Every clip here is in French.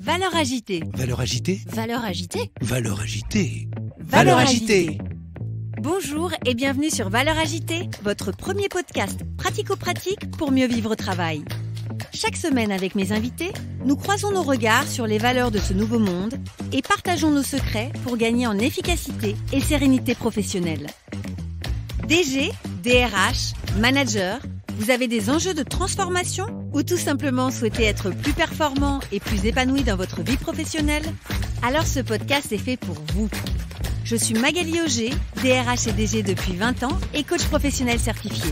Valeurs agitées. Valeurs agitées. Valeurs agitées. Valeurs agitées. Valeurs agitées. Bonjour et bienvenue sur Valeurs agitées, votre premier podcast pratico-pratique pour mieux vivre au travail. Chaque semaine avec mes invités, nous croisons nos regards sur les valeurs de ce nouveau monde et partageons nos secrets pour gagner en efficacité et sérénité professionnelle. DG, DRH, manager, vous avez des enjeux de transformation ou tout simplement souhaitez être plus performant et plus épanoui dans votre vie professionnelle? Alors ce podcast est fait pour vous. Je suis Magali Auger, DRH et DG depuis 20 ans et coach professionnel certifié.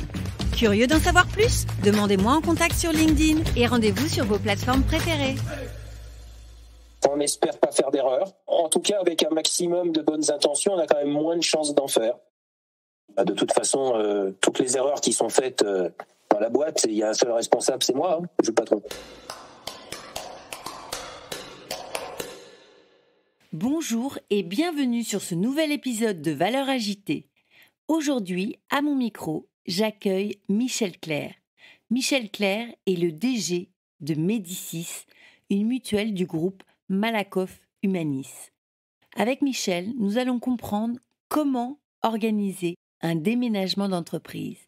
Curieux d'en savoir plus? Demandez-moi en contact sur LinkedIn et rendez-vous sur vos plateformes préférées. On n'espère pas faire d'erreurs. En tout cas, avec un maximum de bonnes intentions, on a quand même moins de chances d'en faire. De toute façon, toutes les erreurs qui sont faites dans la boîte, il y a un seul responsable, c'est moi, je suis le patron. Bonjour et bienvenue sur ce nouvel épisode de Valeurs agitées. Aujourd'hui, à mon micro, j'accueille Michel Clerc. Michel Clerc est le DG de Médicis, une mutuelle du groupe Malakoff Humanis. Avec Michel, nous allons comprendre comment organiser un déménagement d'entreprise.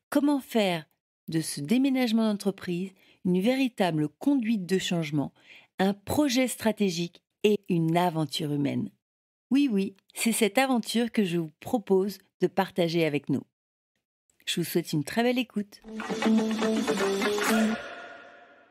Comment faire de ce déménagement d'entreprise une véritable conduite de changement, un projet stratégique et une aventure humaine. Oui, c'est cette aventure que je vous propose de partager avec nous. Je vous souhaite une très belle écoute.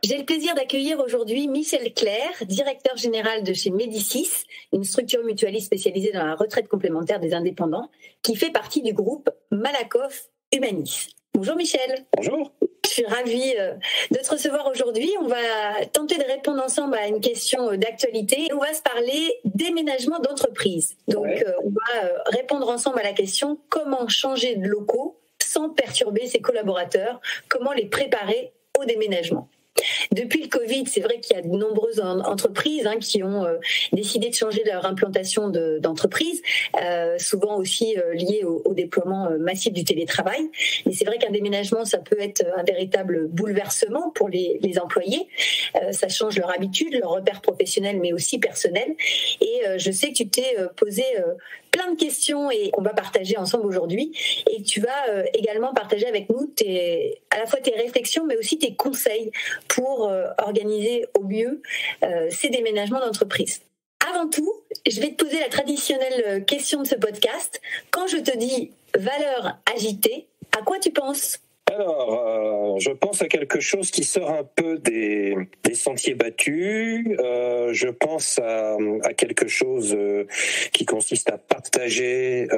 J'ai le plaisir d'accueillir aujourd'hui Michel Clerc, directeur général de chez Médicis, une structure mutualiste spécialisée dans la retraite complémentaire des indépendants, qui fait partie du groupe Malakoff Humanis. Bonjour Michel. Bonjour. Je suis ravie de te recevoir aujourd'hui. On va tenter de répondre ensemble à une question d'actualité. On va se parler déménagement d'entreprise. Donc, on va répondre ensemble à la question comment changer de locaux sans perturber ses collaborateurs, comment les préparer au déménagement. Depuis le Covid, c'est vrai qu'il y a de nombreuses entreprises qui ont décidé de changer leur implantation d'entreprise, souvent aussi liées au déploiement massif du télétravail. Mais c'est vrai qu'un déménagement, ça peut être un véritable bouleversement pour les employés. Ça change leur habitude, leur repère professionnel, mais aussi personnel. Et je sais que tu t'es posé plein de questions et qu'on va partager ensemble aujourd'hui. Et tu vas également partager avec nous à la fois tes réflexions, mais aussi tes conseils pour organiser au mieux ces déménagements d'entreprise. Avant tout, je vais te poser la traditionnelle question de ce podcast. Quand je te dis valeurs agitées, à quoi tu penses ? Alors, je pense à quelque chose qui sort un peu des sentiers battus. Je pense à quelque chose qui consiste à partager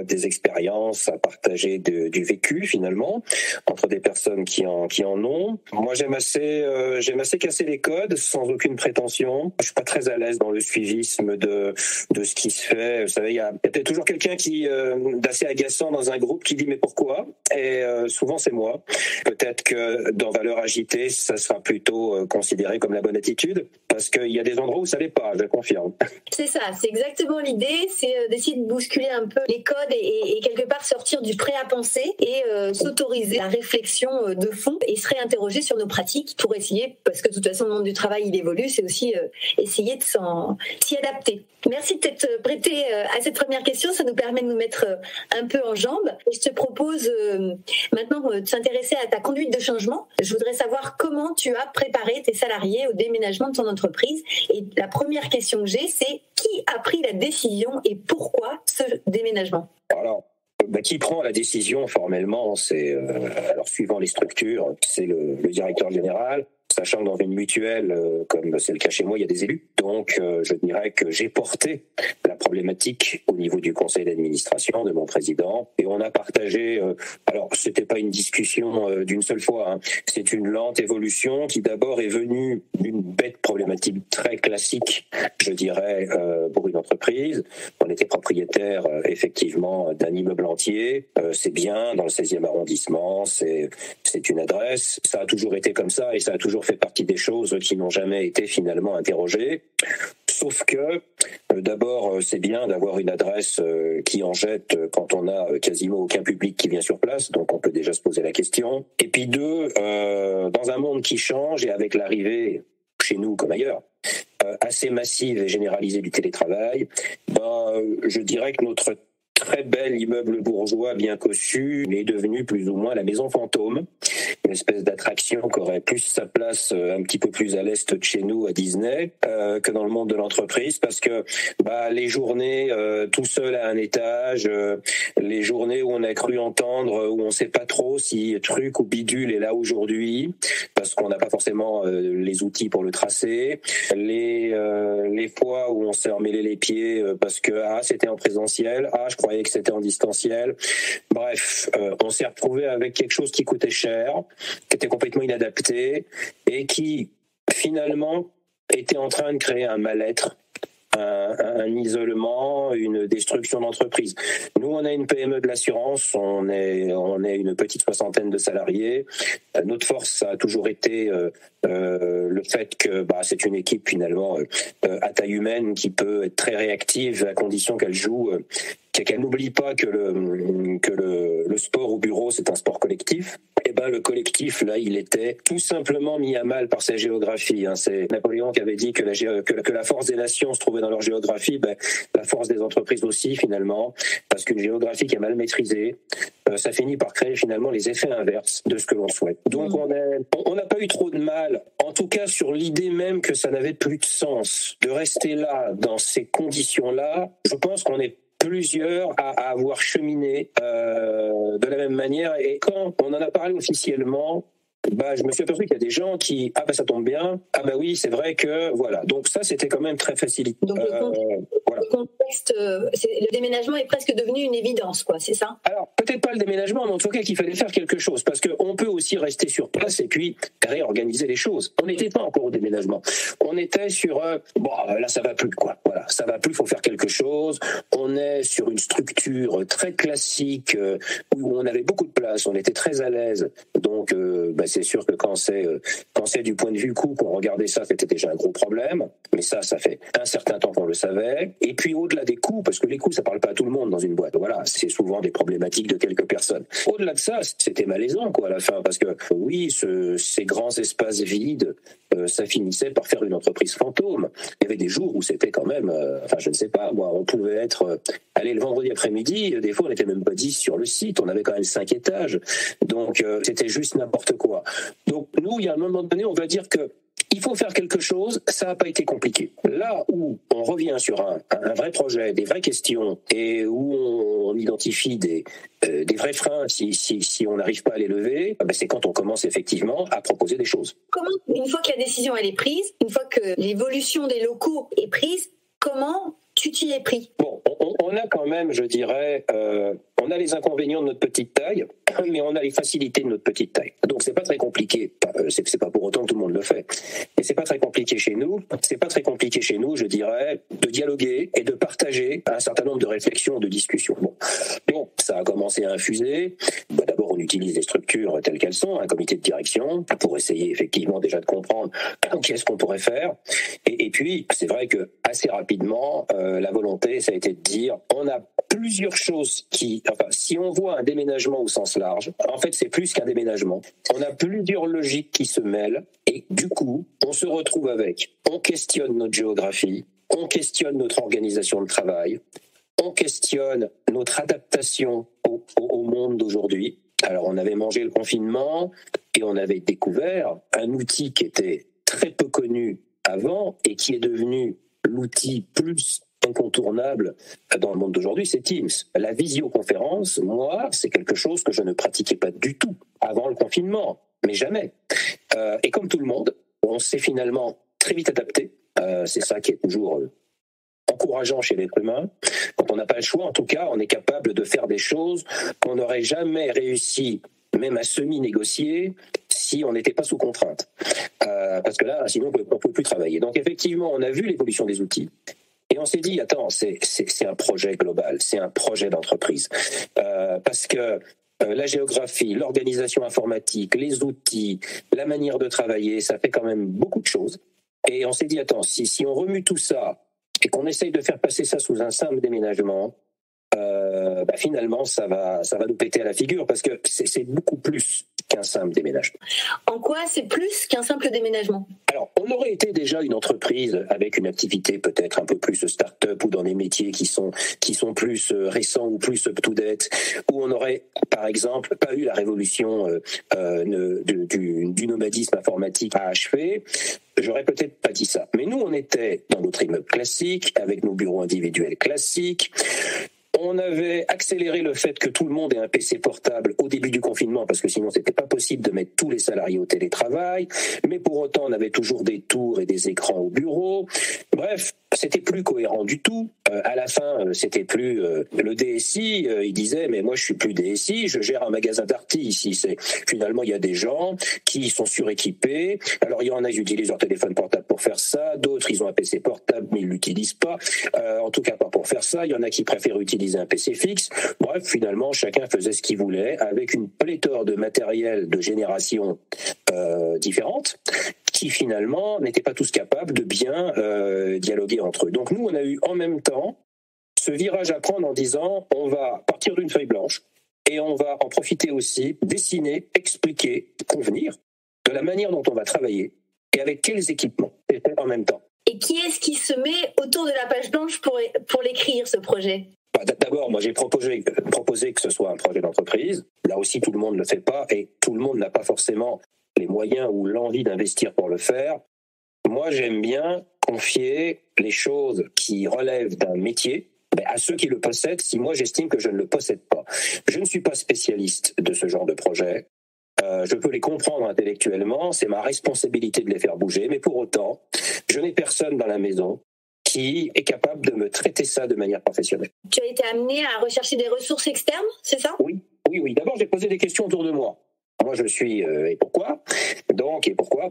des expériences, à partager du vécu finalement entre des personnes qui en ont. Moi, j'aime assez casser les codes sans aucune prétention. Je suis pas très à l'aise dans le suivisme de ce qui se fait. Vous savez, il y a peut-être toujours quelqu'un qui d'assez agaçant dans un groupe qui dit mais pourquoi ? Et souvent c'est moi. Peut-être que dans Valeurs agitées, ça sera plutôt considéré comme la bonne attitude, parce qu'il y a des endroits où ça l'est pas, je confirme. C'est ça, c'est exactement l'idée, c'est d'essayer de bousculer un peu les codes et quelque part sortir du prêt à penser et s'autoriser la réflexion de fond et se réinterroger sur nos pratiques pour essayer, parce que de toute façon le monde du travail il évolue, c'est aussi essayer de s'y adapter. Merci de t'être prêté à cette première question, ça nous permet de nous mettre un peu en jambes. Et je te propose maintenant de s'intéresser à ta conduite de changement. Je voudrais savoir comment tu as préparé tes salariés au déménagement de ton entreprise. Et la première question que j'ai, c'est qui a pris la décision et pourquoi ce déménagement ? Alors, qui prend la décision formellement, c'est alors suivant les structures, c'est le directeur général. Sachant que dans une mutuelle, comme c'est le cas chez moi, il y a des élus. Donc, je dirais que j'ai porté la problématique au niveau du conseil d'administration de mon président. Et on a partagé, alors c'était pas une discussion d'une seule fois, c'est une lente évolution qui d'abord est venue d'une bête problématique très classique, je dirais, pour une entreprise. On était propriétaire, effectivement, d'un immeuble entier. C'est bien, dans le 16e arrondissement, c'est une adresse. Ça a toujours été comme ça et ça a toujours fait partie des choses qui n'ont jamais été finalement interrogées. Sauf que, d'abord, c'est bien d'avoir une adresse qui en jette quand on a quasiment aucun public qui vient sur place, donc on peut déjà se poser la question. Et puis deux, dans un monde qui change et avec l'arrivée, chez nous comme ailleurs, assez massive et généralisée du télétravail, je dirais que notre très bel immeuble bourgeois bien cossu est devenu plus ou moins la maison fantôme, une espèce d'attraction qui aurait plus sa place un petit peu plus à l'est de chez nous à Disney que dans le monde de l'entreprise, parce que les journées tout seul à un étage, les journées où on a cru entendre, où on sait pas trop si truc ou bidule est là aujourd'hui, parce qu'on n'a pas forcément les outils pour le tracer, les fois où on s'est emmêlé les pieds parce que c'était en présentiel, je croyais que c'était en distanciel. Bref, on s'est retrouvé avec quelque chose qui coûtait cher, qui était complètement inadapté et qui finalement était en train de créer un mal-être, un isolement, une destruction d'entreprise. Nous, on a une PME de l'assurance, on est une petite soixantaine de salariés. Notre force, ça a toujours été le fait que c'est une équipe finalement à taille humaine qui peut être très réactive à condition qu'elle joue, qu'elle n'oublie pas que le sport au bureau, c'est un sport collectif. Le collectif, là, il était tout simplement mis à mal par sa géographie. C'est Napoléon qui avait dit que la force des nations se trouvait dans leur géographie, la force des entreprises aussi, finalement, parce qu'une géographie qui est mal maîtrisée, ça finit par créer finalement les effets inverses de ce que l'on souhaite. Donc on n'a pas eu trop de mal, en tout cas sur l'idée même que ça n'avait plus de sens de rester là, dans ces conditions-là. Je pense qu'on est plusieurs à avoir cheminé de la même manière. Et quand on en a parlé officiellement, je me suis aperçu qu'il y a des gens qui ça tombe bien, oui, c'est vrai que voilà. Donc ça, c'était quand même très facilité. Donc le contexte, le déménagement est presque devenu une évidence, quoi, c'est ça? Alors peut-être pas le déménagement, mais en tout cas qu'il fallait faire quelque chose, parce qu'on peut aussi rester sur place et puis réorganiser les choses. On n'était pas encore au déménagement. On était sur là ça va plus, quoi. Voilà, ça va plus, faut faire quelque chose. On est sur une structure très classique où on avait beaucoup de place, on était très à l'aise. Donc c'est sûr que quand c'est du point de vue coût qu'on regardait ça, c'était déjà un gros problème. Mais ça fait un certain temps qu'on le savait. Et puis au-delà des coûts, parce que les coûts, ça parle pas à tout le monde dans une boîte. Voilà, c'est souvent des problématiques de quelques personnes. Au-delà de ça, c'était malaisant, quoi, à la fin, parce que oui, ces grands espaces vides, ça finissait par faire une entreprise fantôme. Il y avait des jours où c'était quand même, je ne sais pas, on pouvait être, le vendredi après-midi, des fois on n'était même pas 10 sur le site, on avait quand même 5 étages. Donc c'était juste n'importe quoi. Donc nous, il y a un moment donné, on va dire que il faut faire quelque chose, ça n'a pas été compliqué. Là où on revient sur un vrai projet, des vraies questions, et où on identifie des vrais freins si on n'arrive pas à les lever, c'est quand on commence effectivement à proposer des choses. Comment, une fois que la décision elle est prise, une fois que l'évolution des locaux est prise, comment tu t'y es pris? Bon, on a quand même, je dirais, on a les inconvénients de notre petite taille, mais on a les facilités de notre petite taille. Donc c'est pas très compliqué. C'est pas pour autant que tout le monde le fait. Mais c'est pas très compliqué chez nous. C'est pas très compliqué chez nous, je dirais, de dialoguer et de partager un certain nombre de réflexions, de discussions. Bon, ça a commencé à infuser. D'abord, on utilise les structures telles qu'elles sont, un comité de direction, pour essayer effectivement déjà de comprendre qu'est-ce qu'on pourrait faire. Et puis, c'est vrai que assez rapidement, la volonté, ça a été de dire, on a plusieurs choses si on voit un déménagement au sens large, en fait, c'est plus qu'un déménagement. On a plusieurs logiques qui se mêlent et du coup, on se retrouve on questionne notre géographie, on questionne notre organisation de travail, on questionne notre adaptation au monde d'aujourd'hui. Alors, on avait mangé le confinement et on avait découvert un outil qui était très peu connu avant et qui est devenu l'outil plus incontournable dans le monde d'aujourd'hui, c'est Teams. La visioconférence, moi, c'est quelque chose que je ne pratiquais pas du tout avant le confinement, mais jamais. Et comme tout le monde, on s'est finalement très vite adapté. C'est ça qui est toujours encourageant chez l'être humain. Quand on n'a pas le choix, en tout cas, on est capable de faire des choses qu'on n'aurait jamais réussi, même à semi-négocier, si on n'était pas sous contrainte. Parce que là, sinon, on ne peut plus travailler. Donc effectivement, on a vu l'évolution des outils. Et on s'est dit, attends, c'est un projet global, c'est un projet d'entreprise. Parce que la géographie, l'organisation informatique, les outils, la manière de travailler, ça fait quand même beaucoup de choses. Et on s'est dit, attends, si on remue tout ça et qu'on essaye de faire passer ça sous un simple déménagement, finalement, ça va nous péter à la figure parce que c'est beaucoup plus qu'un simple déménagement. En quoi c'est plus qu'un simple déménagement ? Alors, on aurait été déjà une entreprise avec une activité peut-être un peu plus start-up ou dans des métiers qui sont plus récents ou plus up-to-date, où on aurait, par exemple, pas eu la révolution du nomadisme informatique à achever. J'aurais peut-être pas dit ça. Mais nous, on était dans notre immeuble classique, avec nos bureaux individuels classiques. On avait accéléré le fait que tout le monde ait un PC portable au début du confinement, parce que sinon c'était pas possible de mettre tous les salariés au télétravail. Mais pour autant, on avait toujours des tours et des écrans au bureau. Bref, c'était plus cohérent du tout. À la fin, c'était plus le DSI. Il disait mais moi je suis plus DSI, je gère un magasin d'arty ici. Finalement il y a des gens qui sont suréquipés. Alors il y en a qui utilisent leur téléphone portable pour faire ça, d'autres ils ont un PC portable mais ils l'utilisent pas. En tout cas pas pour faire ça. Il y en a qui préfèrent utiliser un PC fixe. Bref, finalement chacun faisait ce qu'il voulait avec une pléthore de matériel de générations différentes, qui finalement n'étaient pas tous capables de bien dialoguer entre eux. Donc nous, on a eu en même temps ce virage à prendre en disant on va partir d'une feuille blanche et on va en profiter aussi, dessiner, expliquer, convenir de la manière dont on va travailler et avec quels équipements en même temps. Et qui est-ce qui se met autour de la page blanche pour l'écrire, ce projet ? D'abord, moi j'ai proposé que ce soit un projet d'entreprise. Là aussi, tout le monde ne le fait pas et tout le monde n'a pas forcément les moyens ou l'envie d'investir pour le faire. Moi, j'aime bien confier les choses qui relèvent d'un métier à ceux qui le possèdent, si moi j'estime que je ne le possède pas. Je ne suis pas spécialiste de ce genre de projet. Je peux les comprendre intellectuellement, c'est ma responsabilité de les faire bouger, mais pour autant, je n'ai personne dans la maison qui est capable de me traiter ça de manière professionnelle. Tu as été amené à rechercher des ressources externes, c'est ça ? Oui. D'abord, j'ai posé des questions autour de moi. Moi, je suis et pourquoi ? Donc, et pourquoi ?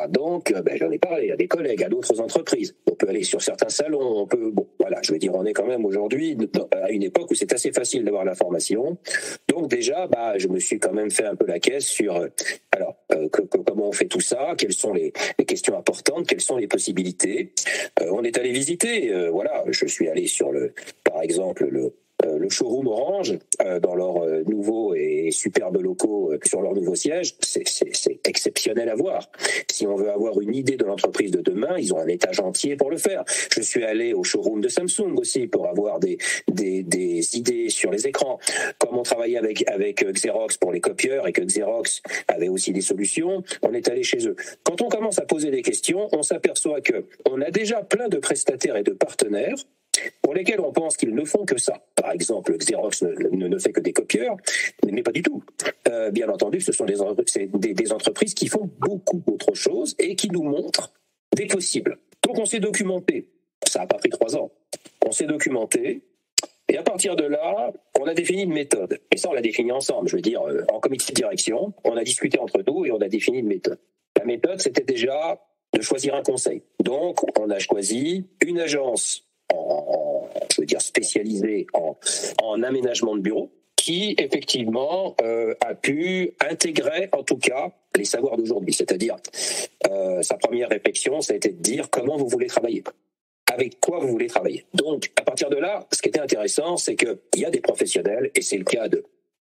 Donc, j'en ai parlé à des collègues, à d'autres entreprises. On peut aller sur certains salons, on peut... Bon, voilà, je veux dire, on est quand même aujourd'hui à une époque où c'est assez facile d'avoir l'information. Donc déjà, je me suis quand même fait un peu la caisse sur... comment on fait tout ça ? Quelles sont les questions importantes ? Quelles sont les possibilités ? On est allé visiter, je suis allé sur par exemple, le showroom Orange, dans leurs nouveaux et superbes locaux, sur leur nouveau siège, c'est exceptionnel à voir. Si on veut avoir une idée de l'entreprise de demain, ils ont un étage entier pour le faire. Je suis allé au showroom de Samsung aussi pour avoir des idées sur les écrans. Comme on travaillait avec Xerox pour les copieurs et que Xerox avait aussi des solutions, on est allé chez eux. Quand on commence à poser des questions, on s'aperçoit que on a déjà plein de prestataires et de partenaires pour lesquels on pense qu'ils ne font que ça. Par exemple, Xerox ne fait que des copieurs, mais pas du tout. Bien entendu, ce sont des entreprises qui font beaucoup d'autres choses et qui nous montrent des possibles. Donc on s'est documenté. Ça n'a pas pris 3 ans. On s'est documenté. Et à partir de là, on a défini une méthode. Et ça, on l'a défini ensemble. Je veux dire, en comité de direction, on a discuté entre nous et on a défini une méthode. La méthode, c'était déjà de choisir un conseil. Donc, on a choisi une agence spécialisée en aménagement de bureaux, qui effectivement a pu intégrer en tout cas les savoirs d'aujourd'hui. C'est-à-dire, sa première réflexion, ça a été de dire comment vous voulez travailler. Avec quoi vous voulez travailler. Donc, à partir de là, ce qui était intéressant, c'est qu'il y a des professionnels, et c'est le cas de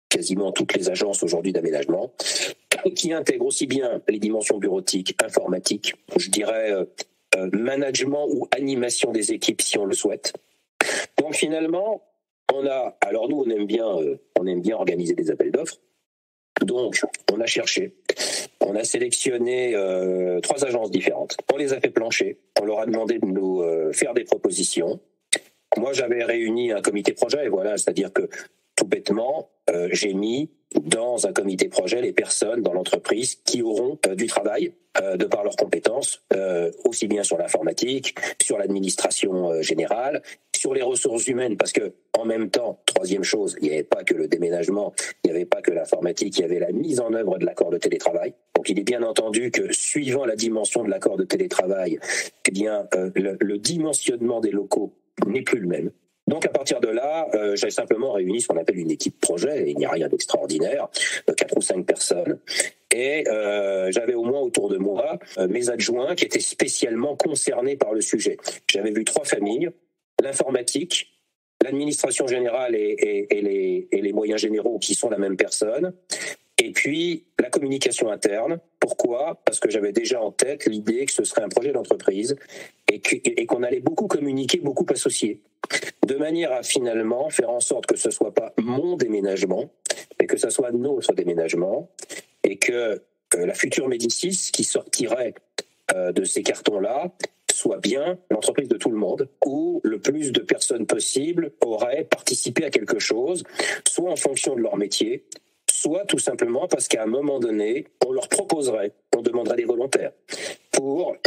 quasiment toutes les agences aujourd'hui d'aménagement, qui intègrent aussi bien les dimensions bureautiques, informatiques, je dirais management ou animation des équipes si on le souhaite. Donc finalement, alors nous on aime bien organiser des appels d'offres. Donc on a cherché, on a sélectionné 3 agences différentes. On les a fait plancher, on leur a demandé de nous faire des propositions. Moi j'avais réuni un comité projet, voilà, c'est-à-dire que tout bêtement, j'ai mis dans un comité projet les personnes dans l'entreprise qui auront du travail de par leurs compétences, aussi bien sur l'informatique, sur l'administration générale, sur les ressources humaines, parce que en même temps, 3e chose, il n'y avait pas que le déménagement, il n'y avait pas que l'informatique, il y avait la mise en œuvre de l'accord de télétravail. Donc il est bien entendu que suivant la dimension de l'accord de télétravail, le dimensionnement des locaux n'est plus le même. Donc à partir de là, j'ai simplement réuni ce qu'on appelle une équipe projet, et il n'y a rien d'extraordinaire, 4 ou 5 personnes, et j'avais au moins autour de moi mes adjoints qui étaient spécialement concernés par le sujet. J'avais vu 3 familles, l'informatique, l'administration générale et les moyens généraux qui sont la même personne, Et puis, la communication interne. Pourquoi ? Parce que j'avais déjà en tête l'idée que ce serait un projet d'entreprise et qu'on allait beaucoup communiquer, beaucoup associer. De manière à finalement faire en sorte que ce ne soit pas mon déménagement, mais que ce soit notre déménagement. Et que la future Médicis qui sortirait de ces cartons-là soit bien l'entreprise de tout le monde, où le plus de personnes possible auraient participé à quelque chose, soit en fonction de leur métier, soit tout simplement parce qu'à un moment donné, on leur proposerait, on demanderait des volontaires pour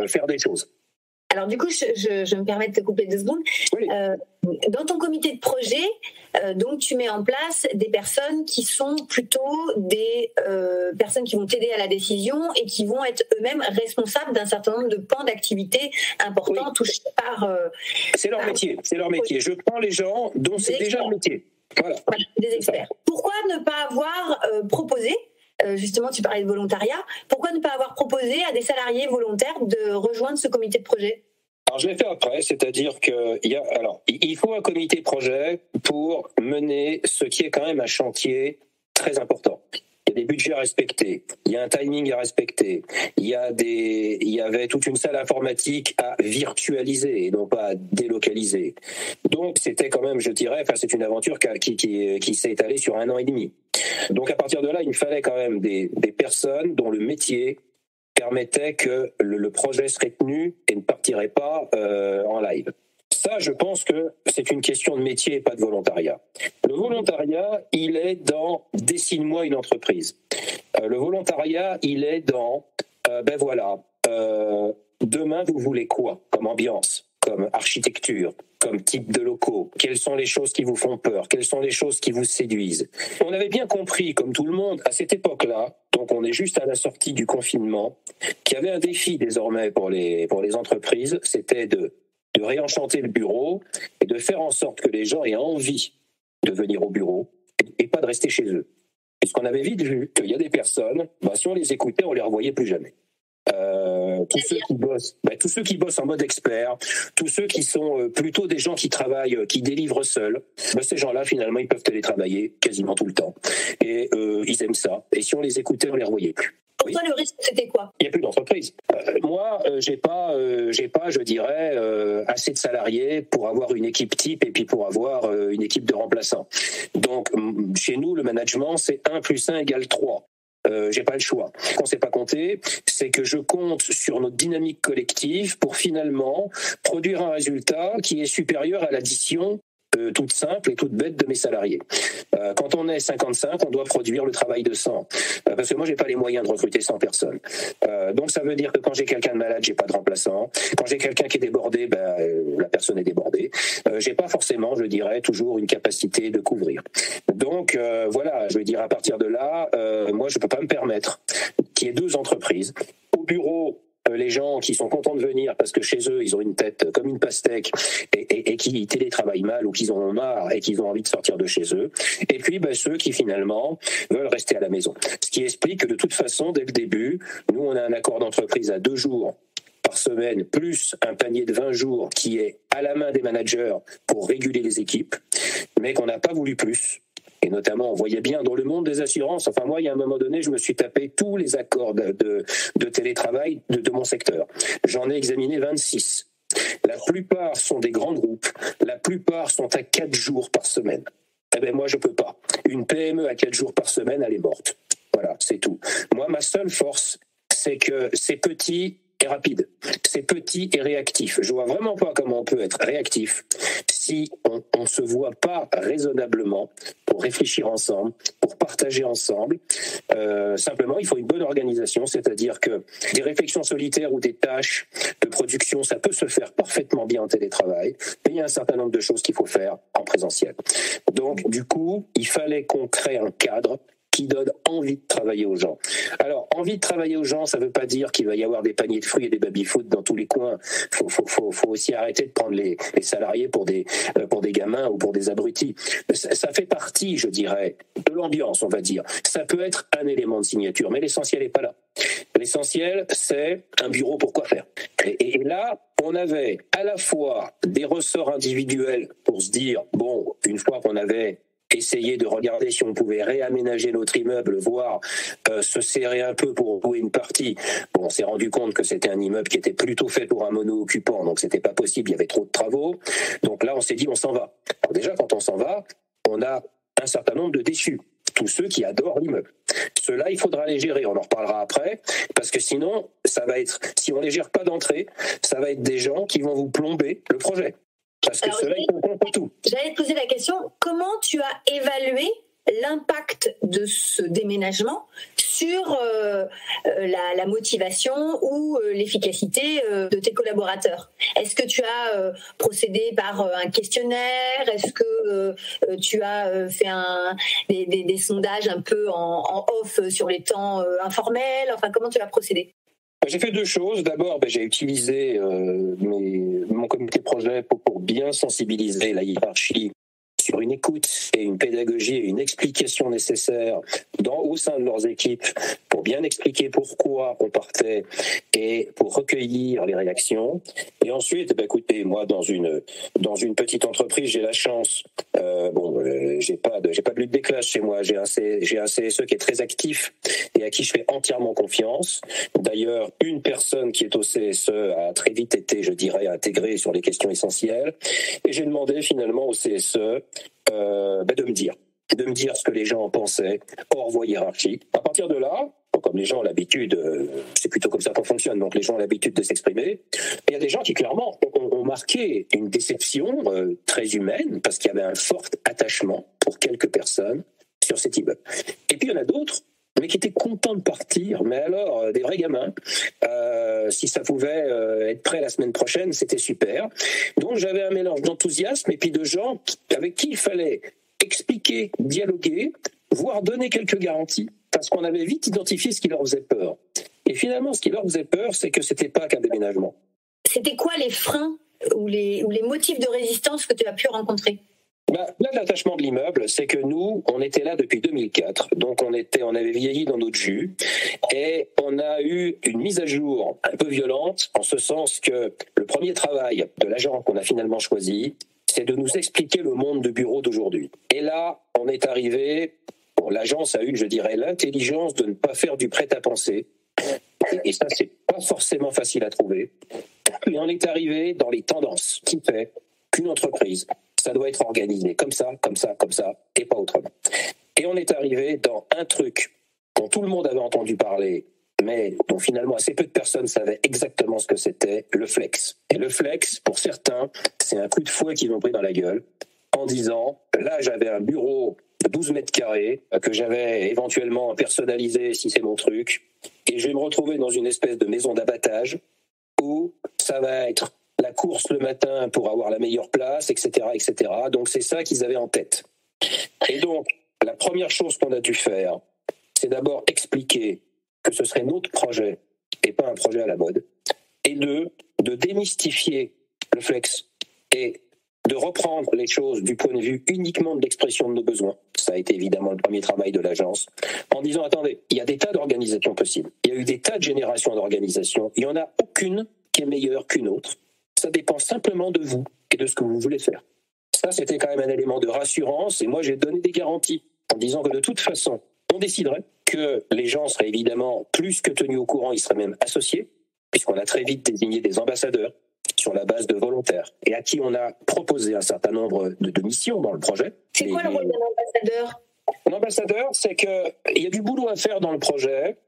faire des choses. Alors du coup, je me permets de te couper 2 secondes. Oui. Dans ton comité de projet, donc tu mets en place des personnes qui sont plutôt des personnes qui vont t'aider à la décision et qui vont être eux-mêmes responsables d'un certain nombre de pans d'activité importants touchés par... c'est leur métier, c'est leur métier. Je prends les gens dont c'est déjà le métier. Voilà, des experts. Pourquoi ne pas avoir proposé, justement tu parlais de volontariat, pourquoi ne pas avoir proposé à des salariés volontaires de rejoindre ce comité de projet ? Alors je l'ai fait après, c'est-à-dire il faut un comité de projet pour mener ce qui est quand même un chantier très important. Il y a des budgets à respecter, il y a un timing à respecter, il y avait toute une salle informatique à virtualiser et non pas à délocaliser. Donc c'était quand même, je dirais, c'est une aventure qui s'est étalée sur 1 an et demi. Donc à partir de là, il me fallait quand même des personnes dont le métier permettait que le projet serait tenu et ne partirait pas en live. Ça, je pense que c'est une question de métier et pas de volontariat. Le volontariat, il est dans « dessine-moi une entreprise ». Le volontariat, il est dans demain, vous voulez quoi comme ambiance, comme architecture, comme type de locaux? Quelles sont les choses qui vous font peur? Quelles sont les choses qui vous séduisent? On avait bien compris, comme tout le monde, à cette époque-là, donc on est juste à la sortie du confinement, qu'il y avait un défi désormais pour les entreprises, c'était de réenchanter le bureau et de faire en sorte que les gens aient envie de venir au bureau et pas de rester chez eux. Parce qu'on avait vite vu qu'il y a des personnes, si on les écoutait, on les revoyait plus jamais. Tous ceux qui bossent en mode expert, tous ceux qui sont plutôt des gens qui travaillent, qui délivrent seuls, ces gens-là, finalement, ils peuvent télétravailler quasiment tout le temps. Et ils aiment ça. Et si on les écoutait, on les revoyait plus. Pour toi, le risque, c'était quoi ? Il n'y a plus d'entreprise. Moi, j'ai pas, je dirais, assez de salariés pour avoir une équipe type et puis pour avoir une équipe de remplaçants. Donc, chez nous, le management, c'est 1 + 1 = 3. J'ai pas le choix. Ce qu'on s'est pas compté, c'est que je compte sur notre dynamique collective pour finalement produire un résultat qui est supérieur à l'addition toute simple et toute bête de mes salariés. Quand on est 55, on doit produire le travail de 100. Parce que moi, j'ai pas les moyens de recruter 100 personnes. Donc, ça veut dire que quand j'ai quelqu'un de malade, j'ai pas de remplaçant. Quand j'ai quelqu'un qui est débordé, la personne est débordée. J'ai pas forcément, je dirais, toujours une capacité de couvrir. Donc, voilà, je veux dire, à partir de là, moi, je peux pas me permettre qu'il y ait 2 entreprises. Au bureau, les gens qui sont contents de venir parce que chez eux, ils ont une tête comme une pastèque et qui télétravaillent mal ou qu'ils en ont marre et qu'ils ont envie de sortir de chez eux. Et puis, ceux qui finalement veulent rester à la maison. Ce qui explique que de toute façon, dès le début, nous, on a un accord d'entreprise à 2 jours par semaine, plus un panier de 20 jours qui est à la main des managers pour réguler les équipes, mais qu'on n'a pas voulu plus. Et notamment, on voyait bien dans le monde des assurances, moi, il y a un moment donné, je me suis tapé tous les accords de télétravail de mon secteur. J'en ai examiné 26. La plupart sont des grands groupes. La plupart sont à 4 jours par semaine. Moi, je peux pas. Une PME à 4 jours par semaine, elle est morte. Voilà, c'est tout. Moi, ma seule force, c'est que c'est petit et rapide. C'est petit et réactif. Je vois vraiment pas comment on peut être réactif si on ne se voit pas raisonnablement pour réfléchir ensemble, pour partager ensemble. Simplement, il faut une bonne organisation, c'est-à-dire que des réflexions solitaires ou des tâches de production, ça peut se faire parfaitement bien en télétravail, mais il y a un certain nombre de choses qu'il faut faire en présentiel. Donc, du coup, il fallait qu'on crée un cadre qui donne envie de travailler aux gens. Alors, envie de travailler aux gens, ça ne veut pas dire qu'il va y avoir des paniers de fruits et des baby-foot dans tous les coins. Faut aussi arrêter de prendre les salariés pour des gamins ou pour des abrutis. Ça fait partie, je dirais, de l'ambiance, on va dire. Ça peut être un élément de signature, mais l'essentiel n'est pas là. L'essentiel, c'est un bureau pour quoi faire. Et là, on avait à la fois des ressorts individuels pour se dire, une fois qu'on avait essayer de regarder si on pouvait réaménager notre immeuble, voire se serrer un peu pour louer une partie. Bon, on s'est rendu compte que c'était un immeuble qui était plutôt fait pour un mono-occupant, donc c'était pas possible, il y avait trop de travaux. Donc là, on s'est dit, on s'en va. Alors déjà, quand on s'en va, on a un certain nombre de déçus. Tous ceux qui adorent l'immeuble. Ceux-là, il faudra les gérer. On en reparlera après, parce que sinon, ça va être, si on les gère pas d'entrée, ça va être des gens qui vont vous plomber le projet. Parce que ceux-là, ils comprennent pas tout. J'allais te poser la question, comment tu as évalué l'impact de ce déménagement sur la motivation ou l'efficacité de tes collaborateurs? Est-ce que tu as procédé par un questionnaire? Est-ce que tu as fait des sondages un peu en off sur les temps informels? Enfin, comment tu as procédé? J'ai fait deux choses. D'abord, j'ai utilisé mon comité projet pour bien sensibiliser la hiérarchie sur une écoute et une pédagogie et une explication nécessaire au sein de leurs équipes pour bien expliquer pourquoi on partait et pour recueillir les réactions. Et ensuite, écoutez, moi, dans une petite entreprise, j'ai la chance, j'ai pas de lutte des classes chez moi. J'ai un CSE qui est très actif et à qui je fais entièrement confiance. D'ailleurs, une personne qui est au CSE a très vite été, je dirais, intégrée sur les questions essentielles. Et j'ai demandé finalement au CSE de me dire ce que les gens en pensaient hors voie hiérarchique. À partir de là, comme les gens ont l'habitude, c'est plutôt comme ça qu'on fonctionne, donc les gens ont l'habitude de s'exprimer. Il y a des gens qui clairement ont marqué une déception très humaine parce qu'il y avait un fort attachement pour quelques personnes sur cet immeuble. Et puis il y en a d'autres, mais qui étaient contents de partir, mais alors des vrais gamins. Si ça pouvait être prêt la semaine prochaine, c'était super. Donc j'avais un mélange d'enthousiasme et puis de gens avec qui il fallait expliquer, dialoguer, voire donner quelques garanties, parce qu'on avait vite identifié ce qui leur faisait peur. Et finalement, ce qui leur faisait peur, c'est que c'était pas qu'un déménagement. C'était quoi les freins ou les motifs de résistance que tu as pu rencontrer? Là, l'attachement de l'immeuble, c'est que nous, on était là depuis 2004, donc on avait vieilli dans notre jus, et on a eu une mise à jour un peu violente, en ce sens que le premier travail de l'agent qu'on a finalement choisi, c'est de nous expliquer le monde de bureau d'aujourd'hui. Et là, on est arrivé, l'agence a eu, je dirais, l'intelligence de ne pas faire du prêt-à-penser, et ça, c'est pas forcément facile à trouver. Et on est arrivé dans les tendances qui fait qu'une entreprise, ça doit être organisé comme ça, et pas autrement. Et on est arrivé dans un truc dont tout le monde avait entendu parler, mais dont finalement assez peu de personnes savaient exactement ce que c'était, le flex. Et le flex, pour certains, c'est un coup de fouet qu'ils ont pris dans la gueule, en disant, là j'avais un bureau de 12 mètres carrés, que j'avais éventuellement personnalisé si c'est mon truc, et je vais me retrouver dans une espèce de maison d'abattage, où ça va être la course le matin pour avoir la meilleure place, etc., etc. Donc c'est ça qu'ils avaient en tête. Et donc, la première chose qu'on a dû faire, c'est d'abord expliquer que ce serait notre projet et pas un projet à la mode. Et deux, de démystifier le flex et de reprendre les choses du point de vue uniquement de l'expression de nos besoins. Ça a été évidemment le premier travail de l'agence, en disant, attendez, il y a des tas d'organisations possibles. Il y a eu des tas de générations d'organisations. Il n'y en a aucune qui est meilleure qu'une autre. Ça dépend simplement de vous et de ce que vous voulez faire. Ça, c'était quand même un élément de rassurance, et moi, j'ai donné des garanties en disant que de toute façon, on déciderait que les gens seraient évidemment plus que tenus au courant, ils seraient même associés, puisqu'on a très vite désigné des ambassadeurs sur la base de volontaires, et à qui on a proposé un certain nombre de missions dans le projet. C'est quoi le rôle d'un ambassadeur? Un ambassadeur, c'est qu'il y a du boulot à faire dans le projet,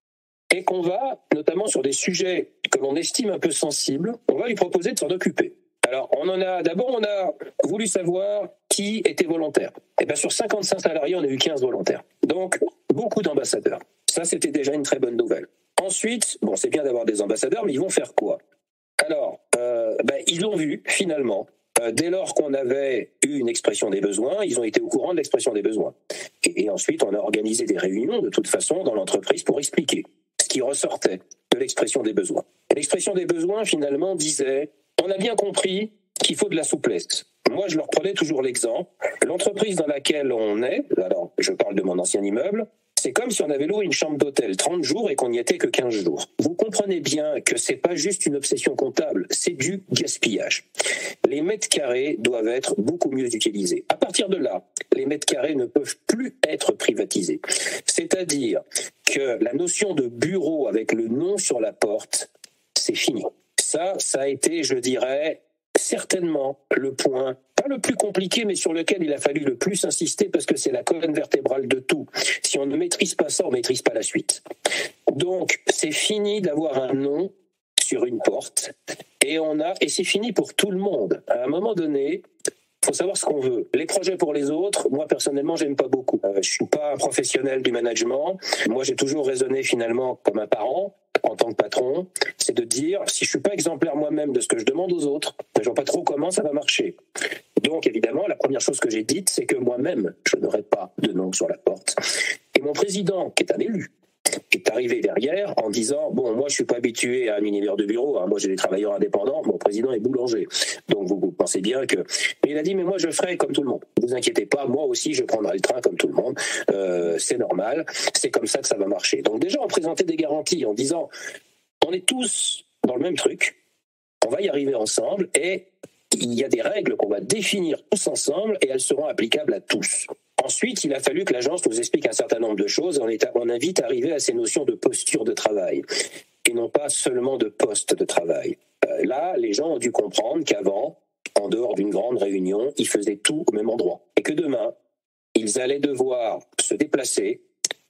et qu'on va, notamment sur des sujets que l'on estime un peu sensibles, on va lui proposer de s'en occuper. Alors, on a voulu savoir qui était volontaire. Et bien, sur 55 salariés, on a eu 15 volontaires. Donc, beaucoup d'ambassadeurs. Ça, c'était déjà une très bonne nouvelle. Ensuite, c'est bien d'avoir des ambassadeurs, mais ils vont faire quoi? Alors, ils ont vu, finalement, dès lors qu'on avait eu une expression des besoins, ils ont été au courant de l'expression des besoins. Et ensuite, on a organisé des réunions, de toute façon, dans l'entreprise pour expliquer ce qui ressortait de l'expression des besoins. Et l'expression des besoins, finalement, disait, on a bien compris qu'il faut de la souplesse. Moi, je leur prenais toujours l'exemple. L'entreprise dans laquelle on est, alors je parle de mon ancien immeuble, c'est comme si on avait loué une chambre d'hôtel 30 jours et qu'on n'y était que 15 jours. Vous comprenez bien que c'est pas juste une obsession comptable, c'est du gaspillage. Les mètres carrés doivent être beaucoup mieux utilisés. À partir de là, les mètres carrés ne peuvent plus être privatisés. C'est-à-dire que la notion de bureau avec le nom sur la porte, c'est fini. Ça a été, je dirais, certainement le point, pas le plus compliqué, mais sur lequel il a fallu le plus insister parce que c'est la colonne vertébrale de tout. Si on ne maîtrise pas ça, on ne maîtrise pas la suite. Donc, c'est fini d'avoir un nom sur une porte et c'est fini pour tout le monde. À un moment donné, il faut savoir ce qu'on veut. Les projets pour les autres, moi personnellement, j'aime pas beaucoup. Je suis pas un professionnel du management. Moi, j'ai toujours raisonné finalement comme un parent. En tant que patron, c'est de dire, si je suis pas exemplaire moi-même de ce que je demande aux autres, je vois pas trop comment ça va marcher. Donc évidemment, la première chose que j'ai dite, c'est que moi-même, je n'aurai pas de nom sur la porte. Et mon président, qui est un élu, est arrivé derrière en disant, bon, moi je suis pas habitué à un univers de bureau, moi j'ai des travailleurs indépendants, mon président est boulanger. Donc vous pensez bien que... Mais il a dit, mais moi je ferai comme tout le monde. Ne vous inquiétez pas, moi aussi je prendrai le train comme tout le monde. C'est normal, c'est comme ça que ça va marcher. Donc déjà on présentait des garanties en disant, on est tous dans le même truc, on va y arriver ensemble et il y a des règles qu'on va définir tous ensemble et elles seront applicables à tous. Ensuite, il a fallu que l'agence nous explique un certain nombre de choses. On a vite arrivé à ces notions de posture de travail et non pas seulement de poste de travail. Là, les gens ont dû comprendre qu'avant, en dehors d'une grande réunion, ils faisaient tout au même endroit. Et que demain, ils allaient devoir se déplacer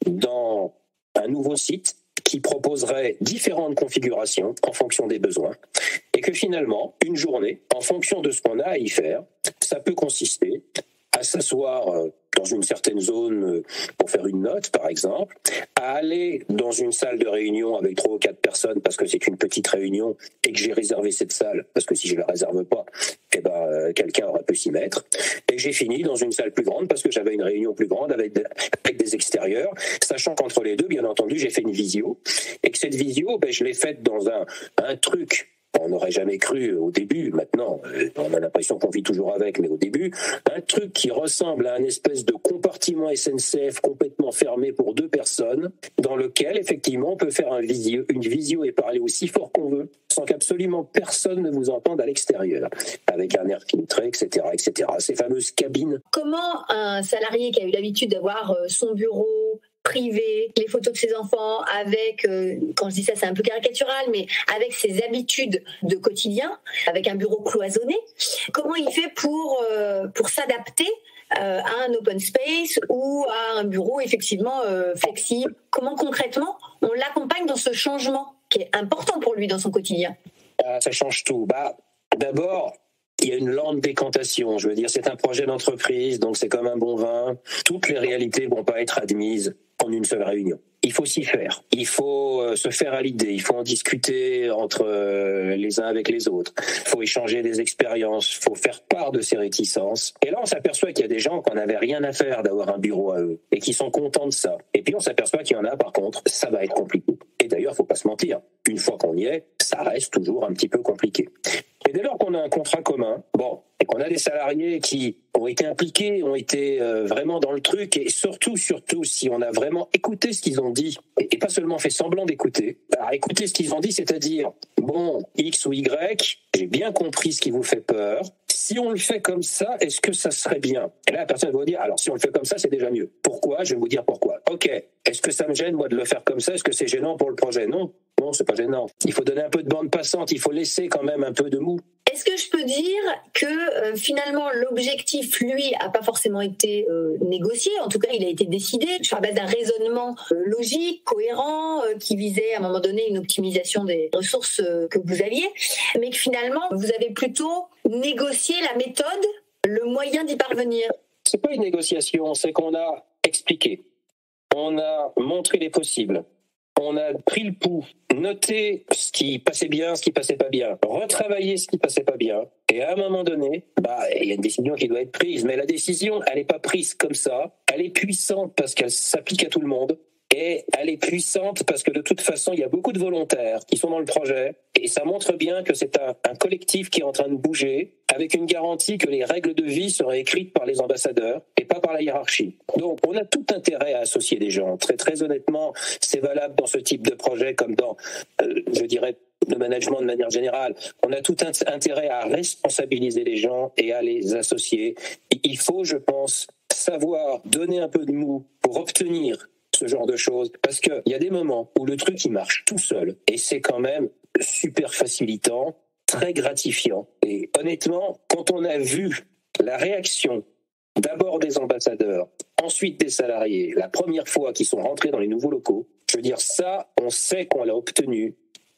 dans un nouveau site qui proposerait différentes configurations en fonction des besoins. Et que finalement, une journée, en fonction de ce qu'on a à y faire, ça peut consister à s'asseoir dans une certaine zone pour faire une note, par exemple, à aller dans une salle de réunion avec 3 ou 4 personnes parce que c'est une petite réunion et que j'ai réservé cette salle, parce que si je ne la réserve pas, quelqu'un aurait pu s'y mettre, et j'ai fini dans une salle plus grande parce que j'avais une réunion plus grande avec des extérieurs, sachant qu'entre les deux, bien entendu, j'ai fait une visio, et que cette visio, je l'ai faite dans un truc. On n'aurait jamais cru au début, maintenant on a l'impression qu'on vit toujours avec, mais au début, un truc qui ressemble à un espèce de compartiment SNCF complètement fermé pour 2 personnes, dans lequel effectivement on peut faire une visio et parler aussi fort qu'on veut, sans qu'absolument personne ne vous entende à l'extérieur, avec un air filtré, etc., etc. Ces fameuses cabines. Comment un salarié qui a eu l'habitude d'avoir son bureau privé, les photos de ses enfants, avec, quand je dis ça c'est un peu caricatural, mais avec ses habitudes de quotidien, avec un bureau cloisonné, comment il fait pour s'adapter à un open space ou à un bureau effectivement flexible? Comment concrètement on l'accompagne dans ce changement qui est important pour lui dans son quotidien? Ça change tout. D'abord, il y a une lente décantation. Je veux dire, c'est un projet d'entreprise, donc c'est comme un bon vin. Toutes les réalités vont pas être admises en une seule réunion. Il faut s'y faire. Il faut se faire à l'idée. Il faut en discuter entre les uns avec les autres. Il faut échanger des expériences. Il faut faire part de ces réticences. Et là, on s'aperçoit qu'il y a des gens qui n'avaient rien à faire d'avoir un bureau à eux et qui sont contents de ça. Et puis, on s'aperçoit qu'il y en a, par contre, ça va être compliqué. Et d'ailleurs, il faut pas se mentir. Une fois qu'on y est, ça reste toujours un petit peu compliqué. Et dès lors qu'on a un contrat commun, et qu'on a des salariés qui ont été impliqués, ont été vraiment dans le truc, et surtout, si on a vraiment écouté ce qu'ils ont dit, et pas seulement fait semblant d'écouter. Alors, écouter ce qu'ils ont dit, c'est-à-dire, X ou Y, j'ai bien compris ce qui vous fait peur. Si on le fait comme ça, est-ce que ça serait bien? Et là, la personne va vous dire, alors si on le fait comme ça, c'est déjà mieux. Pourquoi? Je vais vous dire pourquoi. Ok, est-ce que ça me gêne, moi, de le faire comme ça? Est-ce que c'est gênant pour le projet? Non, c'est pas gênant. Il faut donner un peu de bande passante, il faut laisser quand même un peu de mou. Est-ce que je peux dire que finalement l'objectif, lui, a pas forcément été négocié, en tout cas il a été décidé sur la base d'un raisonnement logique, cohérent, qui visait à un moment donné une optimisation des ressources que vous aviez, mais que finalement vous avez plutôt négocié la méthode, le moyen d'y parvenir? C'est pas une négociation, c'est qu'on a expliqué, on a montré les possibles. On a pris le pouls, noté ce qui passait bien, ce qui passait pas bien, retravaillé ce qui passait pas bien. Et à un moment donné, il y a une décision qui doit être prise. Mais la décision, elle n'est pas prise comme ça. Elle est puissante parce qu'elle s'applique à tout le monde. Et elle est puissante parce que de toute façon, il y a beaucoup de volontaires qui sont dans le projet. Et ça montre bien que c'est un collectif qui est en train de bouger, avec une garantie que les règles de vie seraient écrites par les ambassadeurs et pas par la hiérarchie. Donc, on a tout intérêt à associer des gens. Très, très honnêtement, c'est valable dans ce type de projet comme dans, je dirais, le management de manière générale. On a tout intérêt à responsabiliser les gens et à les associer. Il faut, je pense, savoir donner un peu de mou pour obtenir ce genre de choses, parce qu'il y a des moments où le truc il marche tout seul et c'est quand même super facilitant, très gratifiant. Et honnêtement, quand on a vu la réaction d'abord des ambassadeurs, ensuite des salariés, la première fois qu'ils sont rentrés dans les nouveaux locaux, je veux dire ça, on sait qu'on l'a obtenu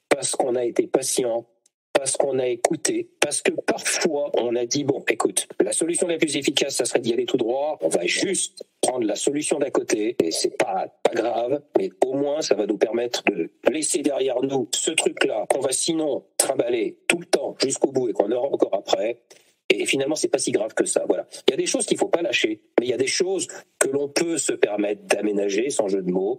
parce qu'on a été patient, parce qu'on a écouté, parce que parfois on a dit bon, écoute, la solution la plus efficace, ça serait d'y aller tout droit. On va juste prendre la solution d'à côté et c'est pas grave, mais au moins ça va nous permettre de laisser derrière nous ce truc-là qu'on va sinon trimballer tout le temps jusqu'au bout et qu'on aura encore après. Et finalement, c'est pas si grave que ça. Voilà. Il y a des choses qu'il faut pas lâcher, mais il y a des choses que l'on peut se permettre d'aménager, sans jeu de mots.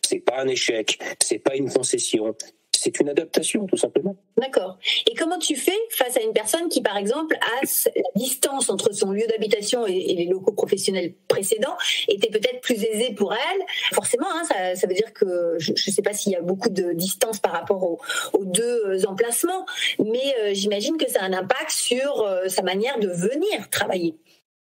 C'est pas un échec, c'est pas une concession. C'est une adaptation, tout simplement. D'accord. Et comment tu fais face à une personne qui, par exemple, a la distance entre son lieu d'habitation et les locaux professionnels précédents était peut-être plus aisée pour elle. Forcément, ça veut dire que je ne sais pas s'il y a beaucoup de distance par rapport aux deux emplacements, mais j'imagine que ça a un impact sur sa manière de venir travailler.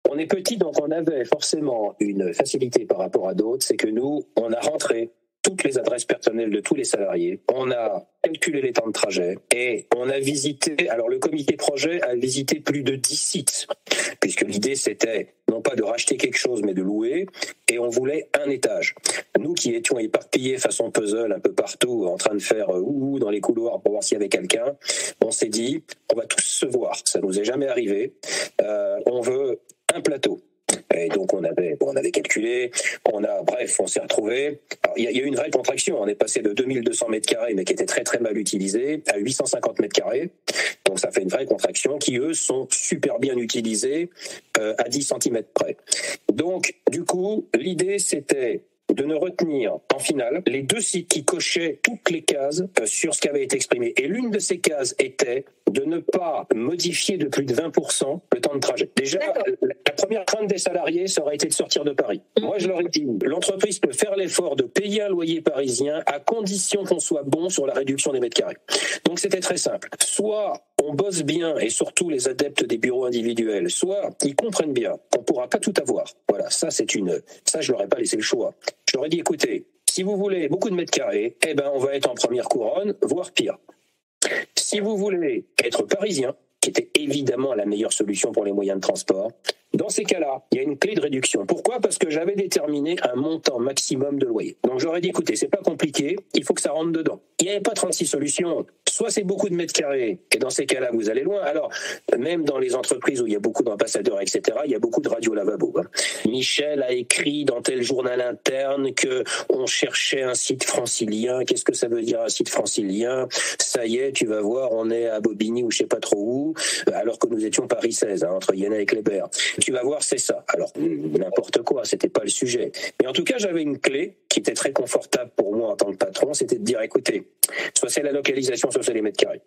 On est petit, donc on avait forcément une facilité par rapport à d'autres, c'est que nous, on a rentré toutes les adresses personnelles de tous les salariés. On a calculé les temps de trajet et on a visité, alors le comité projet a visité plus de 10 sites, puisque l'idée c'était non pas de racheter quelque chose mais de louer, et on voulait un étage. Nous qui étions éparpillés façon puzzle un peu partout, en train de faire dans les couloirs pour voir s'il y avait quelqu'un, on s'est dit, on va tous se voir, ça nous est jamais arrivé, on veut un plateau. Et donc on avait calculé, on s'est retrouvés. Il y a eu une vraie contraction, on est passé de 2200 mètres carrés, mais qui était très très mal utilisé, à 850 mètres carrés. Donc ça fait une vraie contraction qui, eux, sont super bien utilisés à 10 cm près. Donc du coup, l'idée c'était de ne retenir en finale les deux sites qui cochaient toutes les cases sur ce qui avait été exprimé. Et l'une de ces cases était de ne pas modifier de plus de 20% le temps de trajet. Déjà, la première crainte des salariés, ça aurait été de sortir de Paris. Moi, je leur ai dit, l'entreprise peut faire l'effort de payer un loyer parisien à condition qu'on soit bon sur la réduction des mètres carrés. Donc, c'était très simple. Soit on bosse bien, et surtout les adeptes des bureaux individuels, soit ils comprennent bien qu'on ne pourra pas tout avoir. Voilà, ça, je leur ai pas laissé le choix. Je leur ai dit, écoutez, si vous voulez beaucoup de mètres carrés, on va être en première couronne, voire pire. Si vous voulez être parisien, qui était évidemment la meilleure solution pour les moyens de transport, dans ces cas-là, il y a une clé de réduction. Pourquoi ? Parce que j'avais déterminé un montant maximum de loyer. Donc j'aurais dit, écoutez, c'est pas compliqué, il faut que ça rentre dedans. Il n'y avait pas 36 solutions. Soit c'est beaucoup de mètres carrés, et dans ces cas-là, vous allez loin. Alors, même dans les entreprises où il y a beaucoup d'ambassadeurs, etc., il y a beaucoup de radio-lavabo. Michel a écrit dans tel journal interne qu'on cherchait un site francilien. Qu'est-ce que ça veut dire un site francilien ? Ça y est, tu vas voir, on est à Bobigny ou je sais pas trop où, alors que nous étions Paris 16, entre Iéna et Kléber. Tu vas voir, c'est ça. Alors, n'importe quoi, c'était pas le sujet. Mais en tout cas, j'avais une clé qui était très confortable pour moi en tant que patron, c'était de dire, écoutez, soit c'est la localisation, soit c'est les mètres carrés.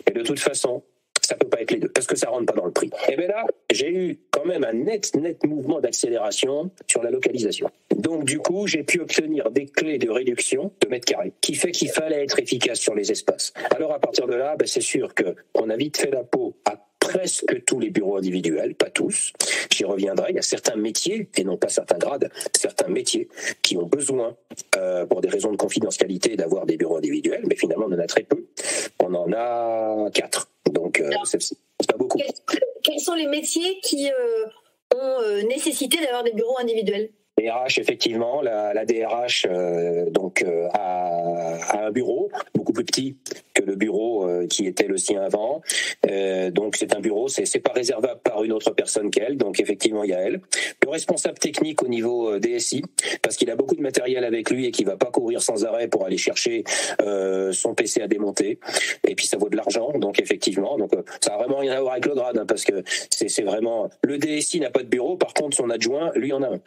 Et de toute façon, ça peut pas être les deux, parce que ça rentre pas dans le prix. Et bien là, j'ai eu quand même un net mouvement d'accélération sur la localisation. Donc du coup, j'ai pu obtenir des clés de réduction de mètres carrés, qui fait qu'il fallait être efficace sur les espaces. Alors à partir de là, c'est sûr qu'on a vite fait la peau à presque tous les bureaux individuels, pas tous. J'y reviendrai. Il y a certains métiers, et non pas certains grades, certains métiers qui ont besoin, pour des raisons de confidentialité, d'avoir des bureaux individuels, mais finalement, on en a très peu. On en a 4. Donc, c'est pas beaucoup. Quels sont les métiers qui ont nécessité d'avoir des bureaux individuels ? DRH, effectivement, la DRH a un bureau beaucoup plus petit que le bureau qui était le sien avant. Donc c'est un bureau, c'est pas réservable par une autre personne qu'elle. Donc effectivement, il y a elle. Le responsable technique au niveau DSI, parce qu'il a beaucoup de matériel avec lui et qu'il va pas courir sans arrêt pour aller chercher son PC à démonter. Et puis ça vaut de l'argent. Donc effectivement, ça a vraiment rien à voir avec le grade, parce que c'est vraiment, le DSI n'a pas de bureau. Par contre, son adjoint, lui, en a un.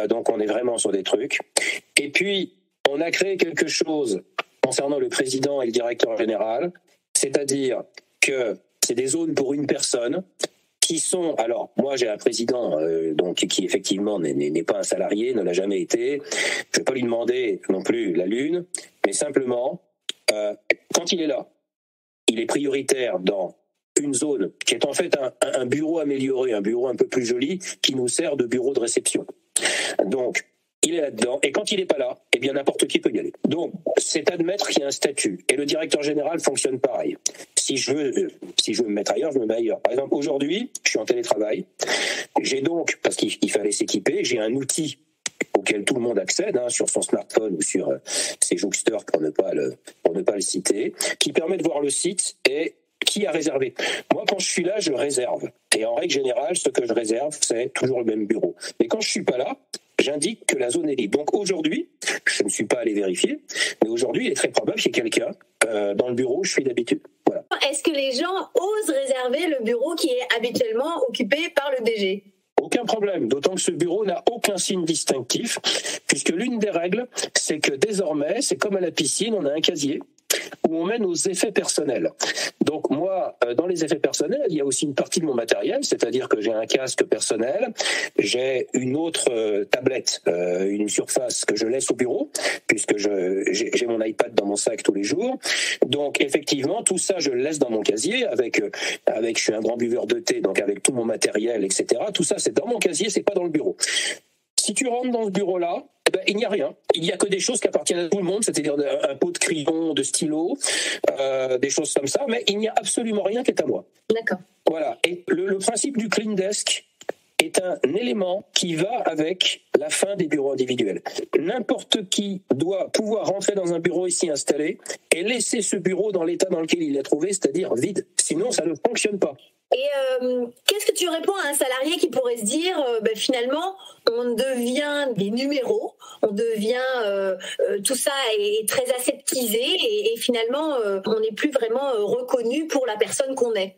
Donc on est vraiment sur des trucs. Et puis, on a créé quelque chose concernant le président et le directeur général, c'est-à-dire que c'est des zones pour une personne qui sont... Alors, moi, j'ai un président qui, effectivement, n'est pas un salarié, ne l'a jamais été. Je ne vais pas lui demander non plus la lune, mais simplement, quand il est là, il est prioritaire dans une zone qui est en fait un bureau amélioré, un bureau un peu plus joli, qui nous sert de bureau de réception. Donc, il est là-dedans, et quand il n'est pas là, eh bien n'importe qui peut y aller. Donc, c'est admettre qu'il y a un statut, et le directeur général fonctionne pareil. Si je veux me mettre ailleurs, je me mets ailleurs. Par exemple, aujourd'hui, je suis en télétravail, j'ai donc, parce qu'il fallait s'équiper, j'ai un outil auquel tout le monde accède, sur son smartphone ou sur ses jouxteurs, pour ne pas le citer, qui permet de voir le site et qui a réservé. Moi, quand je suis là, je réserve. Et en règle générale, ce que je réserve, c'est toujours le même bureau. Mais quand je suis pas là, j'indique que la zone est libre. Donc aujourd'hui, je ne suis pas allé vérifier, mais aujourd'hui, il est très probable qu'il y ait quelqu'un dans le bureau où je suis d'habitude. Voilà. Est-ce que les gens osent réserver le bureau qui est habituellement occupé par le DG ? Aucun problème, d'autant que ce bureau n'a aucun signe distinctif, puisque l'une des règles, c'est que désormais, c'est comme à la piscine, on a un casier où on met nos effets personnels. Donc moi, dans les effets personnels, il y a aussi une partie de mon matériel, c'est-à-dire que j'ai un casque personnel, j'ai une autre tablette, une surface que je laisse au bureau, puisque j'ai mon iPad dans mon sac tous les jours. Donc effectivement, tout ça, je le laisse dans mon casier, avec je suis un grand buveur de thé, donc avec tout mon matériel, etc. Tout ça, c'est dans mon casier, c'est pas dans le bureau. Si tu rentres dans ce bureau-là, il n'y a rien. Il n'y a que des choses qui appartiennent à tout le monde, c'est-à-dire un pot de crayon, de stylo, des choses comme ça, mais il n'y a absolument rien qui est à moi. D'accord. Voilà. Et le principe du clean desk est un élément qui va avec la fin des bureaux individuels. N'importe qui doit pouvoir rentrer dans un bureau et s'y installer et laisser ce bureau dans l'état dans lequel il l'a trouvé, c'est-à-dire vide. Sinon, ça ne fonctionne pas. Et qu'est-ce que tu réponds à un salarié qui pourrait se dire finalement on devient des numéros, on devient tout ça est très aseptisé et finalement on n'est plus vraiment reconnu pour la personne qu'on est.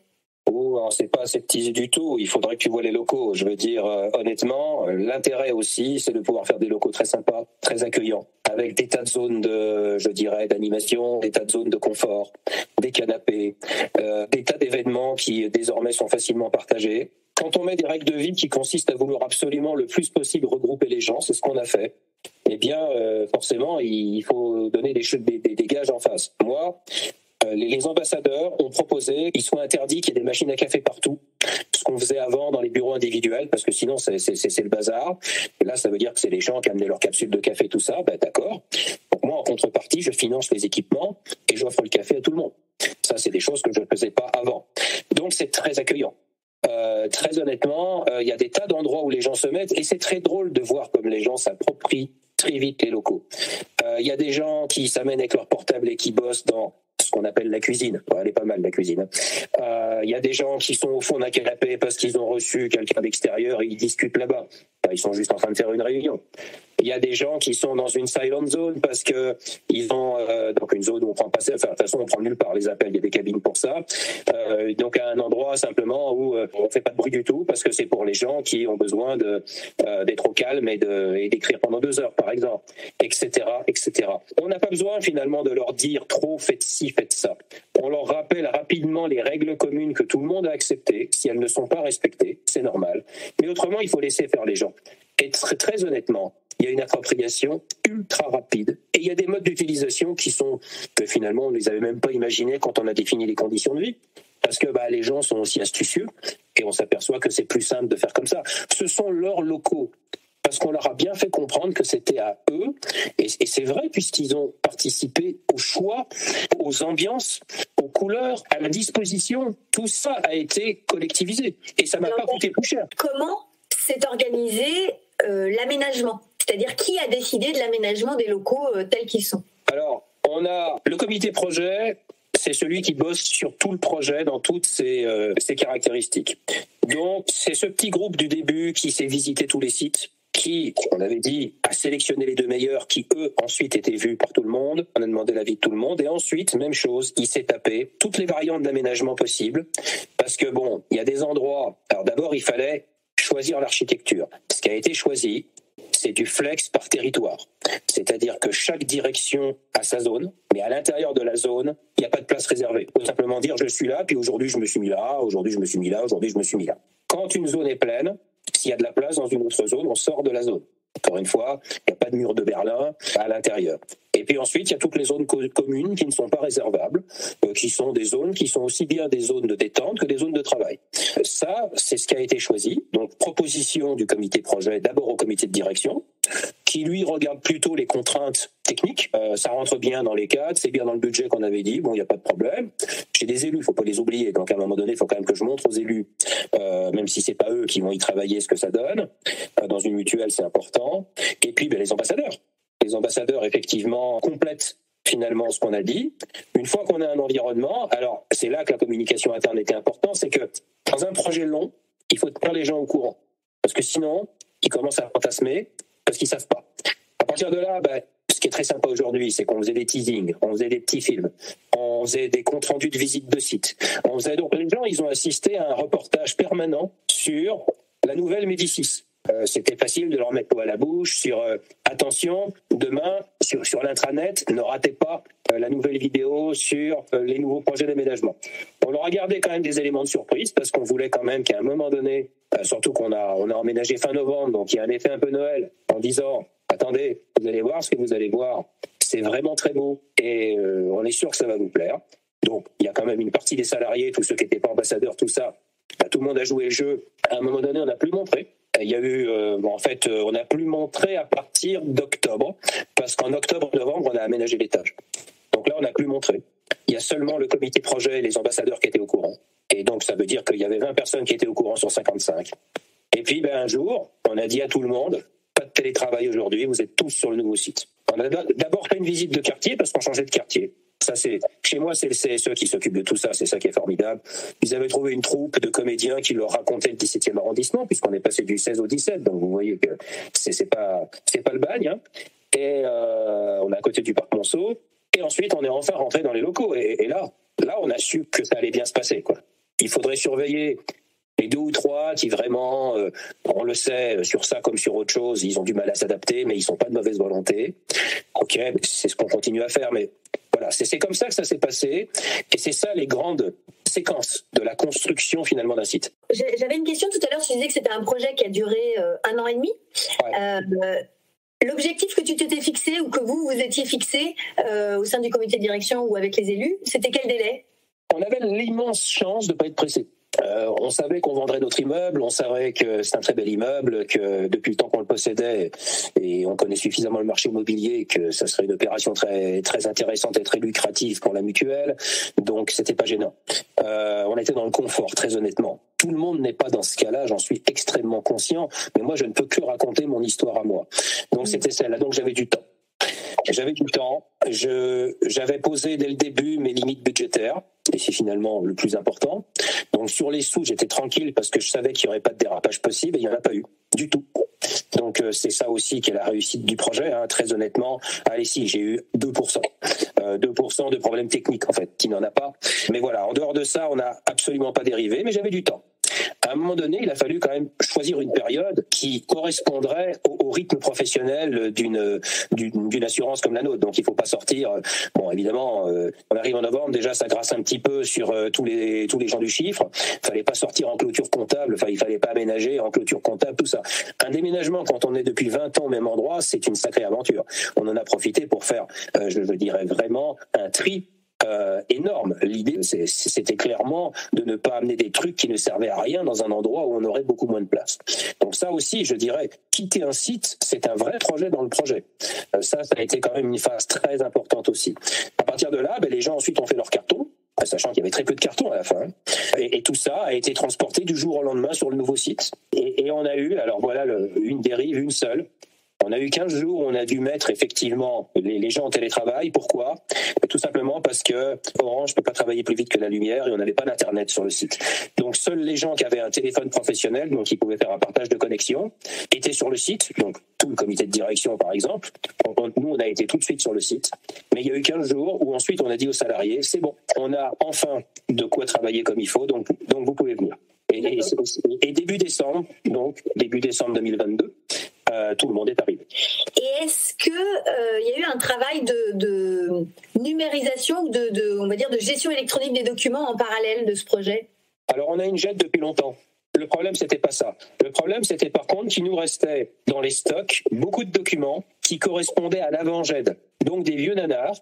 Oh, alors c'est pas aseptisé du tout. Il faudrait que tu vois les locaux. Je veux dire, honnêtement, l'intérêt aussi, c'est de pouvoir faire des locaux très sympas, très accueillants, avec des tas de zones d'animation, des tas de zones de confort, des canapés, des tas d'événements qui désormais sont facilement partagés. Quand on met des règles de vie qui consistent à vouloir absolument le plus possible regrouper les gens, c'est ce qu'on a fait. Eh bien, forcément, il faut donner des gages en face. Moi, les ambassadeurs ont proposé qu'il soit interdit qu'il y ait des machines à café partout, ce qu'on faisait avant dans les bureaux individuels, parce que sinon c'est le bazar. Et là, ça veut dire que c'est les gens qui amenaient leurs capsules de café, tout ça. D'accord. Donc moi, en contrepartie, je finance les équipements et j'offre le café à tout le monde. Ça, c'est des choses que je ne faisais pas avant. Donc c'est très accueillant. Très honnêtement, il y a des tas d'endroits où les gens se mettent et c'est très drôle de voir comme les gens s'approprient très vite les locaux. Il y a des gens qui s'amènent avec leur portable et qui bossent dans ce qu'on appelle la cuisine. Elle est pas mal, la cuisine. Il y a des gens qui sont au fond d'un canapé parce qu'ils ont reçu quelqu'un d'extérieur et ils discutent là-bas. Ils sont juste en train de faire une réunion. Il y a des gens qui sont dans une silent zone parce que ils ont donc une zone où on prend pas, enfin de toute façon on prend nulle part les appels, il y a des cabines pour ça. Donc à un endroit simplement où on fait pas de bruit du tout parce que c'est pour les gens qui ont besoin d'être au calme et d'écrire pendant 2 heures par exemple, etc., etc. On n'a pas besoin finalement de leur dire trop faites ci, faites ça. On leur rappelle rapidement les règles communes que tout le monde a acceptées. Si elles ne sont pas respectées, c'est normal. Mais autrement, il faut laisser faire les gens. Et très honnêtement, il y a une appropriation ultra rapide et il y a des modes d'utilisation qui sont que finalement on ne les avait même pas imaginés quand on a défini les conditions de vie. Parce que les gens sont aussi astucieux et on s'aperçoit que c'est plus simple de faire comme ça. Ce sont leurs locaux. Parce qu'on leur a bien fait comprendre que c'était à eux, et c'est vrai puisqu'ils ont participé au choix, aux ambiances, aux couleurs, à la disposition. Tout ça a été collectivisé et ça m'a pas coûté plus cher. Comment s'est organisé l'aménagement ? C'est-à-dire qui a décidé de l'aménagement des locaux tels qu'ils sont ? Alors, on a le comité projet. C'est celui qui bosse sur tout le projet dans toutes ses caractéristiques. Donc, c'est ce petit groupe du début qui s'est visité tous les sites, qui, on avait dit, a sélectionné les 2 meilleurs qui, eux, ensuite étaient vus par tout le monde. On a demandé l'avis de tout le monde. Et ensuite, même chose, il s'est tapé toutes les variantes d'aménagement possibles. Parce que, il y a des endroits... Alors d'abord, il fallait choisir l'architecture. Ce qui a été choisi, c'est du flex par territoire. C'est-à-dire que chaque direction a sa zone, mais à l'intérieur de la zone, il n'y a pas de place réservée. Il faut simplement dire, je suis là, puis aujourd'hui je me suis mis là, aujourd'hui je me suis mis là, aujourd'hui je me suis mis là. Quand une zone est pleine, s'il y a de la place dans une autre zone, on sort de la zone. Encore une fois, il n'y a pas de mur de Berlin à l'intérieur. Et puis ensuite, il y a toutes les zones communes qui ne sont pas réservables, qui sont des zones qui sont aussi bien des zones de détente que des zones de travail. Ça, c'est ce qui a été choisi. Donc, proposition du comité projet, d'abord au comité de direction, qui lui regarde plutôt les contraintes techniques. Ça rentre bien dans les cadres, c'est bien dans le budget qu'on avait dit, bon, il n'y a pas de problème. J'ai des élus, il ne faut pas les oublier, donc à un moment donné, il faut quand même que je montre aux élus, même si c'est pas eux qui vont y travailler, ce que ça donne. Dans une mutuelle, c'est important. Et puis, les ambassadeurs. Les ambassadeurs, effectivement, complètent finalement ce qu'on a dit. Une fois qu'on a un environnement, alors c'est là que la communication interne était importante, c'est que dans un projet long, il faut tenir les gens au courant. Parce que sinon, ils commencent à fantasmer parce qu'ils ne savent pas. À partir de là, ce qui est très sympa aujourd'hui, c'est qu'on faisait des teasings, on faisait des petits films, on faisait des comptes rendus de visite de site. Donc les gens, ils ont assisté à un reportage permanent sur la nouvelle Médicis. C'était facile de leur mettre l'eau à la bouche sur attention, demain, sur l'intranet, ne ratez pas la nouvelle vidéo sur les nouveaux projets d'aménagement. On leur a gardé quand même des éléments de surprise parce qu'on voulait quand même qu'à un moment donné, surtout qu'on a emménagé fin novembre, donc il y a un effet un peu Noël, en disant attendez, vous allez voir ce que vous allez voir, c'est vraiment très beau et on est sûr que ça va vous plaire. Donc il y a quand même une partie des salariés, tous ceux qui n'étaient pas ambassadeurs, tout ça, tout le monde a joué le jeu. À un moment donné, on n'a plus montré. Il y a eu, on n'a plus montré à partir d'octobre, parce qu'en octobre-novembre, on a aménagé l'étage. Donc là, on n'a plus montré. Il y a seulement le comité projet et les ambassadeurs qui étaient au courant. Et donc, ça veut dire qu'il y avait 20 personnes qui étaient au courant sur 55. Et puis, un jour, on a dit à tout le monde, pas de télétravail aujourd'hui, vous êtes tous sur le nouveau site. On a d'abord fait une visite de quartier, parce qu'on changeait de quartier. Ça, chez moi, c'est le CSE qui s'occupe de tout ça, c'est ça qui est formidable. Ils avaient trouvé une troupe de comédiens qui leur racontaient le 17e arrondissement, puisqu'on est passé du 16 au 17, donc vous voyez que c'est pas le bagne. Hein. Et on est à côté du parc Monceau, et ensuite on est enfin rentré dans les locaux. Et là, on a su que ça allait bien se passer, quoi. Il faudrait surveiller les 2 ou 3 qui vraiment, on le sait, sur ça comme sur autre chose, ils ont du mal à s'adapter, mais ils sont pas de mauvaise volonté. Ok, c'est ce qu'on continue à faire, mais voilà, c'est comme ça que ça s'est passé, et c'est ça les grandes séquences de la construction finalement d'un site. J'avais une question tout à l'heure, tu disais que c'était un projet qui a duré 1 an et demi. Ouais. L'objectif que tu t'étais fixé ou que vous étiez fixé au sein du comité de direction ou avec les élus, c'était quel délai ? On avait l'immense chance de ne pas être pressé. On savait qu'on vendrait notre immeuble, on savait que c'est un très bel immeuble, que depuis le temps qu'on le possédait, et on connaît suffisamment le marché immobilier, que ça serait une opération très, très intéressante et très lucrative pour la mutuelle, donc c'était pas gênant. On était dans le confort, très honnêtement. Tout le monde n'est pas dans ce cas-là, j'en suis extrêmement conscient, mais moi je ne peux que raconter mon histoire à moi. Donc c'était celle-là, donc j'avais du temps. J'avais du temps, j'avais posé dès le début mes limites budgétaires, et c'est finalement le plus important. Donc sur les sous, j'étais tranquille parce que je savais qu'il n'y aurait pas de dérapage possible, et il n'y en a pas eu, du tout. Donc c'est ça aussi qui est la réussite du projet, hein. Très honnêtement. Allez, si, j'ai eu 2%. 2% de problèmes techniques, en fait, qui n'en a pas. Mais voilà, en dehors de ça, on n'a absolument pas dérivé, mais j'avais du temps. À un moment donné, il a fallu quand même choisir une période qui correspondrait au rythme professionnel d'une assurance comme la nôtre. Donc il ne faut pas sortir. Bon, évidemment, on arrive en novembre, déjà ça grasse un petit peu sur tous les gens du chiffre. Il fallait pas sortir en clôture comptable, il fallait pas aménager en clôture comptable, tout ça. Un déménagement, quand on est depuis 20 ans au même endroit, c'est une sacrée aventure. On en a profité pour faire, je dirais vraiment, un tri énorme. L'idée, c'était clairement de ne pas amener des trucs qui ne servaient à rien dans un endroit où on aurait beaucoup moins de place. Donc ça aussi, je dirais, quitter un site, c'est un vrai projet dans le projet. Ça a été quand même une phase très importante aussi. À partir de là, les gens ensuite ont fait leur carton, sachant qu'il y avait très peu de cartons à la fin. Et tout ça a été transporté du jour au lendemain sur le nouveau site. Et on a eu, alors voilà, une dérive, une seule. On a eu 15 jours où on a dû mettre effectivement les gens en télétravail. Pourquoi ? Tout simplement parce que Orange ne peut pas travailler plus vite que la lumière et on n'avait pas d'internet sur le site. Donc seuls les gens qui avaient un téléphone professionnel, donc qui pouvaient faire un partage de connexion, étaient sur le site. Donc tout le comité de direction par exemple. Nous, on a été tout de suite sur le site. Mais il y a eu 15 jours où ensuite on a dit aux salariés, c'est bon, on a enfin de quoi travailler comme il faut, donc vous pouvez venir. Et début décembre 2022, tout le monde est arrivé. Et est-ce que il y a eu un travail de numérisation ou on va dire de gestion électronique des documents en parallèle de ce projet ? Alors on a une JET depuis longtemps. Le problème, c'était pas ça. Le problème, c'était par contre qu'il nous restait dans les stocks beaucoup de documents qui correspondaient à l'avant-GED, donc des vieux nanars.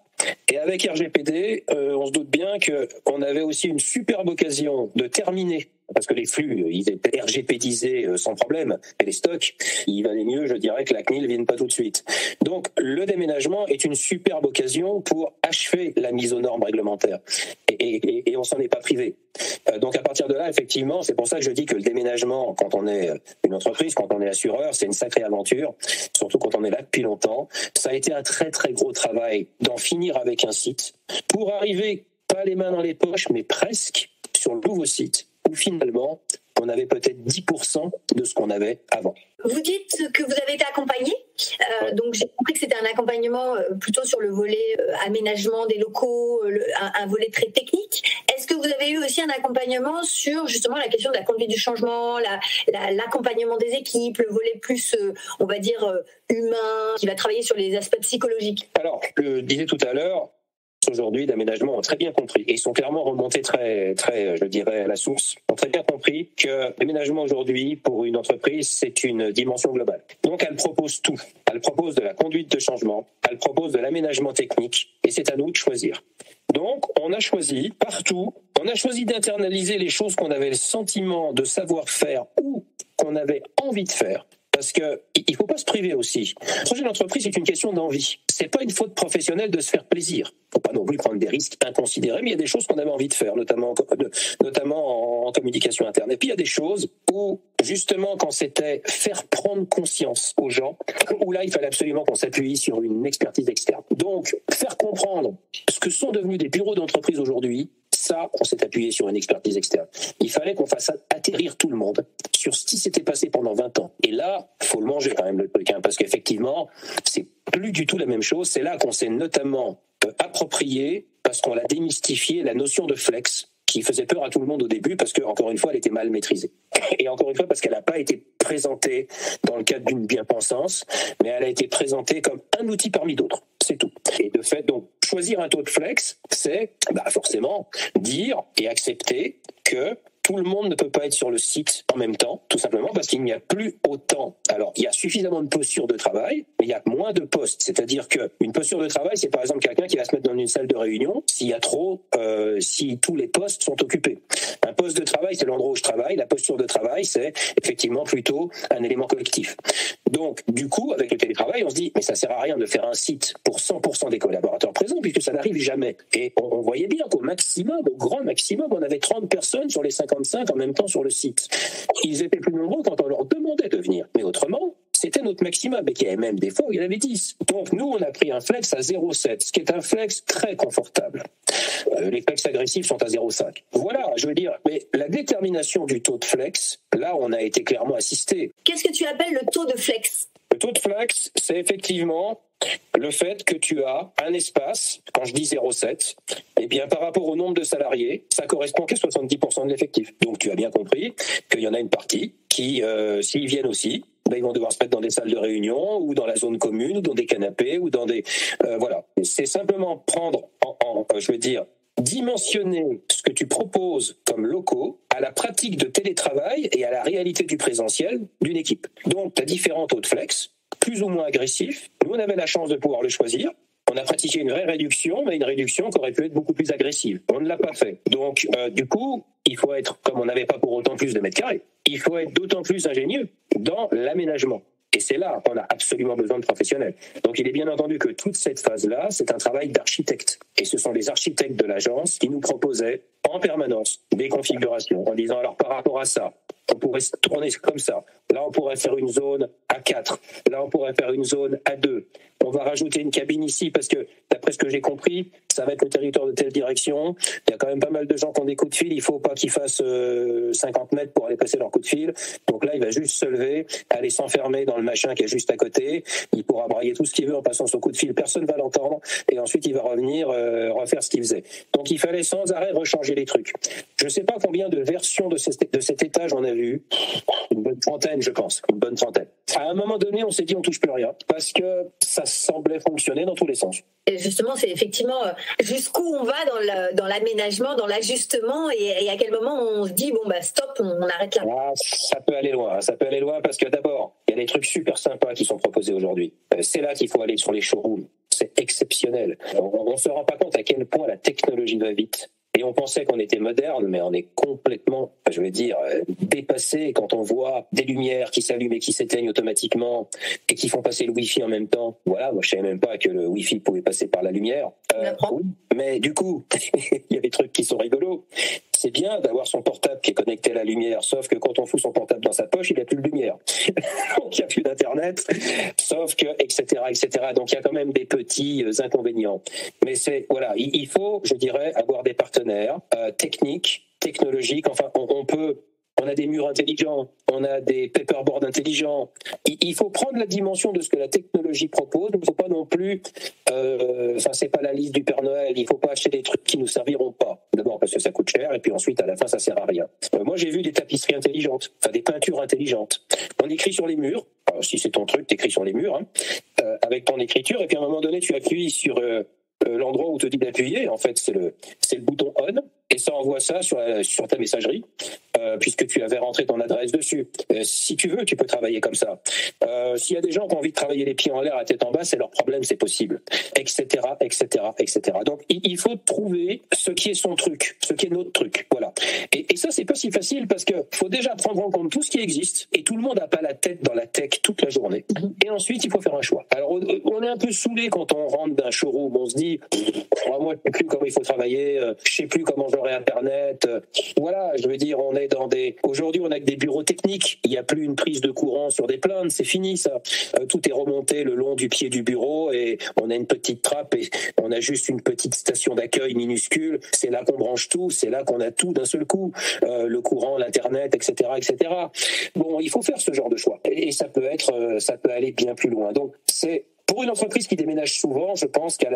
Et avec RGPD, on se doute bien qu'on avait aussi une superbe occasion de terminer, parce que les flux, ils étaient RGPDisés sans problème, et les stocks, il valait mieux, je dirais, que la CNIL ne vienne pas tout de suite. Donc le déménagement est une superbe occasion pour achever la mise aux normes réglementaires. Et on s'en est pas privé. Donc à partir de là, effectivement, c'est pour ça que je dis que le déménagement, quand on est une entreprise, quand on est assureur, c'est une sacrée aventure, surtout quand on est là depuis longtemps. Ça a été un très très gros travail d'en finir avec un site pour arriver, pas les mains dans les poches, mais presque sur le nouveau site, où finalement, on avait peut-être 10% de ce qu'on avait avant. Vous dites que vous avez été accompagné, donc j'ai compris que c'était un accompagnement plutôt sur le volet aménagement des locaux, un volet très technique. Est-ce que vous avez eu aussi un accompagnement sur justement la question de la conduite du changement, l'accompagnement des équipes, le volet plus, on va dire, humain, qui va travailler sur les aspects psychologiques? Alors, je le disais tout à l'heure, aujourd'hui d'aménagement ont très bien compris et ils sont clairement remontés très, je dirais, à la source, ont très bien compris que l'aménagement aujourd'hui pour une entreprise, c'est une dimension globale. Donc elle propose tout. Elle propose de la conduite de changement, elle propose de l'aménagement technique et c'est à nous de choisir. Donc on a choisi partout, on a choisi d'internaliser les choses qu'on avait le sentiment de savoir faire ou qu'on avait envie de faire. Parce que il faut pas se priver aussi. Le projet d'entreprise, c'est une question d'envie. C'est pas une faute professionnelle de se faire plaisir. Faut pas non plus prendre des risques inconsidérés, mais il y a des choses qu'on avait envie de faire, notamment en communication interne. Et puis il y a des choses où, justement, quand c'était faire prendre conscience aux gens, où là, il fallait absolument qu'on s'appuie sur une expertise externe. Donc, faire comprendre ce que sont devenus des bureaux d'entreprise aujourd'hui, ça, on s'est appuyé sur une expertise externe. Il fallait qu'on fasse atterrir tout le monde sur ce qui s'était passé pendant 20 ans. Et là, faut le manger quand même, le truc, parce qu'effectivement, c'est plus du tout la même chose. C'est là qu'on s'est notamment approprié, parce qu'on l'a démystifié, la notion de flex, qui faisait peur à tout le monde au début, parce que, encore une fois, elle était mal maîtrisée. Et encore une fois, parce qu'elle n'a pas été présentée dans le cadre d'une bien-pensance, mais elle a été présentée comme un outil parmi d'autres. C'est tout. Et de fait, donc, choisir un taux de flex, c'est forcément dire et accepter que tout le monde ne peut pas être sur le site en même temps, tout simplement parce qu'il n'y a plus autant. Alors, il y a suffisamment de postures de travail, mais il y a moins de postes. C'est-à-dire qu'une posture de travail, c'est par exemple quelqu'un qui va se mettre dans une salle de réunion s'il y a si tous les postes sont occupés. Un poste de travail, c'est l'endroit où je travaille. La posture de travail, c'est effectivement plutôt un élément collectif. Donc, du coup, avec le télétravail, on se dit, mais ça sert à rien de faire un site pour 100% des collaborateurs présents, puisque ça n'arrive jamais. Et on voyait bien qu'au maximum, au grand maximum, on avait 30 personnes sur les 55 en même temps sur le site. Ils étaient plus nombreux quand on leur demandait de venir. Mais autrement, c'était notre maximum, et qu'il y avait même des fois où il y en avait 10. Donc nous, on a pris un flex à 0,7, ce qui est un flex très confortable. Les flex agressifs sont à 0,5. Voilà, je veux dire, mais la détermination du taux de flex, là, on a été clairement assisté. Qu'est-ce que tu appelles le taux de flex? Le taux de flex, c'est effectivement le fait que tu as un espace, quand je dis 0,7, eh bien par rapport au nombre de salariés, ça correspond qu'à 70% de l'effectif. Donc tu as bien compris qu'il y en a une partie qui, s'ils viennent aussi, ils vont devoir se mettre dans des salles de réunion ou dans la zone commune ou dans des canapés ou dans des... voilà. C'est simplement prendre je veux dire, dimensionner ce que tu proposes comme locaux à la pratique de télétravail et à la réalité du présentiel d'une équipe. Donc, tu as différents taux de flex, plus ou moins agressifs. Nous, on avait la chance de pouvoir le choisir. On a pratiqué une vraie réduction, mais une réduction qui aurait pu être beaucoup plus agressive. On ne l'a pas fait. Donc, du coup, il faut être, comme on n'avait pas pour autant plus de mètres carrés, il faut être d'autant plus ingénieux dans l'aménagement. Et c'est là qu'on a absolument besoin de professionnels. Donc il est bien entendu que toute cette phase-là, c'est un travail d'architecte. Et ce sont les architectes de l'agence qui nous proposaient en permanence des configurations en disant alors par rapport à ça, on pourrait se tourner comme ça. Là, on pourrait faire une zone à 4. Là, on pourrait faire une zone à 2. On va rajouter une cabine ici parce que, d'après ce que j'ai compris, ça va être le territoire de telle direction. Il y a quand même pas mal de gens qui ont des coups de fil. Il faut pas qu'ils fassent 50 mètres pour aller passer leur coup de fil. Donc là, il va juste se lever, aller s'enfermer dans le machin qui est juste à côté. Il pourra brailler tout ce qu'il veut en passant son coup de fil. Personne ne va l'entendre. Et ensuite, il va revenir refaire ce qu'il faisait. Donc, il fallait sans arrêt rechanger les trucs. Je ne sais pas combien de versions de cet étage on a vu. Une bonne trentaine, je pense. Une bonne trentaine. À un moment donné, on s'est dit on touche plus rien parce que ça semblait fonctionner dans tous les sens. Et justement, c'est effectivement jusqu'où on va dans l'aménagement, dans l'ajustement, et à quel moment on se dit bon bah stop, on arrête là. Ça peut aller loin parce que d'abord, il y a des trucs super sympas qui sont proposés aujourd'hui. C'est là qu'il faut aller sur les showrooms. C'est exceptionnel. On ne se rend pas compte à quel point la technologie va vite. Et on pensait qu'on était moderne, mais on est complètement, dépassé quand on voit des lumières qui s'allument et qui s'éteignent automatiquement et qui font passer le Wi-Fi en même temps. Voilà, moi je savais même pas que le Wi-Fi pouvait passer par la lumière. Oui, mais du coup, il y a des trucs qui sont rigolos. C'est bien d'avoir son portable qui est connecté à la lumière, sauf que quand on fout son portable dans sa poche, il n'y a plus de lumière. Donc il n'y a plus d'internet, sauf que, etc., etc. Donc il y a quand même des petits inconvénients. Mais il faut, je dirais, avoir des partenaires techniques, technologiques. Enfin, on a des murs intelligents, on a des paperboards intelligents. Il faut prendre la dimension de ce que la technologie propose. Il ne faut pas non plus, c'est pas la liste du Père Noël. Il ne faut pas acheter des trucs qui nous serviront pas. D'abord parce que ça coûte cher, et puis ensuite à la fin ça sert à rien. Moi j'ai vu des tapisseries intelligentes, des peintures intelligentes. On écrit sur les murs. Alors, si c'est ton truc, t'écris sur les murs, avec ton écriture, et puis à un moment donné tu appuies sur l'endroit où te dit d'appuyer. En fait c'est le bouton on. Et ça envoie ça sur ta messagerie, puisque tu avais rentré ton adresse dessus. Si tu veux, tu peux travailler comme ça. S'il y a des gens qui ont envie de travailler les pieds en l'air, la tête en bas, c'est leur problème, c'est possible, etc., etc., etc. Donc, il faut trouver ce qui est son truc, ce qui est notre truc. Voilà. Et ça, c'est pas si facile parce que faut déjà prendre en compte tout ce qui existe, et tout le monde n'a pas la tête dans la tech toute la journée. Et ensuite, il faut faire un choix. Alors, on est un peu saoulé quand on rentre d'un showroom. On se dit, moi, je sais plus comment il faut travailler, je sais plus comment j'aurai Internet. Voilà, je veux dire, on est aujourd'hui, on a que des bureaux techniques. Il n'y a plus une prise de courant sur des plaintes, c'est fini ça. Tout est remonté le long du pied du bureau et on a une petite trappe et on a juste une petite station d'accueil minuscule. C'est là qu'on branche tout, c'est là qu'on a tout d'un seul coup. Le courant, l'Internet, etc., etc. Bon, il faut faire ce genre de choix. Et ça peut aller bien plus loin. Donc, pour une entreprise qui déménage souvent, je pense qu'elle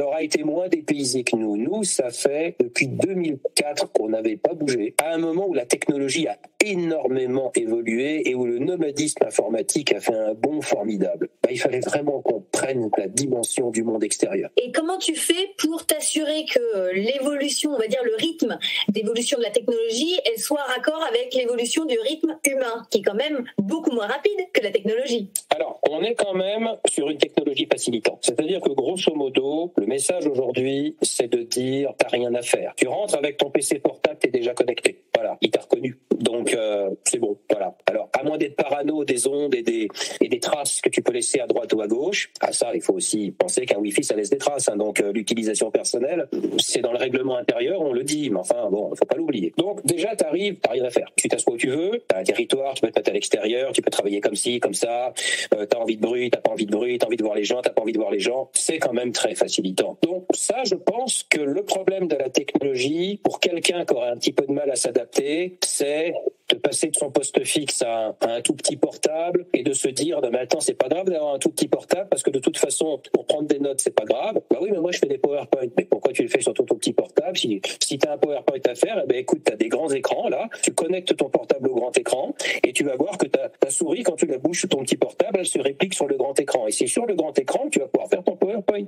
aura été moins dépaysée que nous. Nous, ça fait depuis 2004 qu'on n'avait pas bougé. À un moment où la technologie a énormément évolué et où le nomadisme informatique a fait un bond formidable. Il fallait vraiment qu'on prenne la dimension du monde extérieur. Et comment tu fais pour t'assurer que l'évolution, on va dire le rythme d'évolution de la technologie, elle soit raccord avec l'évolution du rythme humain, qui est quand même beaucoup moins rapide que la technologie? Alors, on est quand même sur une technologie facilitante. C'est-à-dire que grosso modo, le message aujourd'hui, c'est de dire t'as rien à faire. Tu rentres avec ton PC portable, t'es déjà connecté. Voilà, il t'a reconnu. Donc c'est bon. Voilà. Alors, à moins d'être parano des ondes et des traces que tu peux laisser à droite ou à gauche, ça, il faut aussi penser qu'un Wi-Fi, ça laisse des traces. Donc l'utilisation personnelle, c'est dans le règlement intérieur, on le dit, mais enfin bon, faut pas l'oublier. Donc déjà, t'arrives, t'as rien à faire. Tu t'assois où tu veux, t'as un territoire, tu peux te mettre à l'extérieur, tu peux travailler comme ci, comme ça. T'as envie de bruit, t'as pas envie de bruit, t'as envie de voir les gens, t'as pas envie de voir les gens. C'est quand même très facilitant. Donc ça, je pense que le problème de la technologie, pour quelqu'un qui aurait un petit peu de mal à s'adapter, c'est de passer de son poste fixe à un tout petit portable et de se dire mais attends, c'est pas grave d'avoir un tout petit portable parce que de toute façon pour prendre des notes c'est pas grave. Bah oui, mais moi je fais des PowerPoint. Mais pourquoi tu le fais sur ton tout petit portable? Si tu as un PowerPoint à faire, écoute, tu as des grands écrans là, tu connectes ton portable au grand écran et tu vas voir que ta souris, quand tu la bouges sur ton petit portable, elle se réplique sur le grand écran, et c'est sur le grand écran que tu vas pouvoir faire ton PowerPoint.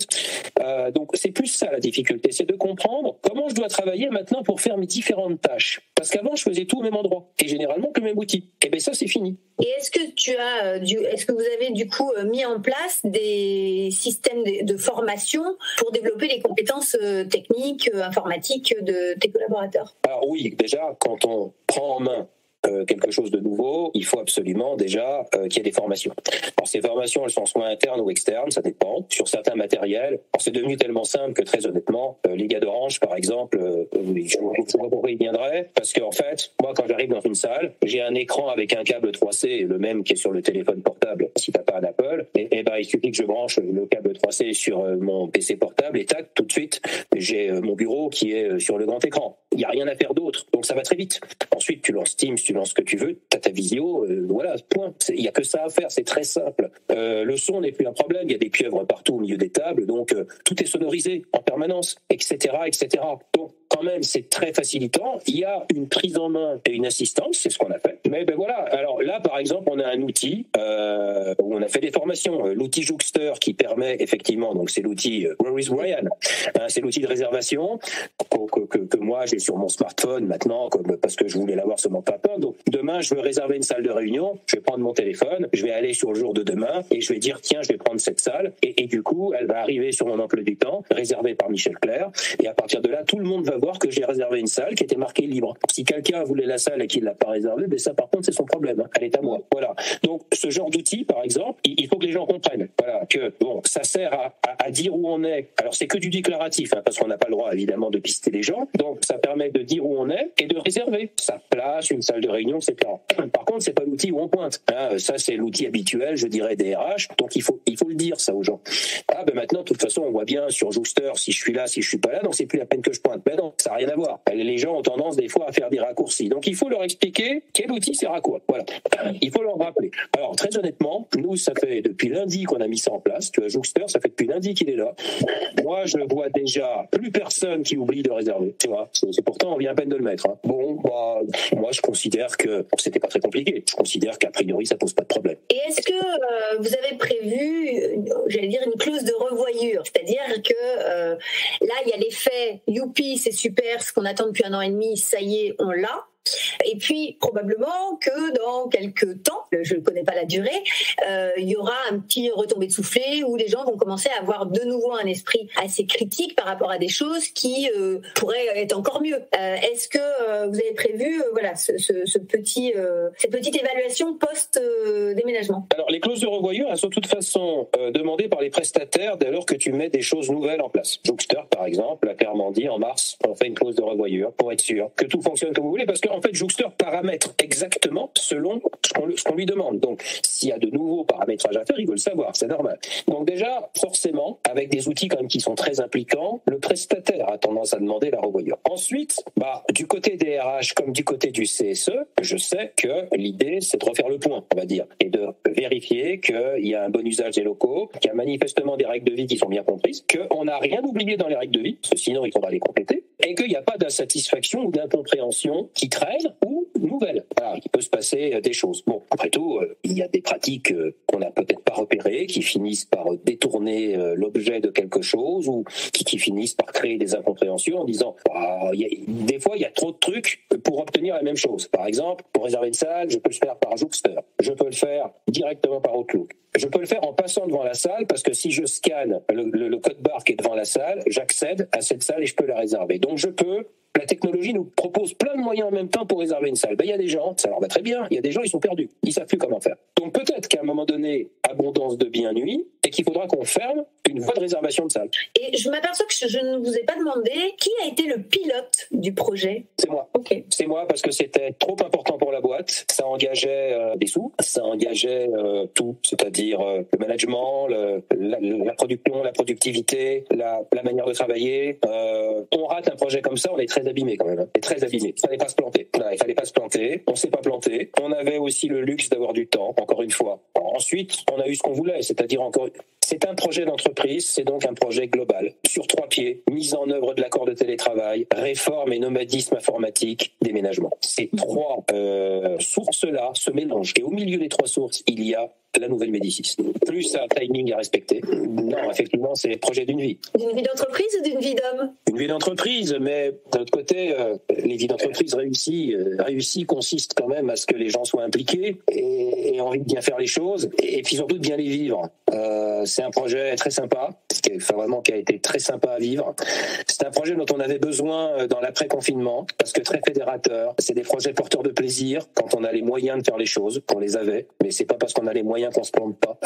Donc c'est plus ça la difficulté, c'est de comprendre comment je dois travailler maintenant pour faire mes différentes tâches. Parce qu'avant je faisais tout au même endroit et généralement que le même outil. Et bien ça c'est fini. Et est-ce que vous avez du coup mis en place des systèmes de formation pour développer les compétences techniques, informatiques de tes collaborateurs? Alors oui, déjà quand on prend en main quelque chose de nouveau, il faut absolument déjà qu'il y ait des formations. Alors ces formations, elles sont soit internes ou externes, ça dépend. Sur certains matériels, alors c'est devenu tellement simple que très honnêtement, les gars d'Orange par exemple, je ne sais pas pourquoi ils viendraient, parce qu'en fait, moi quand j'arrive dans une salle, j'ai un écran avec un câble 3C, le même qui est sur le téléphone portable, si t'as pas un Apple, et ben il suffit que je branche le câble 3C sur mon PC portable et tac, tout de suite, j'ai mon bureau qui est sur le grand écran. Il n'y a rien à faire d'autre, donc ça va très vite. Ensuite, tu lances Teams, tu lances ce que tu veux, tu as ta visio, voilà, point. Il n'y a que ça à faire, c'est très simple. Le son n'est plus un problème, il y a des pieuvres partout au milieu des tables, donc tout est sonorisé en permanence, etc., etc. Donc quand même c'est très facilitant. Il y a une prise en main et une assistance, c'est ce qu'on a fait. Mais ben voilà, alors là par exemple on a un outil où on a fait des formations, l'outil Jouxter qui permet effectivement, donc c'est l'outil Where is Brian, c'est l'outil de réservation que moi j'ai sur mon smartphone maintenant, parce que je voulais l'avoir sur mon téléphone. Donc demain je veux réserver une salle de réunion, je vais prendre mon téléphone, je vais aller sur le jour de demain et je vais dire tiens je vais prendre cette salle et du coup elle va arriver sur mon emploi du temps, réservée par Michel Clerc, et à partir de là tout le monde va voir que j'ai réservé une salle qui était marquée libre. Si quelqu'un voulait la salle et qu'il l'a pas réservée, ben ça par contre c'est son problème, elle est à moi. Voilà. Donc ce genre d'outil par exemple, il faut que les gens comprennent, voilà, que bon ça sert à dire où on est. Alors c'est que du déclaratif, parce qu'on n'a pas le droit évidemment de pister les gens, donc ça permet de dire où on est et de réserver sa place, une salle de réunion, etc. Par contre c'est pas l'outil où on pointe, ça c'est l'outil habituel, je dirais des RH, donc il faut le dire ça aux gens. Maintenant de toute façon on voit bien sur Jouxter si je suis là, si je suis pas là, donc c'est plus la peine que je pointe. Mais non, ça n'a rien à voir. Les gens ont tendance des fois à faire des raccourcis, donc il faut leur expliquer quel outil sert à quoi. Voilà, il faut leur rappeler. Alors très honnêtement, nous ça fait depuis lundi qu'on a mis ça en place. Tu vois, Jouxter, ça fait depuis lundi qu'il est là. Moi je vois déjà plus personne qui oublie de réserver. Tu vois, c'est pourtant on vient à peine de le mettre. Bon, moi je considère que c'était pas très compliqué. Je considère qu'a priori ça pose pas de problème. Et est-ce que vous avez prévu, j'allais dire, une clause de revoyure, c'est-à-dire que là il y a l'effet youpi, c'est super, ce qu'on attend depuis 1 an et demi, ça y est, on l'a. Et puis probablement que dans quelques temps, je ne connais pas la durée, il y aura un petit retombé de soufflet où les gens vont commencer à avoir de nouveau un esprit assez critique par rapport à des choses qui pourraient être encore mieux. Est-ce que vous avez prévu cette petite évaluation post-déménagement? Alors les clauses de revoyure, elles sont de toute façon demandées par les prestataires dès lors que tu mets des choses nouvelles en place. Jouxter par exemple a clairement dit en mars, on fait une clause de revoyure pour être sûr que tout fonctionne comme vous voulez, parce que en fait, Jouxter paramètre exactement selon ce qu'on lui demande. Donc, s'il y a de nouveaux paramétrages à faire, il veut le savoir, c'est normal. Donc déjà, forcément, avec des outils quand même qui sont très impliquants, le prestataire a tendance à demander la revoyure. Ensuite, du côté des RH comme du côté du CSE, je sais que l'idée, c'est de refaire le point, on va dire, et de vérifier qu'il y a un bon usage des locaux, qu'il y a manifestement des règles de vie qui sont bien comprises, qu'on n'a rien oublié dans les règles de vie, parce que sinon, il faudra les compléter, et qu'il n'y a pas d'insatisfaction ou d'incompréhension qui traîne ou nouvelle. Voilà, il peut se passer des choses. Bon, après tout, il y a des pratiques qu'on n'a peut-être pas repérées, qui finissent par détourner l'objet de quelque chose ou qui finissent par créer des incompréhensions en disant des fois, il y a trop de trucs pour obtenir la même chose. Par exemple, pour réserver une salle, je peux le faire par Jouxter. Je peux le faire directement par Outlook. Je peux le faire en passant devant la salle parce que si je scanne le code barre qui est devant la salle, j'accède à cette salle et je peux la réserver. Donc la technologie nous propose plein de moyens en même temps pour réserver une salle. Il y a des gens, ça leur va très bien, il y a des gens, ils sont perdus, ils savent plus comment faire. Donc peut-être qu'à un moment donné, abondance de biens nuit, et qu'il faudra qu'on ferme une voie de réservation de salle. Et je m'aperçois que je ne vous ai pas demandé qui a été le pilote du projet. C'est moi. Ok. C'est moi parce que c'était trop important pour la boîte. Ça engageait des sous, ça engageait tout, c'est-à-dire le management, la production, la productivité, la manière de travailler. On rate un projet comme ça, on est très abîmé quand même. On est très abîmé. Il fallait pas se planter. Il fallait pas se planter. On s'est pas planté. On avait aussi le luxe d'avoir du temps, encore une fois. Ensuite, on a eu ce qu'on voulait, c'est-à-dire c'est un projet d'entreprise, c'est donc un projet global, sur 3 pieds, mise en œuvre de l'accord de télétravail, réforme et nomadisme informatique, déménagement. Ces 3 sources-là se mélangent. Et au milieu des 3 sources, il y a la nouvelle Médicis. Plus un timing à respecter. Non, effectivement, c'est le projet d'une vie. D'une vie d'entreprise ou d'une vie d'homme? Une vie d'entreprise, mais d'un autre côté, les vies d'entreprise réussies consistent quand même à ce que les gens soient impliqués et envie de bien faire les choses et puis surtout de bien les vivre. C'est un projet très sympa, qui a été très sympa à vivre. C'est un projet dont on avait besoin dans l'après-confinement parce que très fédérateur. C'est des projets porteurs de plaisir quand on a les moyens de faire les choses, qu'on les avait, mais c'est pas parce qu'on a les moyens qu'on se plante pas.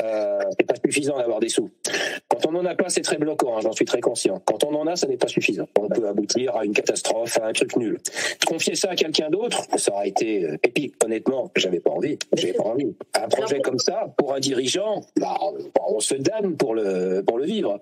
C'est pas suffisant d'avoir des sous. Quand on en a pas, c'est très bloquant, j'en suis très conscient. Quand on en a, ça n'est pas suffisant. On peut aboutir à une catastrophe, à un truc nul. Confier ça à quelqu'un d'autre, ça aurait été épique. Honnêtement, j'avais pas envie. Un projet comme ça, pour un dirigeant, on se damne pour le vivre.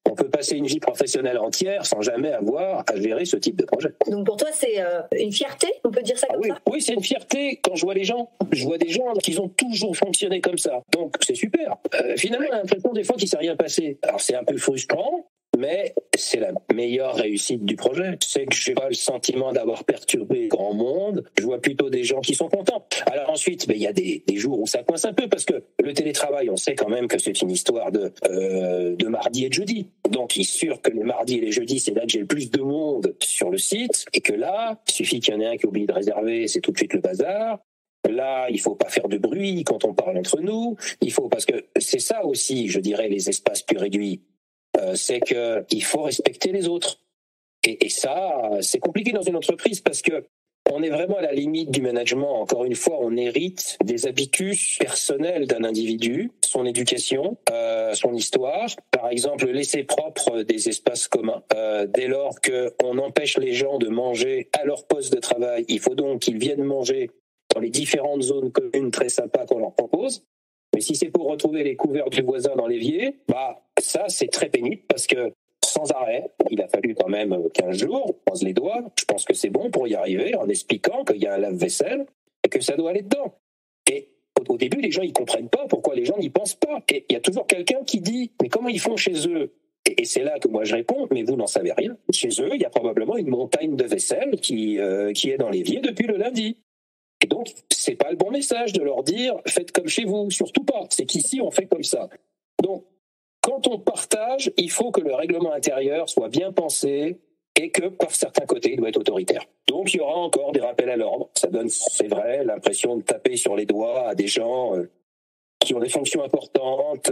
On peut passer une vie professionnelle entière sans jamais avoir à gérer ce type de projet. Donc pour toi, c'est une fierté, on peut dire ça comme ça? Oui, c'est une fierté quand je vois les gens. Je vois des gens qui ont toujours fonctionné comme ça. Donc c'est super. Finalement, on a l'impression des fois qu'il ne s'est rien passé. Alors c'est un peu frustrant, mais c'est la meilleure réussite du projet. C'est que j'ai pas le sentiment d'avoir perturbé grand monde. Je vois plutôt des gens qui sont contents. Alors ensuite, il y a des jours où ça coince un peu parce que le télétravail, on sait quand même que c'est une histoire de mardi et de jeudi. Donc il est sûr que les mardis et les jeudis, c'est là que j'ai le plus de monde sur le site et que là, il suffit qu'il y en ait un qui oublie de réserver, c'est tout de suite le bazar. Là, il faut pas faire de bruit quand on parle entre nous. Parce que c'est ça aussi, je dirais, les espaces plus réduits. C'est que il faut respecter les autres. Et ça, c'est compliqué dans une entreprise parce que on est vraiment à la limite du management. Encore une fois, on hérite des habitus personnels d'un individu, son éducation, son histoire. Par exemple, le laisser propre des espaces communs. Dès lors qu'on empêche les gens de manger à leur poste de travail, il faut donc qu'ils viennent manger dans les différentes zones communes très sympas qu'on leur propose. Mais si c'est pour retrouver les couverts du voisin dans l'évier, ça, c'est très pénible parce que sans arrêt, il a fallu quand même 15 jours, on croise les doigts. Je pense que c'est bon pour y arriver en expliquant qu'il y a un lave-vaisselle et que ça doit aller dedans. Et au début, les gens, ils comprennent pas pourquoi les gens n'y pensent pas. Et il y a toujours quelqu'un qui dit, mais comment ils font chez eux ? Et c'est là que moi je réponds, mais vous n'en savez rien. Chez eux, il y a probablement une montagne de vaisselle qui est dans l'évier depuis le lundi. Et donc, c'est pas le bon message de leur dire « faites comme chez vous », surtout pas. C'est qu'ici, on fait comme ça. Donc, quand on partage, il faut que le règlement intérieur soit bien pensé et que, par certains côtés, il doit être autoritaire. Donc, il y aura encore des rappels à l'ordre. Ça donne, c'est vrai, l'impression de taper sur les doigts à des gens qui ont des fonctions importantes,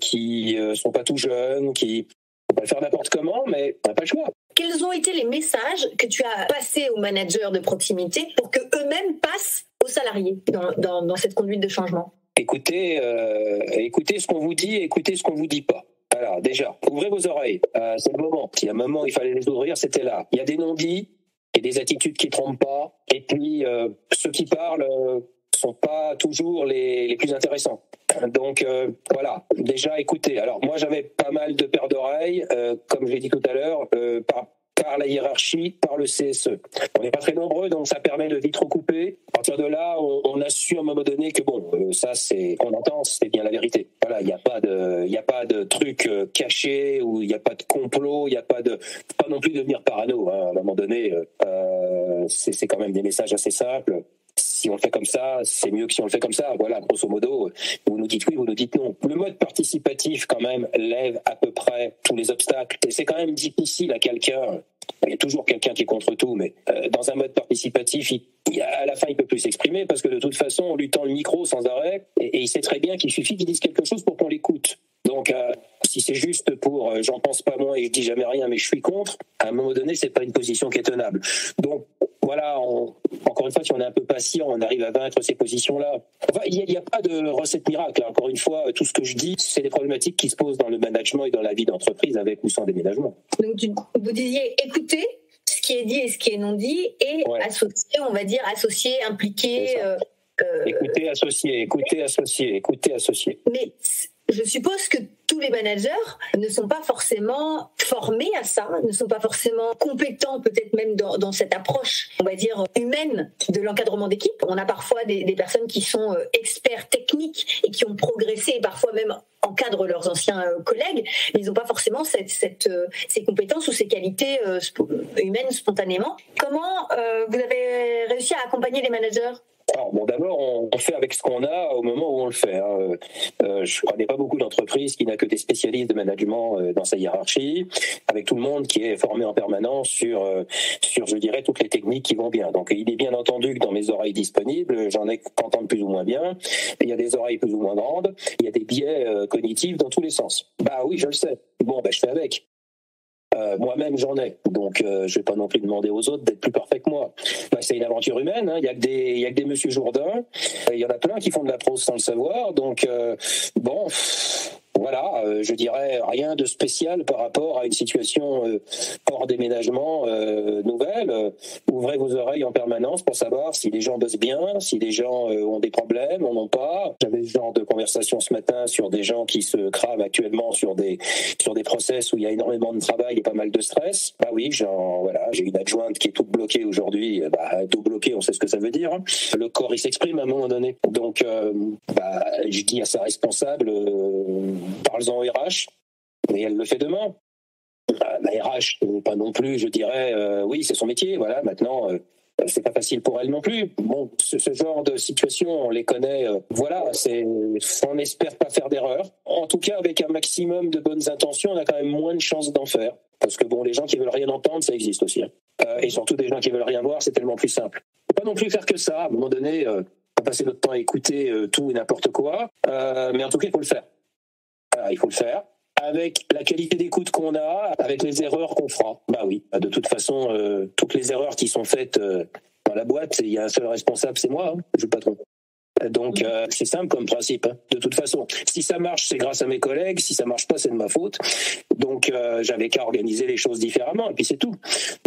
qui sont pas tout jeunes, qui on va le faire n'importe comment, mais on n'a pas le choix. Quels ont été les messages que tu as passés aux managers de proximité pour que eux-mêmes passent aux salariés dans cette conduite de changement ? Écoutez ce qu'on vous dit, écoutez ce qu'on vous dit pas. Alors déjà, ouvrez vos oreilles. C'est le moment. S'il y a un moment où il fallait les ouvrir, c'était là. Il y a des non-dits, il y a des attitudes qui trompent pas, et puis ceux qui parlent sont pas toujours les plus intéressants. Donc voilà, déjà écoutez. Alors moi j'avais pas mal de paires d'oreilles, comme je l'ai dit tout à l'heure, par la hiérarchie, par le CSE. On n'est pas très nombreux, donc ça permet de vite recouper. À partir de là, on a su à un moment donné que ça c'est qu'on entend, c'est bien la vérité. Voilà, il n'y a pas de truc caché ou il n'y a pas de complot, il n'y a pas non plus de devenir parano. Hein. À un moment donné, c'est quand même des messages assez simples. Si on le fait comme ça, c'est mieux que si on le fait comme ça. Voilà, grosso modo, vous nous dites oui, vous nous dites non. Le mode participatif, quand même, lève à peu près tous les obstacles. Et c'est quand même difficile à quelqu'un, il y a toujours quelqu'un qui est contre tout, mais dans un mode participatif, à la fin, il peut plus s'exprimer parce que de toute façon, on lui tend le micro sans arrêt et il sait très bien qu'il suffit qu'il dise quelque chose pour qu'on l'écoute. Donc, si c'est juste pour j'en pense pas moins et je dis jamais rien, mais je suis contre, à un moment donné, c'est pas une position qui est tenable. Donc, voilà, encore une fois, si on est un peu patient, on arrive à vaincre ces positions-là. Enfin, il n'y a pas de recette miracle. Hein. Encore une fois, tout ce que je dis, c'est des problématiques qui se posent dans le management et dans la vie d'entreprise avec ou sans déménagement. Donc, vous disiez écoutez ce qui est dit et ce qui est non dit et associer, impliquer. Écoutez, associer. Mais je suppose que tous les managers ne sont pas forcément formés à ça, ne sont pas forcément compétents peut-être même dans cette approche, on va dire, humaine de l'encadrement d'équipe. On a parfois des personnes qui sont experts techniques et qui ont progressé et parfois même encadrent leurs anciens collègues, mais ils n'ont pas forcément ces compétences ou ces qualités humaines spontanément. Comment vous avez réussi à accompagner les managers ? Alors, d'abord, on fait avec ce qu'on a au moment où on le fait. Hein. Je ne connais pas beaucoup d'entreprises qui n'a que des spécialistes de management dans sa hiérarchie, avec tout le monde qui est formé en permanence sur, je dirais, toutes les techniques qui vont bien. Donc, il est bien entendu que dans mes oreilles disponibles, j'en ai qu'entendre plus ou moins bien. Il y a des oreilles plus ou moins grandes. Il y a des biais cognitifs dans tous les sens. Oui, je le sais. Je fais avec. Moi-même, j'en ai. Donc, je vais pas non plus demander aux autres d'être plus parfaits que moi. C'est une aventure humaine. Hein. Il y a que des Monsieur Jourdain. Il y en a plein qui font de la prose sans le savoir. Donc, voilà, je dirais rien de spécial par rapport à une situation hors déménagement nouvelle. Ouvrez vos oreilles en permanence pour savoir si les gens bossent bien, si les gens ont des problèmes, en ont pas. J'avais ce genre de conversation ce matin sur des gens qui se crament actuellement sur des process où il y a énormément de travail et pas mal de stress. Oui, j'ai une adjointe qui est toute bloquée aujourd'hui. Tout bloqué, on sait ce que ça veut dire. Le corps, il s'exprime à un moment donné. Donc, je dis à sa responsable, parle-en au RH, mais elle le fait demain. La RH, pas non plus, je dirais, oui, c'est son métier, voilà, maintenant, c'est pas facile pour elle non plus. Bon, ce genre de situation, on les connaît, voilà, on n'espère pas faire d'erreur. En tout cas, avec un maximum de bonnes intentions, on a quand même moins de chances d'en faire. Parce que bon, les gens qui veulent rien entendre, ça existe aussi. Hein. Et surtout des gens qui veulent rien voir, c'est tellement plus simple. Faut pas non plus faire que ça. À un moment donné, pas passer notre temps à écouter tout et n'importe quoi. Mais en tout cas, il faut le faire. Voilà, il faut le faire. Avec la qualité d'écoute qu'on a, avec les erreurs qu'on fera. Bah oui, de toute façon, toutes les erreurs qui sont faites dans la boîte, il y a un seul responsable, c'est moi, hein, je suis le patron. Donc c'est simple comme principe. Hein. De toute façon, si ça marche, c'est grâce à mes collègues. Si ça marche pas, c'est de ma faute. Donc j'avais qu'à organiser les choses différemment et puis c'est tout.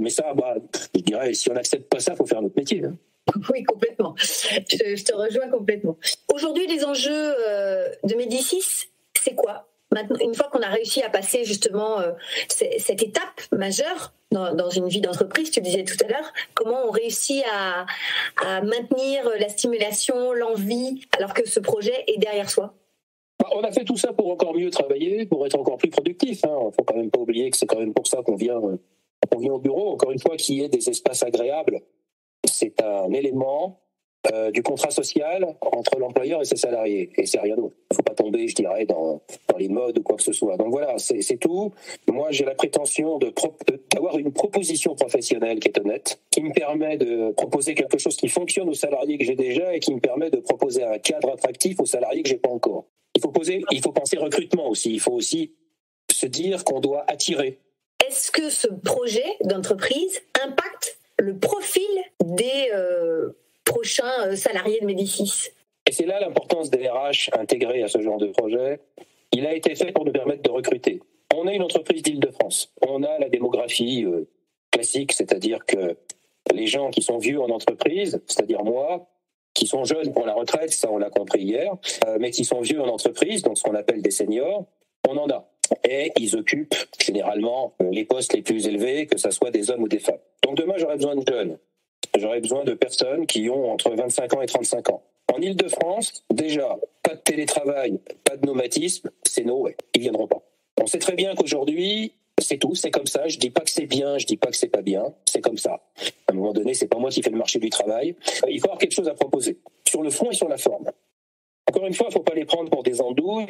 Mais ça, je dirais, si on n'accepte pas ça, faut faire notre métier. Hein. Oui, complètement. Je te rejoins complètement. Aujourd'hui, les enjeux de Médicis, c'est quoi ? Maintenant, une fois qu'on a réussi à passer justement cette étape majeure dans une vie d'entreprise, tu disais tout à l'heure, comment on réussit à maintenir la stimulation, l'envie, alors que ce projet est derrière soi ? On a fait tout ça pour encore mieux travailler, pour être encore plus productif. Il ne faut quand même pas oublier que c'est quand même pour ça qu'on vient au bureau. Encore une fois, qu'il y ait des espaces agréables, c'est un élément du contrat social entre l'employeur et ses salariés. Et c'est rien d'autre. Il ne faut pas tomber, je dirais, dans les modes ou quoi que ce soit. Donc voilà, c'est tout. Moi, j'ai la prétention d'avoir une proposition professionnelle qui est honnête, qui me permet de proposer quelque chose qui fonctionne aux salariés que j'ai déjà et qui me permet de proposer un cadre attractif aux salariés que j'ai pas encore. Il faut penser recrutement aussi. Il faut aussi se dire qu'on doit attirer. Est-ce que ce projet d'entreprise impacte le profil des prochains salariés de Médicis ? Et c'est là l'importance des RH intégrés à ce genre de projet. Il a été fait pour nous permettre de recruter. On est une entreprise d'Île-de-France. On a la démographie classique, c'est-à-dire que les gens qui sont vieux en entreprise, c'est-à-dire moi, qui sont jeunes pour la retraite, ça on l'a compris hier, mais qui sont vieux en entreprise, donc ce qu'on appelle des seniors, on en a. Et ils occupent généralement les postes les plus élevés, que ce soit des hommes ou des femmes. Donc demain, j'aurai besoin de jeunes. J'aurai besoin de personnes qui ont entre 25 ans et 35 ans. En Île-de-France, déjà, pas de télétravail, pas de nomadisme, c'est no way. Ils viendront pas. On sait très bien qu'aujourd'hui, c'est tout, c'est comme ça. Je dis pas que c'est bien, je dis pas que c'est pas bien, c'est comme ça. À un moment donné, c'est pas moi qui fais le marché du travail. Il faut avoir quelque chose à proposer, sur le fond et sur la forme. Encore une fois, il ne faut pas les prendre pour des andouilles.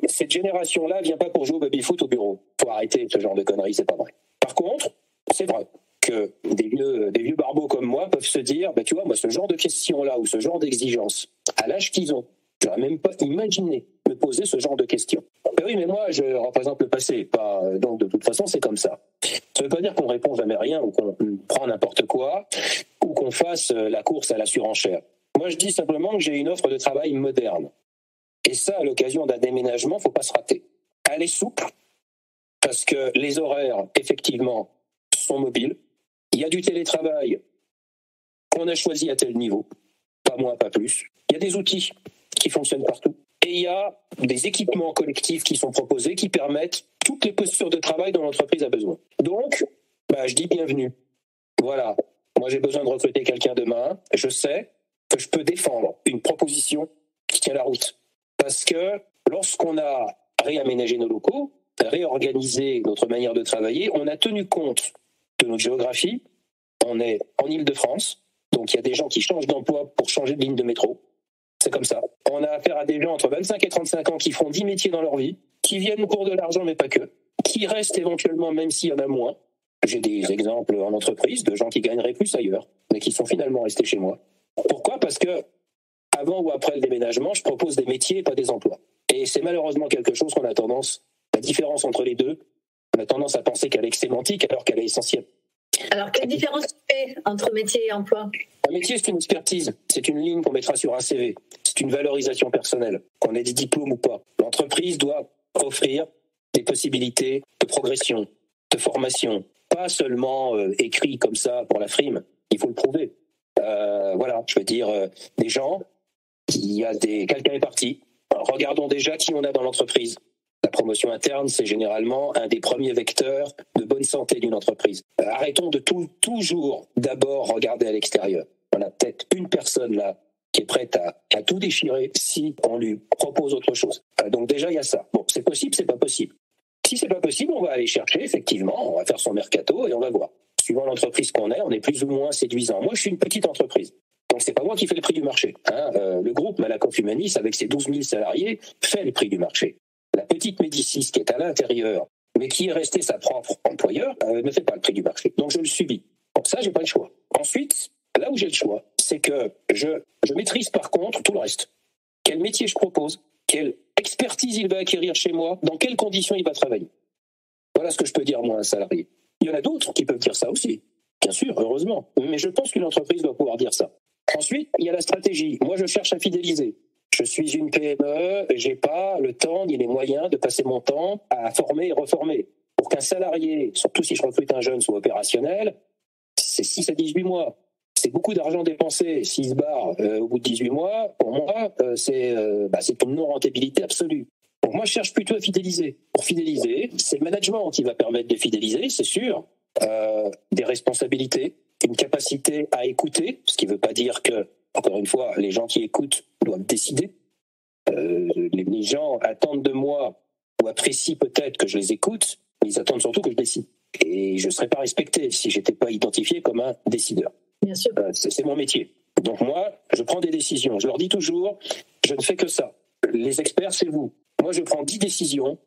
Cette génération-là vient pas pour jouer au baby-foot au bureau. Il faut arrêter ce genre de conneries, c'est pas vrai. Par contre, c'est vrai que des vieux barbeaux comme moi peuvent se dire, tu vois, moi, ce genre de questions-là ou ce genre d'exigences, à l'âge qu'ils ont, je n'aurais même pas imaginé me poser ce genre de questions. Oui, mais moi, je représente le passé. Donc, de toute façon, c'est comme ça. Ça ne veut pas dire qu'on répond jamais rien ou qu'on prend n'importe quoi ou qu'on fasse la course à la surenchère. Moi, je dis simplement que j'ai une offre de travail moderne. Et ça, à l'occasion d'un déménagement, il ne faut pas se rater. Elle est souple, parce que les horaires, effectivement, sont mobiles. Il y a du télétravail qu'on a choisi à tel niveau, pas moins, pas plus. Il y a des outils qui fonctionnent partout. Et il y a des équipements collectifs qui sont proposés qui permettent toutes les postures de travail dont l'entreprise a besoin. Donc, je dis bienvenue. Voilà. Moi, j'ai besoin de recruter quelqu'un demain. Je sais que je peux défendre une proposition qui tient la route. Parce que lorsqu'on a réaménagé nos locaux, réorganisé notre manière de travailler, on a tenu compte de notre géographie. On est en Île-de-France, donc il y a des gens qui changent d'emploi pour changer de ligne de métro. C'est comme ça. On a affaire à des gens entre 25 et 35 ans qui font 10 métiers dans leur vie, qui viennent pour de l'argent, mais pas que, qui restent éventuellement même s'il y en a moins. J'ai des exemples en entreprise de gens qui gagneraient plus ailleurs, mais qui sont finalement restés chez moi. Pourquoi ? Parce que avant ou après le déménagement, je propose des métiers et pas des emplois. Et c'est malheureusement quelque chose qu'on a tendance, la différence entre les deux, on a tendance à penser qu'elle est sémantique alors qu'elle est essentielle. Alors, quelle différence tu fais entre métier et emploi ? Un métier, c'est une expertise. C'est une ligne qu'on mettra sur un CV. C'est une valorisation personnelle, qu'on ait des diplômes ou pas. L'entreprise doit offrir des possibilités de progression, de formation. Pas seulement écrit comme ça pour la frime. Il faut le prouver. Voilà, je veux dire, des gens, quelqu'un est parti. Alors, regardons déjà qui on a dans l'entreprise. La promotion interne, c'est généralement un des premiers vecteurs de bonne santé d'une entreprise. Arrêtons de toujours d'abord regarder à l'extérieur. On a peut-être une personne là qui est prête à tout déchirer si on lui propose autre chose. Donc déjà, il y a ça. Bon, c'est possible, c'est pas possible. Si c'est pas possible, on va aller chercher, effectivement, on va faire son mercato et on va voir. Suivant l'entreprise qu'on est, on est plus ou moins séduisant. Moi, je suis une petite entreprise. Donc, c'est pas moi qui fais le prix du marché. Le groupe Malakoff Humanis, avec ses 12 000 salariés, fait le prix du marché. La petite Médicis, qui est à l'intérieur, mais qui est restée sa propre employeur, ne fait pas le prix du marché. Donc, je le subis. Donc, ça, j'ai pas le choix. Ensuite, là où j'ai le choix, c'est que je maîtrise par contre tout le reste. Quel métier je propose, quelle expertise il va acquérir chez moi, dans quelles conditions il va travailler. Voilà ce que je peux dire, moi, à un salarié. Il y en a d'autres qui peuvent dire ça aussi, bien sûr, heureusement. Mais je pense qu'une entreprise doit pouvoir dire ça. Ensuite, il y a la stratégie. Moi, je cherche à fidéliser. Je suis une PME, j'ai pas le temps ni les moyens de passer mon temps à former et reformer. Pour qu'un salarié, surtout si je recrute un jeune, soit opérationnel, c'est 6 à 18 mois. C'est beaucoup d'argent dépensé. S'il se barre au bout de 18 mois, pour moi, c'est une non-rentabilité absolue. Donc moi, je cherche plutôt à fidéliser. Pour fidéliser, c'est le management qui va permettre de fidéliser, c'est sûr. Des responsabilités, une capacité à écouter, ce qui ne veut pas dire que, encore une fois, les gens qui écoutent doivent décider. Les gens attendent de moi, ou apprécient peut-être que je les écoute, mais ils attendent surtout que je décide. Et je ne serais pas respecté si je n'étais pas identifié comme un décideur. Bien sûr. C'est mon métier. Donc moi, je prends des décisions. Je leur dis toujours, je ne fais que ça. Les experts, c'est vous. Moi, je prends 10 décisions.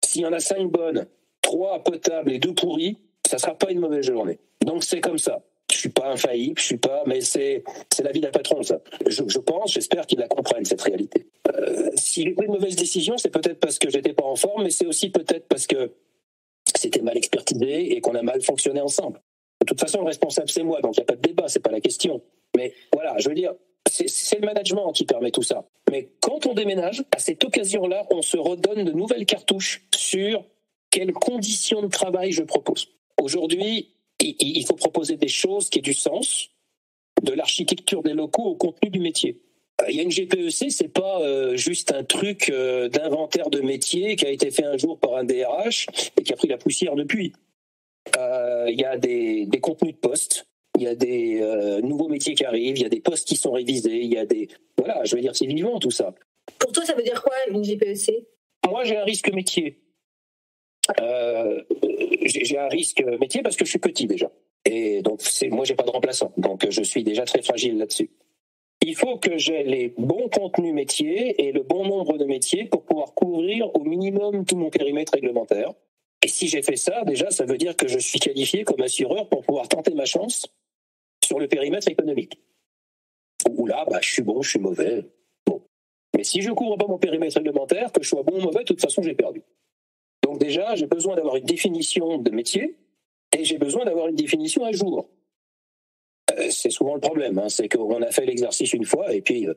S'il y en a 5 bonnes, 3 potables et 2 pourries, ça ne sera pas une mauvaise journée. Donc c'est comme ça. Je ne suis pas infaillible, mais c'est la vie d'un patron, ça. Je pense, j'espère qu'ils la comprennent, cette réalité. Si j'ai pris de mauvaises décisions, c'est peut-être parce que j'étais pas en forme, mais c'est aussi peut-être parce que c'était mal expertisé et qu'on a mal fonctionné ensemble. De toute façon, le responsable, c'est moi, donc il n'y a pas de débat, c'est pas la question. Mais voilà, je veux dire, c'est le management qui permet tout ça. Mais quand on déménage, à cette occasion-là, on se redonne de nouvelles cartouches sur quelles conditions de travail je propose. Aujourd'hui, il faut proposer des choses qui aient du sens, de l'architecture des locaux au contenu du métier. Il y a une GPEC, c'est pas juste un truc d'inventaire de métier qui a été fait un jour par un DRH et qui a pris la poussière depuis. Il y a des contenus de postes, il y a des nouveaux métiers qui arrivent, il y a des postes qui sont révisés, il y a des... Voilà, je veux dire, c'est vivant tout ça. Pour toi, ça veut dire quoi, une GPEC ? Moi, j'ai un risque métier. J'ai un risque métier parce que je suis petit déjà. Et donc, moi, j'ai pas de remplaçant. Donc, je suis déjà très fragile là-dessus. Il faut que j'ai les bons contenus métiers et le bon nombre de métiers pour pouvoir couvrir au minimum tout mon périmètre réglementaire. Et si j'ai fait ça, déjà, ça veut dire que je suis qualifié comme assureur pour pouvoir tenter ma chance sur le périmètre économique. Ou là, je suis bon, je suis mauvais. Bon. Mais si je ne couvre pas mon périmètre réglementaire, que je sois bon ou mauvais, de toute façon, j'ai perdu. Donc déjà, j'ai besoin d'avoir une définition de métier et j'ai besoin d'avoir une définition à jour. C'est souvent le problème, c'est qu'on a fait l'exercice une fois et puis,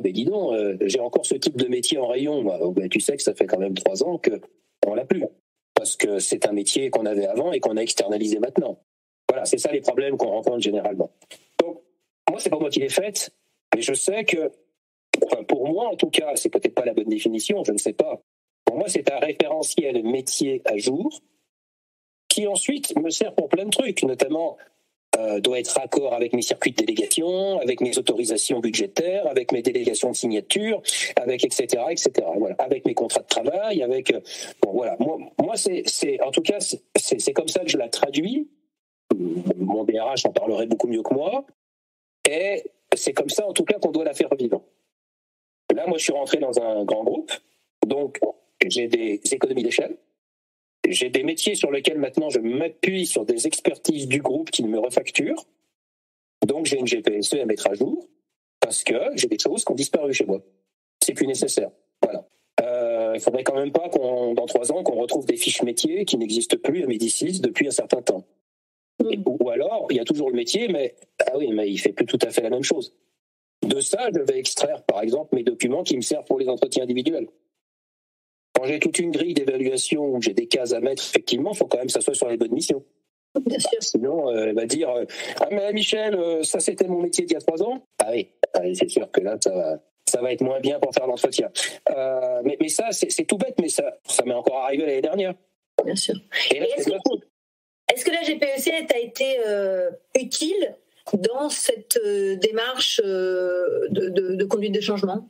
dis donc, j'ai encore ce type de métier en rayon. Tu sais que ça fait quand même 3 ans qu'on l'a plus. Parce que c'est un métier qu'on avait avant et qu'on a externalisé maintenant. Voilà, c'est ça les problèmes qu'on rencontre généralement. Donc, moi, c'est pas moi qui l'ai faite, mais je sais que, pour moi en tout cas, c'est peut-être pas la bonne définition, je ne sais pas. Pour moi, c'est un référentiel métier à jour qui ensuite me sert pour plein de trucs, notamment doit être raccord avec mes circuits de délégation, avec mes autorisations budgétaires, avec mes délégations de signature, avec etc. Voilà, avec mes contrats de travail, avec voilà. Moi, c'est en tout cas c'est comme ça que je la traduis. Mon DRH en parlerait beaucoup mieux que moi, et c'est comme ça en tout cas qu'on doit la faire vivre. Là, moi, je suis rentré dans un grand groupe, donc j'ai des économies d'échelle. J'ai des métiers sur lesquels maintenant je m'appuie sur des expertises du groupe qui me refacturent. Donc j'ai une GPSE à mettre à jour parce que j'ai des choses qui ont disparu chez moi. C'est plus nécessaire. Voilà. Il faudrait quand même pas dans 3 ans qu'on retrouve des fiches métiers qui n'existent plus à Médicis depuis un certain temps. Ou alors il y a toujours le métier, mais il fait plus tout à fait la même chose. De ça, je vais extraire par exemple mes documents qui me servent pour les entretiens individuels. Quand j'ai toute une grille d'évaluation où j'ai des cases à mettre, effectivement, il faut quand même que ça soit sur les bonnes missions. Bien sûr. Sinon, elle va dire mais Michel, ça c'était mon métier d'il y a 3 ans. Oui, c'est sûr que là, ça va être moins bien pour faire l'entretien. Mais ça, c'est tout bête, mais ça m'est encore arrivé l'année dernière. Bien sûr. Et là, est-ce que la GPEC t'a été utile dans cette démarche de conduite de changement ?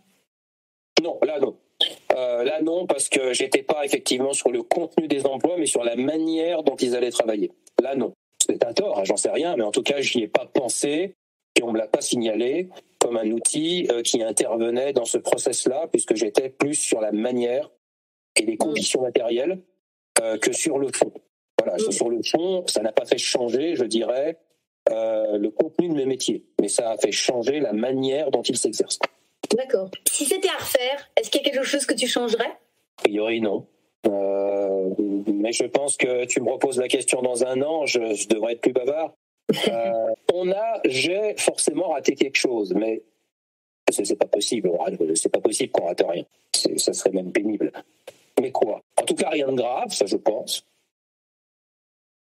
Non, là, non. Là, non, parce que j'étais pas effectivement sur le contenu des emplois, mais sur la manière dont ils allaient travailler. Là, non. C'est un tort, hein, j'en sais rien, mais en tout cas, je n'y ai pas pensé et on me l'a pas signalé comme un outil qui intervenait dans ce process-là, puisque j'étais plus sur la manière et les conditions matérielles que sur le fond. Voilà, sur le fond, ça n'a pas fait changer, je dirais, le contenu de mes métiers, mais ça a fait changer la manière dont ils s'exercent. D'accord. Si c'était à refaire, est-ce qu'il y a quelque chose que tu changerais ? A priori, non. Mais je pense que tu me reposes la question dans un an, je devrais être plus bavard. J'ai forcément raté quelque chose, mais c'est pas possible. C'est pas possible qu'on rate rien. Ça serait même pénible. Mais quoi ? En tout cas, rien de grave, ça je pense.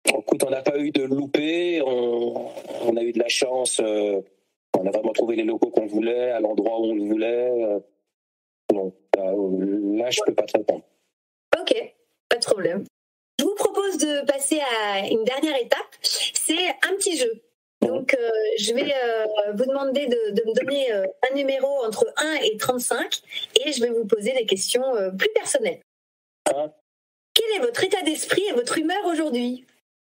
Écoute, on n'a pas eu de loupé, on a eu de la chance. On a vraiment trouvé les locaux qu'on voulait, à l'endroit où on le voulait. Non, là, je peux pas te répondre. Ok, pas de problème. Je vous propose de passer à une dernière étape, c'est un petit jeu. Donc, je vais vous demander de me donner un numéro entre 1 et 35 et je vais vous poser des questions plus personnelles. Quel est votre état d'esprit et votre humeur aujourd'hui ?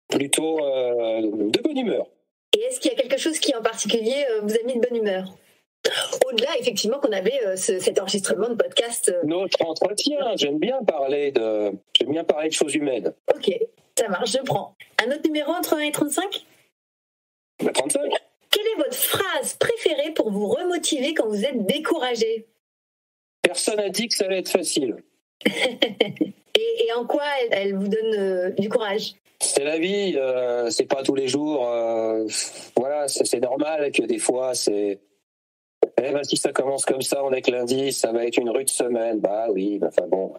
Plutôt de bonne humeur. Et est-ce qu'il y a quelque chose qui en particulier vous a mis de bonne humeur ? Au-delà, effectivement, qu'on avait cet enregistrement de podcast. Notre entretien, j'aime bien parler de choses humaines. Ok, ça marche, je prends. Un autre numéro entre 1 et 35 ? 35. Quelle est votre phrase préférée pour vous remotiver quand vous êtes découragé ? Personne n'a dit que ça allait être facile. Et en quoi elle vous donne du courage ? C'est la vie, c'est pas tous les jours. Voilà, c'est normal que des fois, c'est... si ça commence comme ça, on est que lundi, ça va être une rude semaine. Bah oui, enfin bon.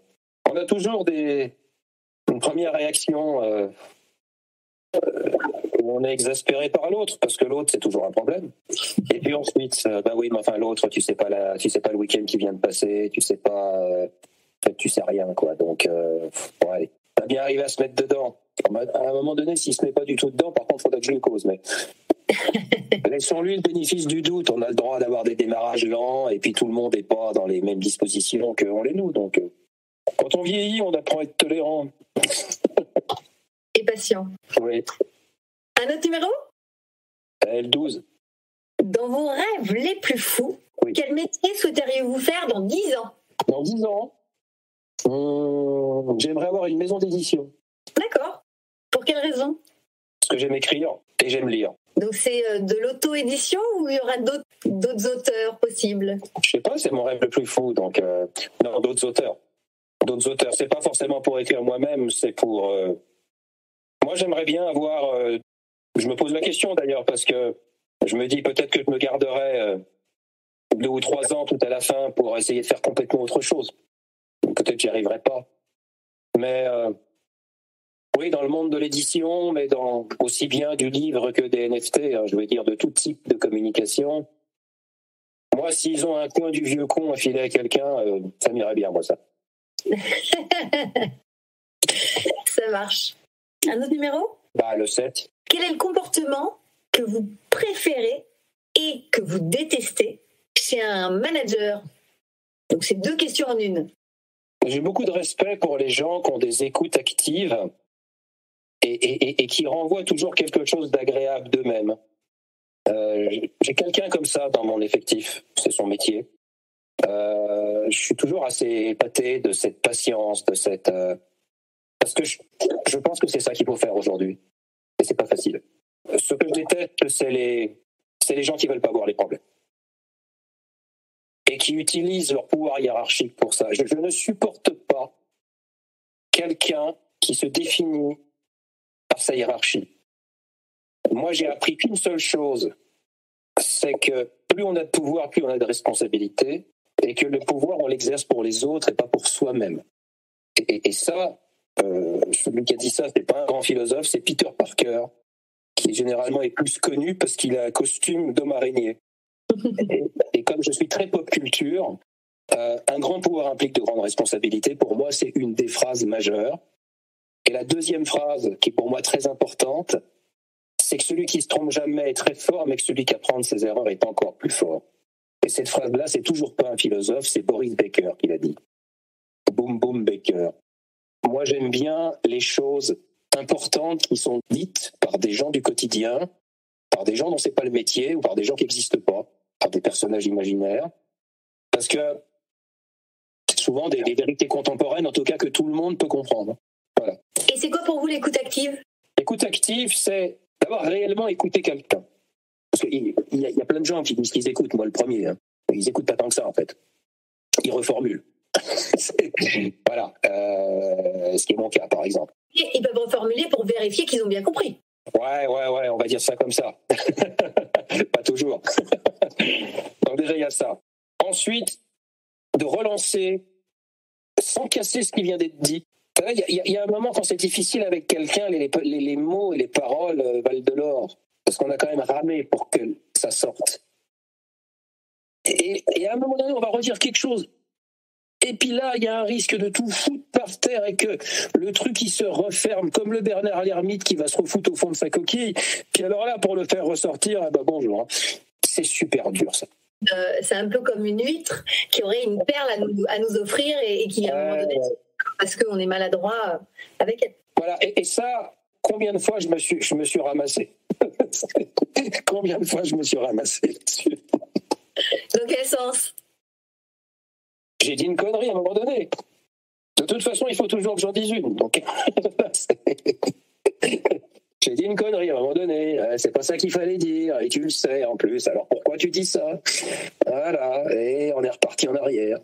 On a toujours une première réaction où on est exaspéré par l'autre, parce que l'autre, c'est toujours un problème. Et puis ensuite, bah oui, mais enfin l'autre, tu sais pas le week-end qui vient de passer, tu sais pas... tu sais rien, quoi. Donc, bon, allez. On va bien arriver à se mettre dedans. À un moment donné, s'il se met pas du tout dedans, par contre, il faudra que je le cause. Mais laissons-lui le bénéfice du doute. On a le droit d'avoir des démarrages lents, et puis tout le monde n'est pas dans les mêmes dispositions qu'on l'est nous. Donc, quand on vieillit, on apprend à être tolérant. Et patient. Oui. Un autre numéro ? L12. Dans vos rêves les plus fous, oui. Quel métier souhaiteriez-vous faire dans 10 ans ? Dans 10 ans, j'aimerais avoir une maison d'édition. D'accord. Pour quelle raison ? Parce que j'aime écrire et j'aime lire. Donc c'est de l'auto-édition ou il y aura d'autres auteurs possibles ? Je sais pas, c'est mon rêve le plus fou. Donc, non, d'autres auteurs. D'autres auteurs. C'est pas forcément pour écrire moi-même, c'est pour... Moi, j'aimerais bien avoir... Je me pose la question d'ailleurs, parce que je me dis peut-être que je me garderai 2 ou 3 ans tout à la fin pour essayer de faire complètement autre chose. Peut-être que j'y arriverai pas. Mais oui, dans le monde de l'édition, mais dans aussi bien du livre que des NFT, je veux dire de tout type de communication. Moi, s'ils ont un coin du vieux con à filer à quelqu'un, ça m'irait bien, moi, ça. Ça marche. Un autre numéro ? Le 7. Quel est le comportement que vous préférez et que vous détestez chez un manager ? Donc, c'est 2 questions en une. J'ai beaucoup de respect pour les gens qui ont des écoutes actives et qui renvoient toujours quelque chose d'agréable d'eux-mêmes. J'ai quelqu'un comme ça dans mon effectif, c'est son métier. Je suis toujours assez épaté de cette patience, de cette... parce que je pense que c'est ça qu'il faut faire aujourd'hui. Et c'est pas facile. Ce que je déteste, c'est les gens qui veulent pas voir les problèmes. Et qui utilisent leur pouvoir hiérarchique pour ça. Je ne supporte pas quelqu'un qui se définit par sa hiérarchie. Moi, j'ai appris qu'une seule chose, c'est que plus on a de pouvoir, plus on a de responsabilité, et que le pouvoir, on l'exerce pour les autres et pas pour soi-même. Et ça, celui qui a dit ça, c'est pas un grand philosophe, c'est Peter Parker, qui généralement est plus connu parce qu'il a un costume d'homme araignée. Et comme je suis très pop culture, un grand pouvoir implique de grandes responsabilités. Pour moi, c'est une des phrases majeures. Et la deuxième phrase, qui est pour moi très importante, c'est que celui qui se trompe jamais est très fort, mais que celui qui apprend de ses erreurs est encore plus fort. Et cette phrase-là, c'est toujours pas un philosophe, c'est Boris Becker qui l'a dit. boom boom Baker. Moi, j'aime bien les choses importantes qui sont dites par des gens du quotidien, par des gens dont c'est pas le métier ou par des gens qui n'existent pas, par des personnages imaginaires, parce que souvent des vérités contemporaines, en tout cas que tout le monde peut comprendre. Voilà. Et c'est quoi pour vous l'écoute active? L'écoute active, c'est d'abord réellement écouter quelqu'un. Parce qu'il y a plein de gens qui disent qu'ils écoutent, moi le premier. Hein. Ils écoutent pas tant que ça, en fait. Ils reformulent. Voilà. Ce qui est mon cas, par exemple. Et ils peuvent reformuler pour vérifier qu'ils ont bien compris. Ouais, on va dire ça comme ça. Pas toujours. Donc déjà, il y a ça. Ensuite, de relancer sans casser ce qui vient d'être dit. Il y a un moment quand c'est difficile avec quelqu'un, les mots et les paroles valent de l'or. Parce qu'on a quand même ramé pour que ça sorte. Et à un moment donné, on va redire quelque chose. Et puis là, il y a un risque de tout foutre par terre et que le truc, il se referme comme le Bernard l'ermite qui va se refoutre au fond de sa coquille. Puis alors là, pour le faire ressortir, bonjour. Hein. C'est super dur, ça. C'est un peu comme une huître qui aurait une perle à nous offrir et qui, à un moment donné, parce qu'on est maladroit avec elle. Voilà, et ça, combien de fois je me suis ramassé? Combien de fois je me suis ramassé là-dessus? Dans quel sens? J'ai dit une connerie à un moment donné. De toute façon, il faut toujours que j'en dise une. Donc, j'ai dit une connerie à un moment donné. C'est pas ça qu'il fallait dire. Et tu le sais en plus. Alors pourquoi tu dis ça? Voilà. Et on est reparti en arrière.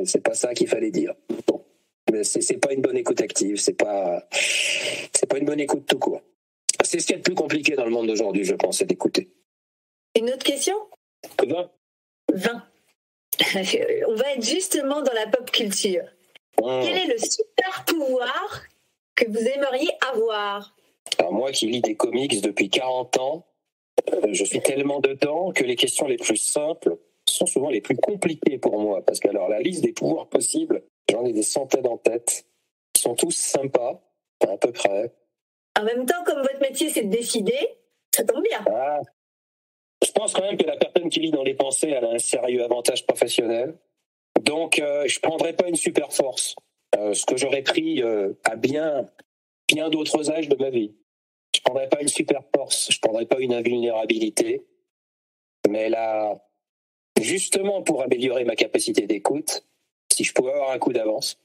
C'est pas ça qu'il fallait dire. Bon. Mais c'est pas une bonne écoute active. C'est pas une bonne écoute tout court. C'est ce qui est le plus compliqué dans le monde d'aujourd'hui, je pense, c'est d'écouter. Une autre question? 20. On va être justement dans la pop culture. Quel est le super pouvoir que vous aimeriez avoir? Alors moi qui lis des comics depuis 40 ans, je suis tellement dedans que les questions les plus simples sont souvent les plus compliquées pour moi. Parce que alors la liste des pouvoirs possibles, j'en ai des centaines en tête. Ils sont tous sympas, à peu près. En même temps, comme votre métier c'est de décider, ça tombe bien. Je pense quand même que la personne qui lit dans les pensées, elle a un sérieux avantage professionnel. Donc, je ne prendrai pas une super force. Ce que j'aurais pris à bien d'autres âges de ma vie. Je ne prendrai pas une super force. Je ne prendrai pas une invulnérabilité. Mais là, justement pour améliorer ma capacité d'écoute, si je pouvais avoir un coup d'avance,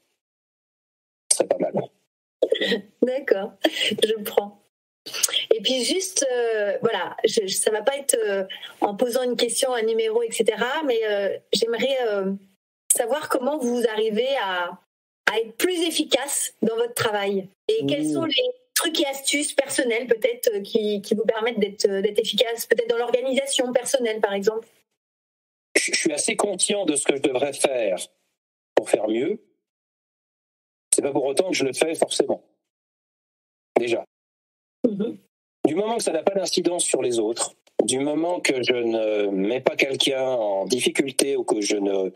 ce serait pas mal. D'accord, je prends. Et puis juste, voilà, ça va pas être en posant une question, un numéro, etc. Mais j'aimerais savoir comment vous arrivez à être plus efficace dans votre travail. Et quels sont les trucs et astuces personnelles peut-être qui vous permettent d'être efficace, peut-être dans l'organisation personnelle par exemple? Je suis assez conscient de ce que je devrais faire pour faire mieux. C'est pas pour autant que je le fais forcément. Déjà. Du moment que ça n'a pas d'incidence sur les autres, du moment que je ne mets pas quelqu'un en difficulté ou que je ne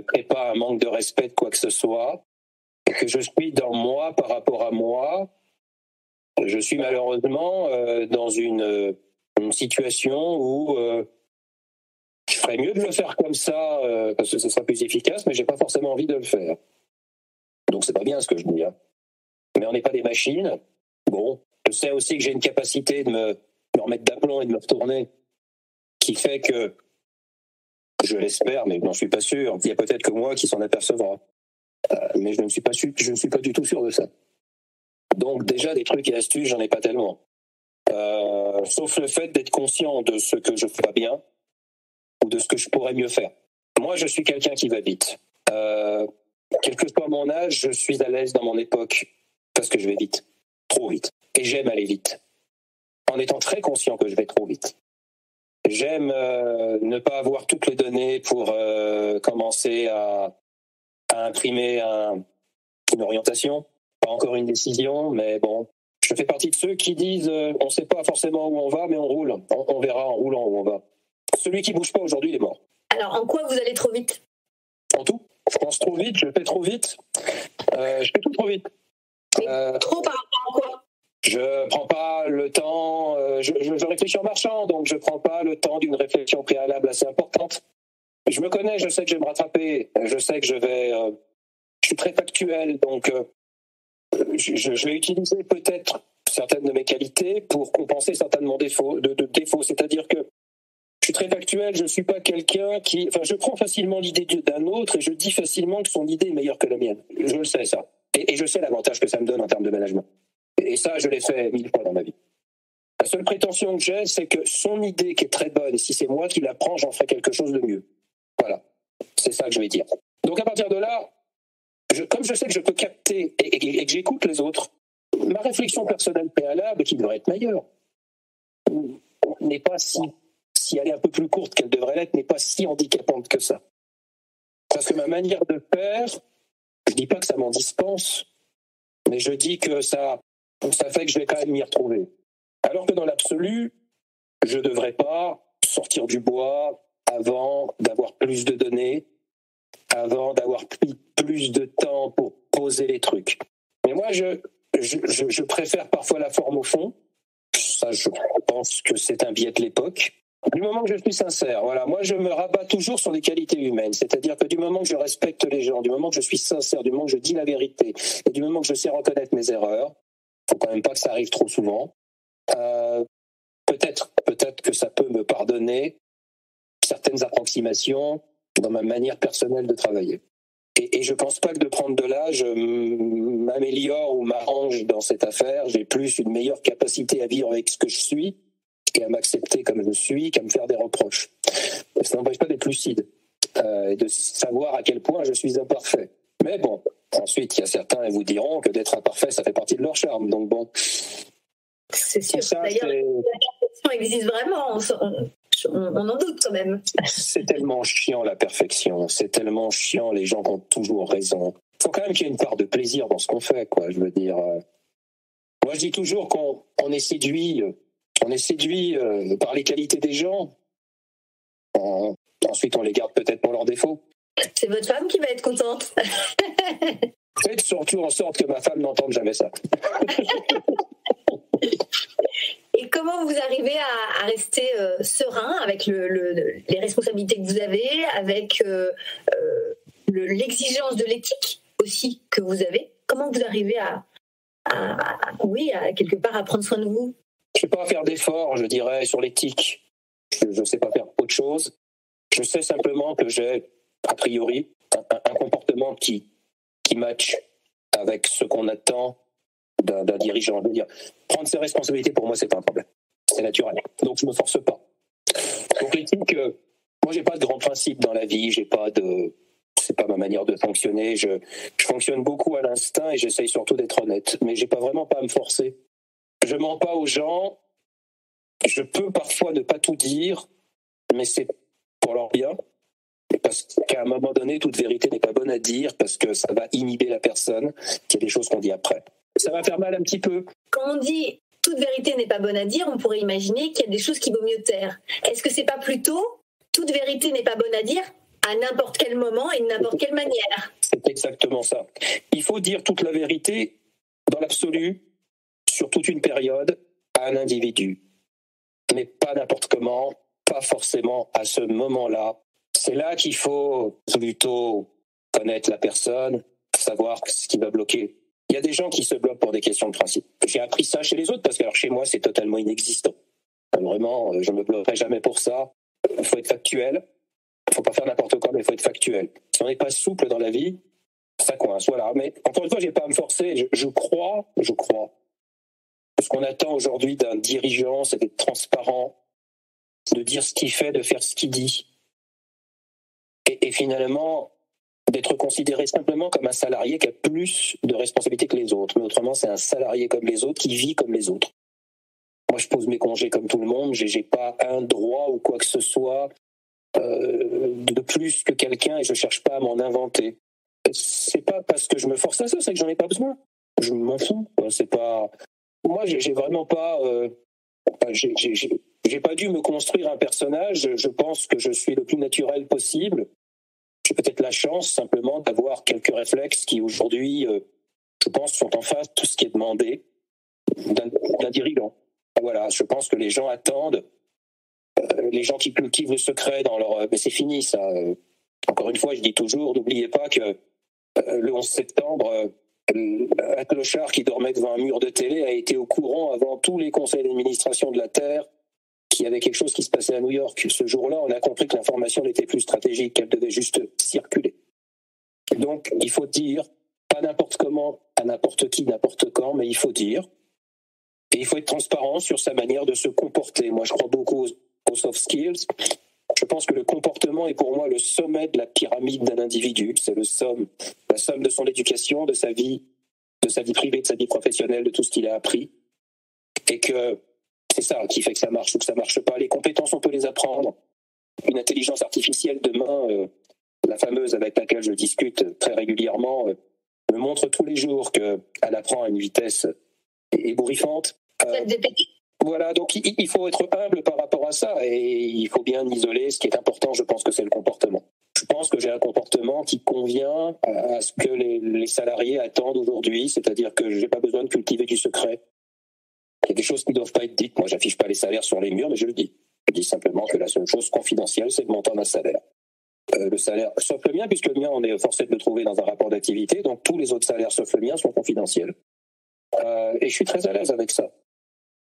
crée pas un manque de respect de quoi que ce soit, et que je suis dans moi par rapport à moi, je suis malheureusement dans une situation où je ferais mieux de le faire comme ça parce que ce sera plus efficace, mais j'ai pas forcément envie de le faire. Donc c'est pas bien ce que je dis. Hein. Mais on n'est pas des machines. Bon, je sais aussi que j'ai une capacité de me remettre d'aplomb et de me retourner qui fait que, je l'espère, mais je n'en suis pas sûr, il y a peut-être que moi qui s'en apercevra. Mais je ne suis pas du tout sûr de ça. Donc déjà, des trucs et astuces, j'en ai pas tellement. Sauf le fait d'être conscient de ce que je fais pas bien ou de ce que je pourrais mieux faire. Moi, je suis quelqu'un qui va vite. Quel que soit mon âge, je suis à l'aise dans mon époque parce que je vais vite. Trop vite. Et j'aime aller vite. En étant très conscient que je vais trop vite. J'aime ne pas avoir toutes les données pour commencer à imprimer une orientation. Pas encore une décision, mais bon. Je fais partie de ceux qui disent on ne sait pas forcément où on va, mais on roule. On verra en roulant où on va. Celui qui ne bouge pas aujourd'hui, il est mort. Alors, en quoi vous allez trop vite? En tout. Je pense trop vite, je fais trop vite. Je fais tout trop vite. Trop par rapport à quoi? Je prends pas le temps, je réfléchis en marchant, donc je prends pas le temps d'une réflexion préalable assez importante. Je me connais, je sais que je vais me rattraper, je sais que je vais suis très factuel, donc je vais utiliser peut-être certaines de mes qualités pour compenser certains de de défauts. C'est-à-dire que je suis très factuel, je ne suis pas quelqu'un qui... Enfin, je prends facilement l'idée d'un autre et je dis facilement que son idée est meilleure que la mienne. Je le sais, ça. Et je sais l'avantage que ça me donne en termes de management. Et ça, je l'ai fait 1000 fois dans ma vie. La seule prétention que j'ai, c'est que son idée qui est très bonne, si c'est moi qui la prends, j'en ferai quelque chose de mieux. Voilà. C'est ça que je vais dire. Donc à partir de là, comme je sais que je peux capter et que j'écoute les autres, ma réflexion personnelle préalable, qui devrait être meilleure, n'est pas si elle est un peu plus courte qu'elle devrait l'être, n'est pas si handicapante que ça. Parce que ma manière de faire, je dis pas que ça m'en dispense, mais je dis que ça fait que je vais quand même m'y retrouver. Alors que dans l'absolu, je ne devrais pas sortir du bois avant d'avoir plus de données, avant d'avoir pris plus de temps pour poser les trucs. Mais moi, je préfère parfois la forme au fond. Ça, je pense que c'est un biais de l'époque. Du moment que je suis sincère, voilà, moi je me rabats toujours sur les qualités humaines, c'est-à-dire que du moment que je respecte les gens, du moment que je suis sincère, du moment que je dis la vérité, et du moment que je sais reconnaître mes erreurs, faut quand même pas que ça arrive trop souvent, peut-être que ça peut me pardonner certaines approximations dans ma manière personnelle de travailler. Et je pense pas que de prendre de l'âge, je m'améliore ou m'arrange dans cette affaire, j'ai plus une meilleure capacité à vivre avec ce que je suis, et à m'accepter comme je suis, qu'à me faire des reproches. Ça n'empêche pas d'être lucide et de savoir à quel point je suis imparfait. Mais bon, ensuite, il y a certains qui vous diront que d'être imparfait, ça fait partie de leur charme. Donc bon. C'est sûr. D'ailleurs, la perfection existe vraiment. On en doute quand même. C'est tellement chiant la perfection. C'est tellement chiant les gens qui ont toujours raison. Il faut quand même qu'il y ait une part de plaisir dans ce qu'on fait, quoi. Je veux dire. Moi, je dis toujours qu'on est séduit. On est séduit par les qualités des gens. Ensuite, on les garde peut-être pour leurs défauts. C'est votre femme qui va être contente. Faites surtout en sorte que ma femme n'entende jamais ça. Et comment vous arrivez à rester serein avec les responsabilités que vous avez, avec l'exigence de l'éthique aussi que vous avez? Comment vous arrivez à quelque part à prendre soin de vous? Je ne sais pas faire d'efforts, je dirais, sur l'éthique. Je ne sais pas faire autre chose. Je sais simplement que j'ai, a priori, un comportement qui match avec ce qu'on attend d'un dirigeant. Je veux dire, prendre ses responsabilités, pour moi, c'est pas un problème. C'est naturel. Donc, je me force pas. Donc, l'éthique, moi, j'ai pas de grands principes dans la vie. C'est pas ma manière de fonctionner. Je fonctionne beaucoup à l'instinct et j'essaye surtout d'être honnête. Mais j'ai pas vraiment à me forcer. Je mens pas aux gens. Je peux parfois ne pas tout dire, mais c'est pour leur bien. Parce qu'à un moment donné, toute vérité n'est pas bonne à dire parce que ça va inhiber la personne. Il y a des choses qu'on dit après. Ça va faire mal un petit peu. Quand on dit toute vérité n'est pas bonne à dire, on pourrait imaginer qu'il y a des choses qu'il vaut mieux taire. Est-ce que c'est pas plutôt toute vérité n'est pas bonne à dire à n'importe quel moment et de n'importe quelle manière? C'est exactement ça. Il faut dire toute la vérité dans l'absolu, sur toute une période, à un individu. Mais pas n'importe comment, pas forcément à ce moment-là. C'est là qu'il faut plutôt connaître la personne, savoir ce qui va bloquer. Il y a des gens qui se bloquent pour des questions de principe. J'ai appris ça chez les autres parce que alors, chez moi, c'est totalement inexistant. Vraiment, je ne me bloquerai jamais pour ça. Il faut être factuel. Il ne faut pas faire n'importe quoi, mais il faut être factuel. Si on n'est pas souple dans la vie, ça coince. Voilà. Mais encore une fois, je n'ai pas à me forcer. Je crois. Ce qu'on attend aujourd'hui d'un dirigeant, c'est d'être transparent, de dire ce qu'il fait, de faire ce qu'il dit. Et finalement, d'être considéré simplement comme un salarié qui a plus de responsabilités que les autres. Mais autrement, c'est un salarié comme les autres qui vit comme les autres. Moi, je pose mes congés comme tout le monde. J'ai pas un droit ou quoi que ce soit de plus que quelqu'un et je cherche pas à m'en inventer. C'est pas parce que je me force à ça, c'est que j'en ai pas besoin. Je m'en fous. C'est pas. Moi, j'ai vraiment pas. J'ai pas dû me construire un personnage. Je pense que je suis le plus naturel possible. J'ai peut-être la chance simplement d'avoir quelques réflexes qui aujourd'hui, je pense, sont en face de tout ce qui est demandé d'un dirigeant. Voilà, je pense que les gens attendent, les gens qui cultivent le secret dans leur... Mais c'est fini ça. Encore une fois, je dis toujours, n'oubliez pas que le 11 septembre, un clochard qui dormait devant un mur de télé a été au courant avant tous les conseils d'administration de la Terre qu'il y avait quelque chose qui se passait à New York. Ce jour-là, on a compris que l'information n'était plus stratégique, qu'elle devait juste circuler. Donc, il faut dire, pas n'importe comment, à n'importe qui, n'importe quand, mais il faut dire. Et il faut être transparent sur sa manière de se comporter. Moi, je crois beaucoup aux soft skills. Je pense que le comportement est pour moi le sommet de la pyramide d'un individu. C'est la somme de son éducation, de sa vie privée, de sa vie professionnelle, de tout ce qu'il a appris. Et que c'est ça qui fait que ça marche ou que ça marche pas. Les compétences, on peut les apprendre. Une intelligence artificielle demain, la fameuse avec laquelle je discute très régulièrement, me montre tous les jours qu'elle apprend à une vitesse ébouriffante. Voilà, donc il faut être humble par rapport à ça et il faut bien isoler. Ce qui est important, je pense que c'est le comportement. Je pense que j'ai un comportement qui convient à ce que les salariés attendent aujourd'hui, c'est-à-dire que j'ai pas besoin de cultiver du secret. Il y a des choses qui ne doivent pas être dites. Moi, j'affiche pas les salaires sur les murs, mais je le dis. Je dis simplement que la seule chose confidentielle, c'est le montant d'un salaire. Le salaire, sauf le mien, puisque le mien, on est forcé de le trouver dans un rapport d'activité, donc tous les autres salaires, sauf le mien, sont confidentiels. Et je suis très à l'aise avec ça.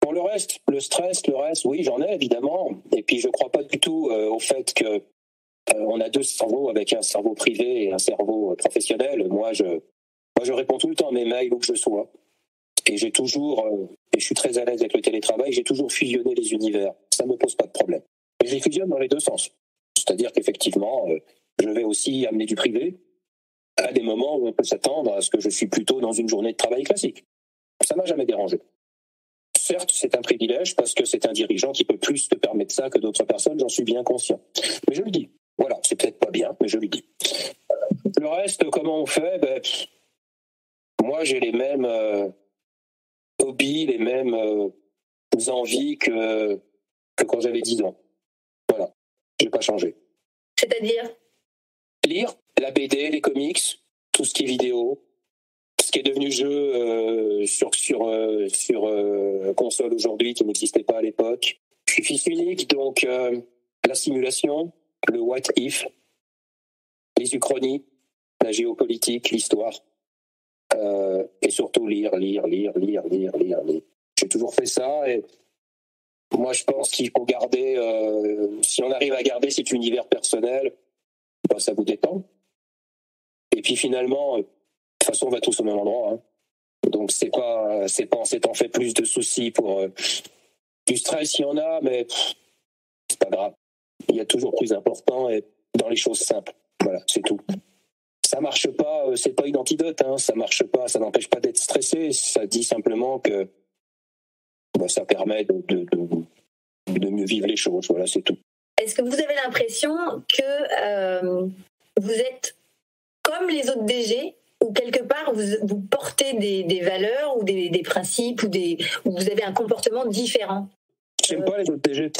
Pour le reste, le stress, oui, j'en ai évidemment. Et puis je ne crois pas du tout au fait que on a deux cerveaux, avec un cerveau privé et un cerveau professionnel. Moi, je réponds tout le temps à mes mails où que je sois. Et j'ai toujours, et je suis très à l'aise avec le télétravail, j'ai toujours fusionné les univers. Ça ne me pose pas de problème. Et je les fusionne dans les deux sens. C'est-à-dire qu'effectivement, je vais aussi amener du privé à des moments où on peut s'attendre à ce que je suis plutôt dans une journée de travail classique. Ça m'a jamais dérangé. Certes, c'est un privilège parce que c'est un dirigeant qui peut plus se permettre ça que d'autres personnes, j'en suis bien conscient. Mais je le dis. Voilà, c'est peut-être pas bien, mais je le dis. Le reste, comment on fait ? Moi, j'ai les mêmes hobbies, les mêmes envies que quand j'avais 10 ans. Voilà, je n'ai pas changé. C'est-à-dire ? Lire, la BD, les comics, tout ce qui est vidéo, ce qui est devenu jeu sur console aujourd'hui qui n'existait pas à l'époque. Je suis fils unique, donc la simulation, le what if, les uchronies, la géopolitique, l'histoire, et surtout lire. J'ai toujours fait ça et moi je pense qu'il faut garder, si on arrive à garder cet univers personnel, ça vous détend. Et puis finalement, de toute façon on va tous au même endroit, hein. Donc c'est pas en s'étant fait plus de soucis pour du stress, il y en a, mais c'est pas grave. Il y a toujours plus important et dans les choses simples. Voilà, c'est tout. Ça marche pas, c'est pas une antidote, hein. Ça marche pas, ça n'empêche pas d'être stressé. Ça dit simplement que ça permet de mieux vivre les choses. Voilà, c'est tout. Est-ce que vous avez l'impression que vous êtes comme les autres DG, ou quelque part vous portez des valeurs ou des principes ou vous avez un comportement différent? J'aime pas les autres DG.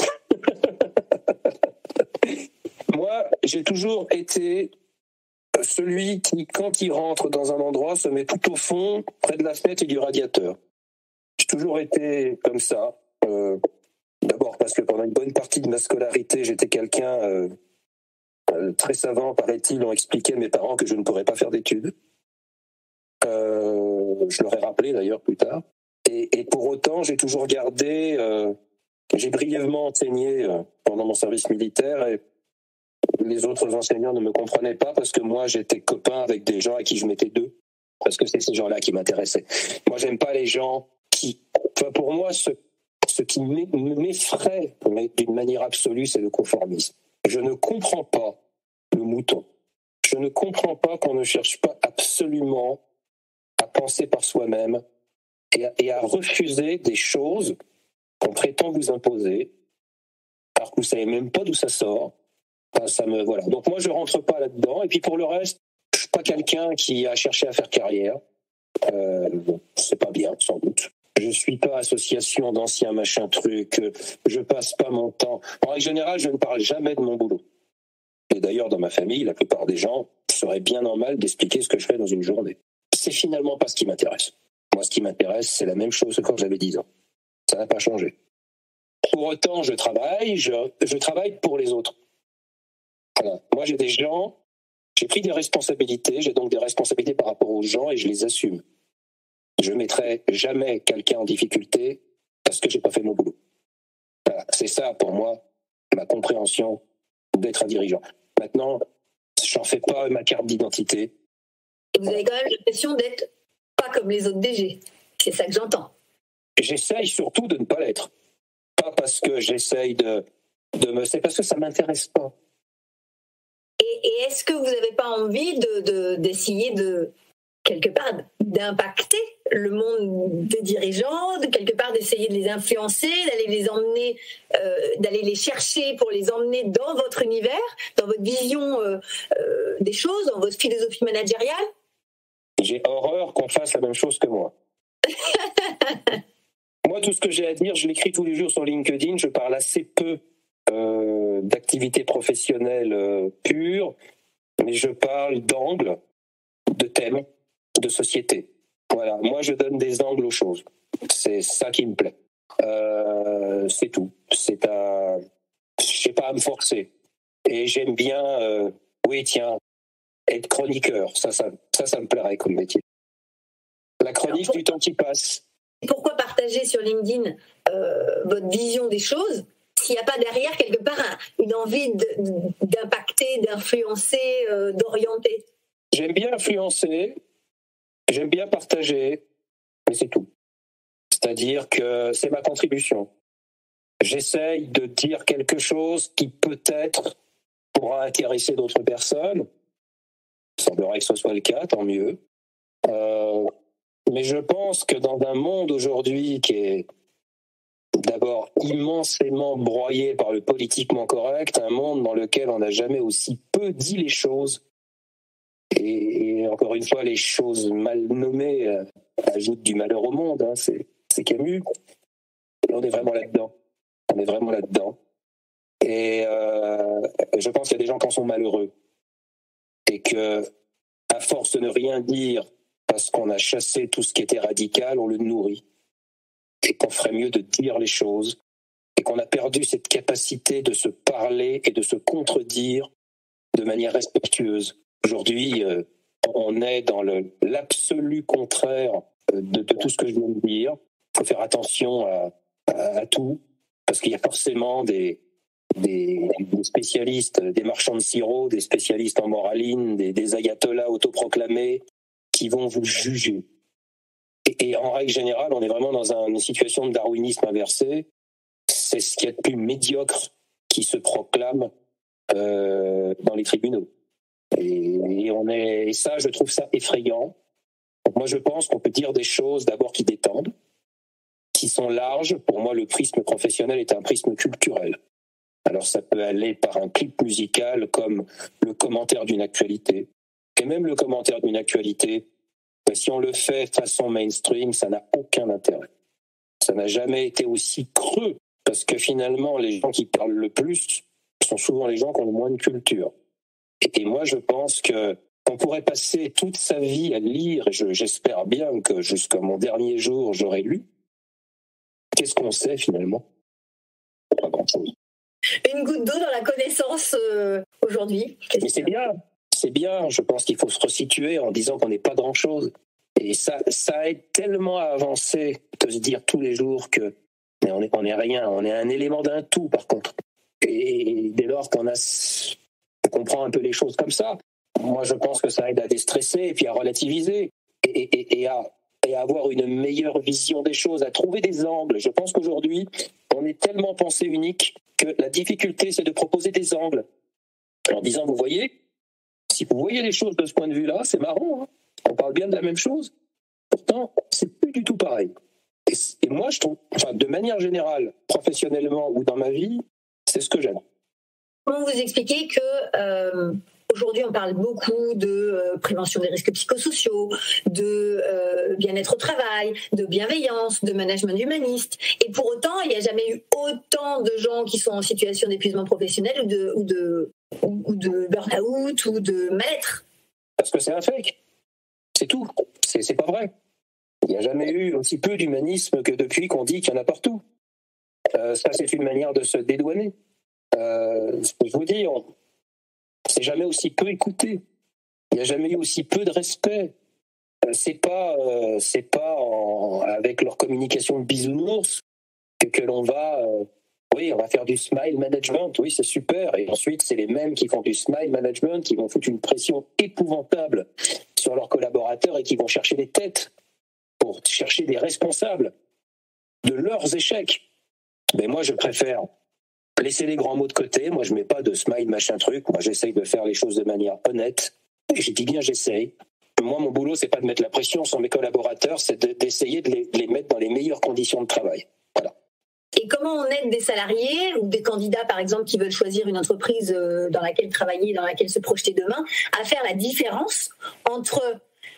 Moi, j'ai toujours été celui qui, quand il rentre dans un endroit, se met tout au fond, près de la fenêtre et du radiateur. J'ai toujours été comme ça. D'abord parce que pendant une bonne partie de ma scolarité, j'étais quelqu'un très savant, paraît-il, ont expliqué à mes parents que je ne pourrais pas faire d'études. Je leur ai rappelé d'ailleurs plus tard. Et pour autant, j'ai toujours gardé... j'ai brièvement enseigné pendant mon service militaire et les autres enseignants ne me comprenaient pas parce que moi, j'étais copain avec des gens à qui je mettais deux. Parce que c'est ces gens-là qui m'intéressaient. Moi, j'aime pas les gens qui... Enfin, pour moi, ce qui m'effraie d'une manière absolue, c'est le conformisme. Je ne comprends pas le mouton. Je ne comprends pas qu'on ne cherche pas absolument à penser par soi-même et à refuser des choses qu'on prétend vous imposer, alors que vous savez même pas d'où ça sort. Enfin, voilà. Donc moi, je rentre pas là-dedans. Et puis pour le reste, je suis pas quelqu'un qui a cherché à faire carrière. C'est pas bien, sans doute. Je suis pas association d'anciens machin truc. Je passe pas mon temps. En règle générale, je ne parle jamais de mon boulot. Et d'ailleurs, dans ma famille, la plupart des gens seraient bien normal d'expliquer ce que je fais dans une journée. C'est finalement pas ce qui m'intéresse. Moi, ce qui m'intéresse, c'est la même chose que quand j'avais 10 ans. Ça n'a pas changé. Pour autant, je travaille pour les autres. Voilà. Moi, j'ai J'ai pris des responsabilités, j'ai donc des responsabilités par rapport aux gens et je les assume. Je ne mettrai jamais quelqu'un en difficulté parce que j'ai pas fait mon boulot. Voilà, c'est ça pour moi, ma compréhension d'être un dirigeant. Maintenant, j'en fais pas ma carte d'identité. Et vous avez quand même l'impression d'être pas comme les autres DG. C'est ça que j'entends. J'essaye surtout de ne pas l'être. Pas parce que j'essaye de me... C'est parce que ça m'intéresse pas. Et est-ce que vous n'avez pas envie d'essayer de, quelque part, d'impacter le monde des dirigeants, de quelque part d'essayer de les influencer, d'aller les emmener, d'aller les chercher pour les emmener dans votre univers, dans votre vision des choses, dans votre philosophie managériale? J'ai horreur qu'on fasse la même chose que moi. Moi, tout ce que j'ai à dire, je l'écris tous les jours sur LinkedIn. Je parle assez peu d'activités professionnelles pures, mais je parle d'angles, de thèmes, de société. Voilà, moi je donne des angles aux choses. C'est ça qui me plaît. C'est tout. Je n'ai pas à me forcer. Et j'aime bien, oui tiens, être chroniqueur. Ça me plairait comme métier. La chronique du temps qui passe. Pourquoi partager sur LinkedIn votre vision des choses s'il n'y a pas derrière quelque part une envie d'impacter, d'influencer, d'orienter? J'aime bien influencer, j'aime bien partager, mais c'est tout. C'est-à-dire que c'est ma contribution. J'essaye de dire quelque chose qui peut-être pourra intéresser d'autres personnes. Il semblerait que ce soit le cas, tant mieux. Mais je pense que dans un monde aujourd'hui qui est d'abord immensément broyé par le politiquement correct, un monde dans lequel on n'a jamais aussi peu dit les choses, et encore une fois, les choses mal nommées ajoutent du malheur au monde, hein, c'est Camus. Et on est vraiment là-dedans. On est vraiment là-dedans. Et je pense qu'il y a des gens qui en sont malheureux. Et que, à force de ne rien dire, parce qu'on a chassé tout ce qui était radical, on le nourrit. Et qu'on ferait mieux de dire les choses. Et qu'on a perdu cette capacité de se parler et de se contredire de manière respectueuse. Aujourd'hui, on est dans l'absolu contraire de tout ce que je viens de dire. Il faut faire attention à tout, parce qu'il y a forcément des spécialistes, des marchands de sirop, des spécialistes en moraline, des ayatollahs autoproclamés qui vont vous juger. Et en règle générale, on est vraiment dans une situation de darwinisme inversé. C'est ce qu'il y a de plus médiocre qui se proclame dans les tribunaux. Et ça, je trouve ça effrayant. Donc moi, je pense qu'on peut dire des choses d'abord qui détendent, qui sont larges. Pour moi, le prisme professionnel est un prisme culturel. Alors, ça peut aller par un clip musical comme le commentaire d'une actualité. Et même le commentaire d'une actualité, si on le fait façon mainstream, ça n'a aucun intérêt. Ça n'a jamais été aussi creux, parce que finalement, les gens qui parlent le plus sont souvent les gens qui ont le moins de culture. Et moi, je pense qu'on pourrait passer toute sa vie à lire, et j'espère bien que jusqu'à mon dernier jour, j'aurai lu. Qu'est-ce qu'on sait finalement? Pas grand-chose. Une goutte d'eau dans la connaissance aujourd'hui. Mais c'est bien. Je pense qu'il faut se resituer en disant qu'on n'est pas grand-chose. Et ça aide tellement à avancer de se dire tous les jours que mais on est rien, on est un élément d'un tout par contre. Et dès lors qu'on comprend un peu les choses comme ça, moi je pense que ça aide à déstresser et puis à relativiser et à avoir une meilleure vision des choses, à trouver des angles. Je pense qu'aujourd'hui, on est tellement pensée unique que la difficulté, c'est de proposer des angles. En disant, vous voyez, si vous voyez les choses de ce point de vue-là, c'est marrant, hein, on parle bien de la même chose. Pourtant, c'est plus du tout pareil. Et moi, je trouve, de manière générale, professionnellement ou dans ma vie, c'est ce que j'aime. Comment vous expliquez que aujourd'hui on parle beaucoup de prévention des risques psychosociaux, de bien-être au travail, de bienveillance, de management humaniste, et pour autant il n'y a jamais eu autant de gens qui sont en situation d'épuisement professionnel ou de burn-out ou de mal-être? Parce que c'est un fake. C'est tout. C'est pas vrai. Il n'y a jamais eu aussi peu d'humanisme que depuis qu'on dit qu'il y en a partout. Ça, c'est une manière de se dédouaner. Ce que je vous dis, on s'est jamais aussi peu écouté. Il n'y a jamais eu aussi peu de respect. C'est pas avec leur communication de bisounours que l'on va... oui, on va faire du smile management, oui, c'est super. Et ensuite, c'est les mêmes qui font du smile management, qui vont foutre une pression épouvantable sur leurs collaborateurs et qui vont chercher des têtes pour chercher des responsables de leurs échecs. Mais moi, je préfère laisser les grands mots de côté. Moi, je mets pas de smile machin truc. Moi, j'essaye de faire les choses de manière honnête. Et j'ai dit bien, j'essaye. Moi, mon boulot, c'est pas de mettre la pression sur mes collaborateurs, c'est d'essayer de les mettre dans les meilleures conditions de travail. Voilà. Et comment on aide des salariés ou des candidats, par exemple, qui veulent choisir une entreprise dans laquelle travailler, dans laquelle se projeter demain, à faire la différence entre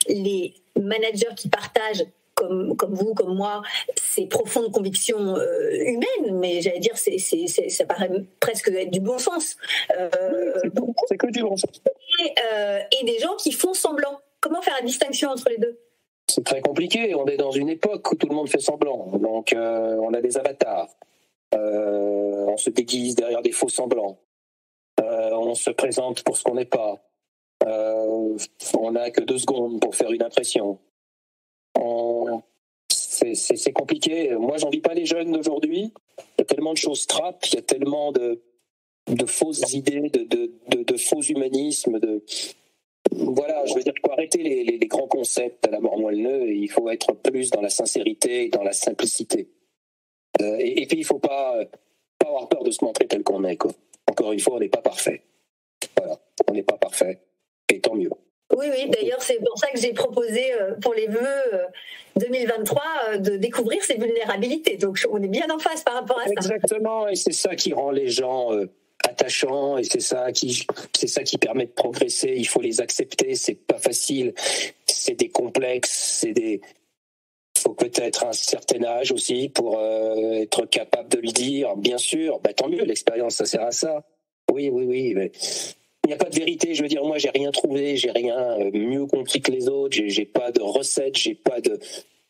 les managers qui partagent, comme vous, comme moi, ces profondes convictions humaines, mais j'allais dire, ça paraît presque être du bon sens. C'est que du bon sens. Et des gens qui font semblant. Comment faire la distinction entre les deux ? C'est très compliqué. On est dans une époque où tout le monde fait semblant. Donc, on a des avatars. On se déguise derrière des faux semblants. On se présente pour ce qu'on n'est pas. On n'a que 2 secondes pour faire une impression. C'est compliqué. Moi, j'envie pas les jeunes d'aujourd'hui. Il y a tellement de choses trappes. Il y a tellement de fausses idées, de faux humanismes, Voilà, je veux dire qu'il faut arrêter les grands concepts à la mort moelle-neu et il faut être plus dans la sincérité et dans la simplicité. Et puis, il ne faut pas avoir peur de se montrer tel qu'on est, quoi. Encore une fois, on n'est pas parfait. Voilà, on n'est pas parfait. Et tant mieux. Oui, d'ailleurs, c'est pour ça que j'ai proposé pour les vœux 2023 de découvrir ces vulnérabilités. Donc, on est bien en face par rapport à ça. Exactement, et c'est ça qui rend les gens... attachants, et c'est ça qui permet de progresser. Il faut les accepter, c'est pas facile, c'est des complexes, faut peut-être un certain âge aussi pour être capable de le dire, bien sûr. Tant mieux, l'expérience, ça sert à ça. Oui, mais il n'y a pas de vérité. Je veux dire, moi, j'ai rien trouvé, j'ai rien mieux compris que les autres, j'ai pas de recette,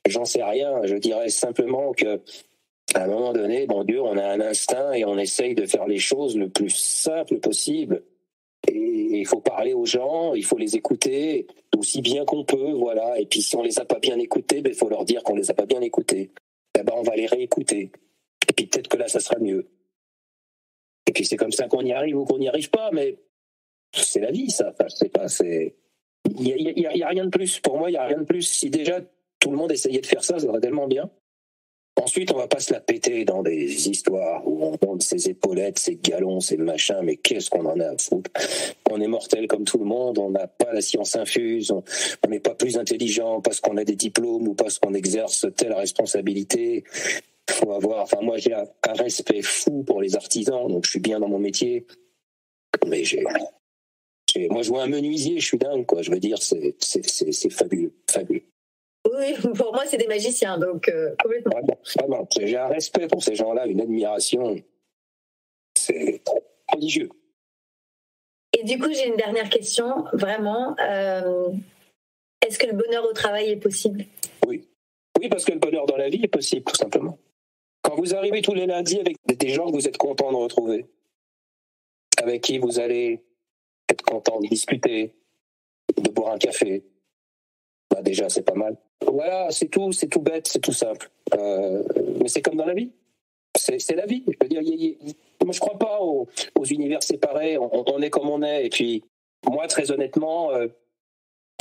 j'en sais rien. Je dirais simplement que à un moment donné, bon Dieu, on a un instinct et on essaye de faire les choses le plus simple possible. Et il faut parler aux gens, il faut les écouter aussi bien qu'on peut, voilà. Et puis si on les a pas bien écoutés, il faut leur dire qu'on les a pas bien écoutés. On va les réécouter. Et puis peut-être que là, ça sera mieux. Et puis c'est comme ça qu'on y arrive ou qu'on n'y arrive pas, mais c'est la vie, ça. Enfin, je sais pas, il y a rien de plus. Pour moi, il y a rien de plus. Si déjà tout le monde essayait de faire ça, ça serait tellement bien. Ensuite, on va pas se la péter dans des histoires où on monte ses épaulettes, ses galons, ses machins, mais qu'est-ce qu'on en a à foutre ? On est mortel comme tout le monde, on n'a pas la science infuse, on n'est pas plus intelligent parce qu'on a des diplômes ou parce qu'on exerce telle responsabilité. Faut avoir, moi j'ai un respect fou pour les artisans, donc je suis bien dans mon métier, mais moi je vois un menuisier, je suis dingue, quoi. Je veux dire, c'est fabuleux. Oui, pour moi, c'est des magiciens, donc complètement. Vraiment, j'ai un respect pour ces gens-là, une admiration. C'est prodigieux. Et du coup, j'ai une dernière question, vraiment. Est-ce que le bonheur au travail est possible ? Oui, parce que le bonheur dans la vie est possible, tout simplement. Quand vous arrivez tous les lundis avec des gens que vous êtes content de retrouver, avec qui vous allez être content de discuter, de boire un café, déjà, c'est pas mal. Voilà, c'est tout bête, c'est tout simple. Mais c'est comme dans la vie. C'est la vie. Je veux dire, moi, je crois pas aux univers séparés. On est comme on est. Et puis, moi, très honnêtement,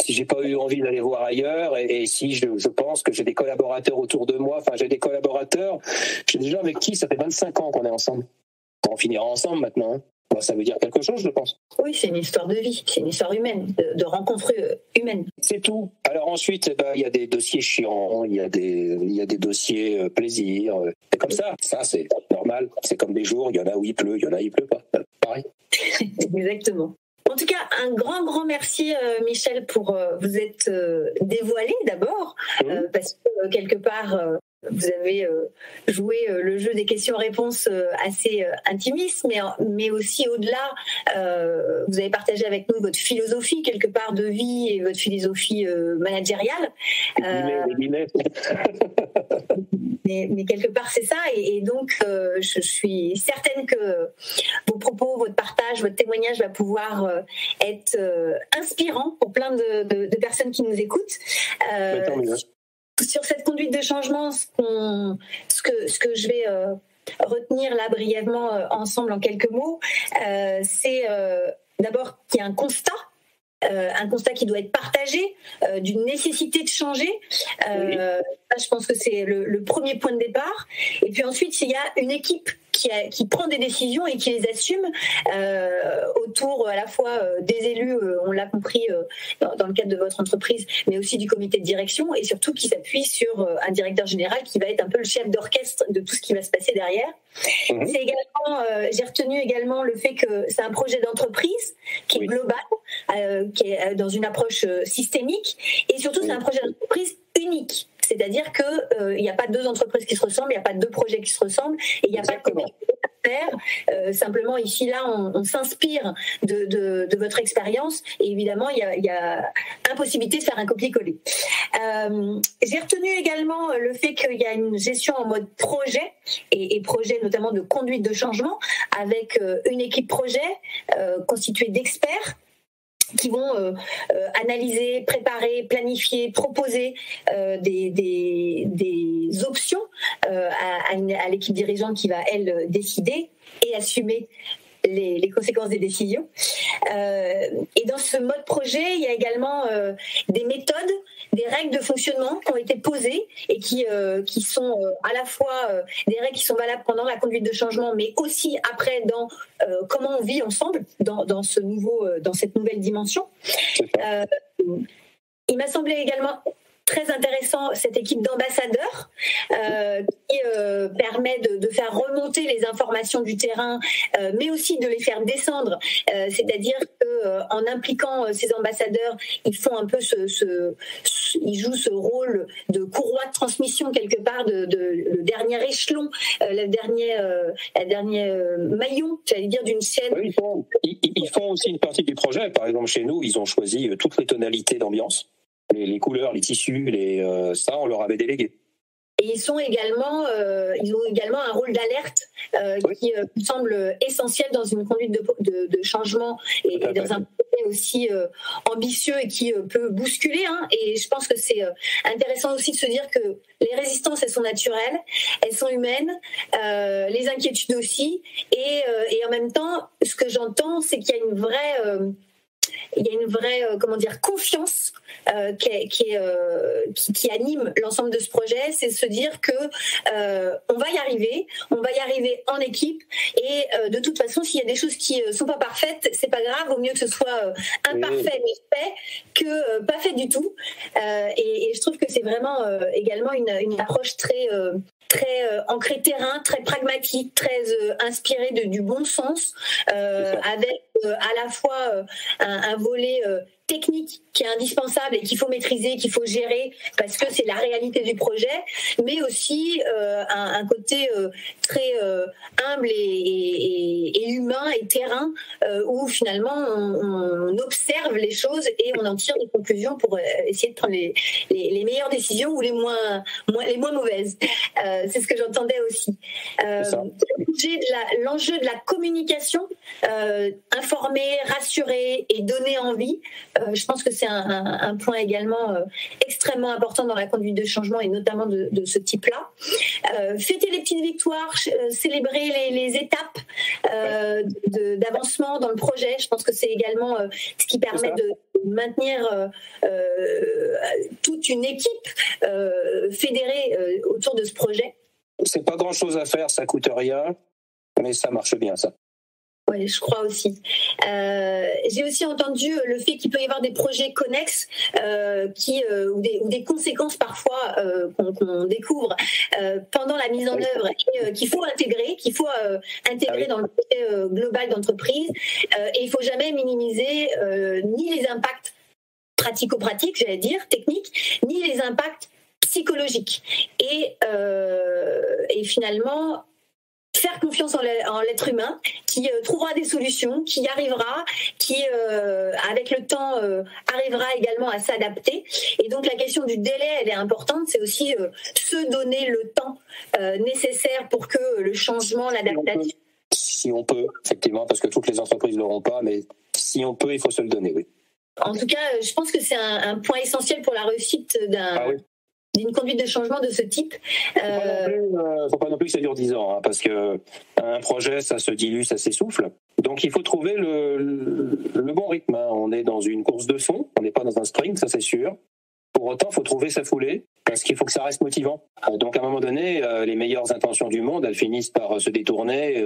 si j'ai pas eu envie d'aller voir ailleurs, et si je pense que j'ai des collaborateurs autour de moi, j'ai des gens avec qui ça fait 25 ans qu'on est ensemble. On finira ensemble maintenant. Ça veut dire quelque chose, je pense. Oui, c'est une histoire de vie, c'est une histoire humaine, de rencontres humaines. C'est tout. Alors ensuite, il y a des dossiers chiants, il y a des dossiers plaisir. C'est comme ça. Ça, c'est normal. C'est comme des jours, il y en a où il pleut, il y en a où il pleut pas. Pareil. Exactement. En tout cas, un grand merci, Michel, pour vous être dévoilé d'abord, parce que quelque part... Vous avez joué le jeu des questions-réponses assez intimiste, mais aussi au-delà, vous avez partagé avec nous votre philosophie quelque part de vie et votre philosophie managériale. Mais quelque part c'est ça, et donc je suis certaine que vos propos, votre partage, votre témoignage va pouvoir être inspirant pour plein de personnes qui nous écoutent. Sur cette conduite de changement, ce que je vais retenir là brièvement ensemble en quelques mots, c'est d'abord qu'il y a un constat qui doit être partagé, d'une nécessité de changer. Ça, je pense que c'est le premier point de départ. Et puis ensuite, il y a une équipe qui prend des décisions et qui les assume autour à la fois des élus, on l'a compris dans le cadre de votre entreprise, mais aussi du comité de direction, et surtout qui s'appuie sur un directeur général qui va être un peu le chef d'orchestre de tout ce qui va se passer derrière. C'est également, j'ai retenu également le fait que c'est un projet d'entreprise qui est global, qui est dans une approche systémique, et surtout c'est un projet d'entreprise unique. C'est-à-dire qu'il n'y a pas deux entreprises qui se ressemblent, il n'y a pas deux projets qui se ressemblent, et il n'y a pas de communauté à faire. Simplement, ici, là, on s'inspire de votre expérience, et évidemment, il y a impossibilité de faire un copier-coller. J'ai retenu également le fait qu'il y a une gestion en mode projet, et projet notamment de conduite de changement, avec une équipe projet constituée d'experts, qui vont analyser, préparer, planifier, proposer des options à l'équipe dirigeante qui va, elle, décider et assumer les conséquences des décisions. Et dans ce mode projet, il y a également des méthodes, des règles de fonctionnement qui ont été posées et qui sont à la fois des règles qui sont valables pendant la conduite de changement, mais aussi après dans comment on vit ensemble dans cette nouvelle dimension. Il m'a semblé également très intéressant cette équipe d'ambassadeurs qui permet de faire remonter les informations du terrain, mais aussi de les faire descendre. C'est-à-dire qu'en impliquant ces ambassadeurs, ils font un peu ils jouent ce rôle de courroie de transmission quelque part, le dernier échelon, la dernier maillon, j'allais dire, d'une chaîne. Oui, ils font aussi une partie du projet. Par exemple, chez nous, ils ont choisi toutes les tonalités d'ambiance. Les couleurs, les tissus, ça, on leur avait délégué. Et ils ont également un rôle d'alerte qui me semble essentiel dans une conduite de changement et dans un projet aussi ambitieux et qui peut bousculer. Et je pense que c'est intéressant aussi de se dire que les résistances, elles sont naturelles, elles sont humaines, les inquiétudes aussi. Et en même temps, ce que j'entends, c'est qu'il y a une vraie... confiance qui anime l'ensemble de ce projet, c'est de se dire que on va y arriver en équipe, et de toute façon, s'il y a des choses qui sont pas parfaites, c'est pas grave, vaut mieux que ce soit imparfait mais fait que pas fait du tout. Et je trouve que c'est vraiment également une approche très ancré terrain, très pragmatique, très inspiré du bon sens, avec à la fois un volet technique qui est indispensable et qu'il faut maîtriser, qu'il faut gérer parce que c'est la réalité du projet, mais aussi un côté très humble et humain et terrain, où finalement on observe les choses et on en tire des conclusions pour essayer de prendre les meilleures décisions ou les moins mauvaises. C'est ce que j'entendais aussi. L'enjeu de la communication, informer, rassurer et donner envie, je pense que c'est un point également extrêmement important dans la conduite de changement, et notamment de ce type-là. Fêter les petites victoires, célébrer les étapes d'avancement dans le projet, je pense que c'est également ce qui permet de maintenir toute une équipe fédérée autour de ce projet. C'est pas grand-chose à faire, ça coûte rien, mais ça marche bien, ça. Oui, je crois aussi. J'ai aussi entendu le fait qu'il peut y avoir des projets connexes ou des conséquences parfois qu'on découvre pendant la mise en œuvre, et qu'il faut intégrer dans le projet global d'entreprise. Et il ne faut jamais minimiser ni les impacts pratico-pratiques, j'allais dire, techniques, ni les impacts psychologique. Et finalement, faire confiance en l'être humain qui trouvera des solutions, qui y arrivera, qui avec le temps arrivera également à s'adapter. Et donc la question du délai, elle est importante. C'est aussi se donner le temps nécessaire pour que le changement, l'adaptation... Si on peut, effectivement, parce que toutes les entreprises ne l'auront pas, mais si on peut, il faut se le donner, oui. En tout cas, je pense que c'est un point essentiel pour la réussite d'une conduite de changement de ce type. Faut pas non plus que ça dure 10 ans, hein, parce que un projet, ça se dilue, ça s'essouffle. Donc il faut trouver le bon rythme. Hein. On est dans une course de fond, on n'est pas dans un sprint, ça c'est sûr. Pour autant, il faut trouver sa foulée, parce qu'il faut que ça reste motivant. Donc à un moment donné, les meilleures intentions du monde, elles finissent par se détourner,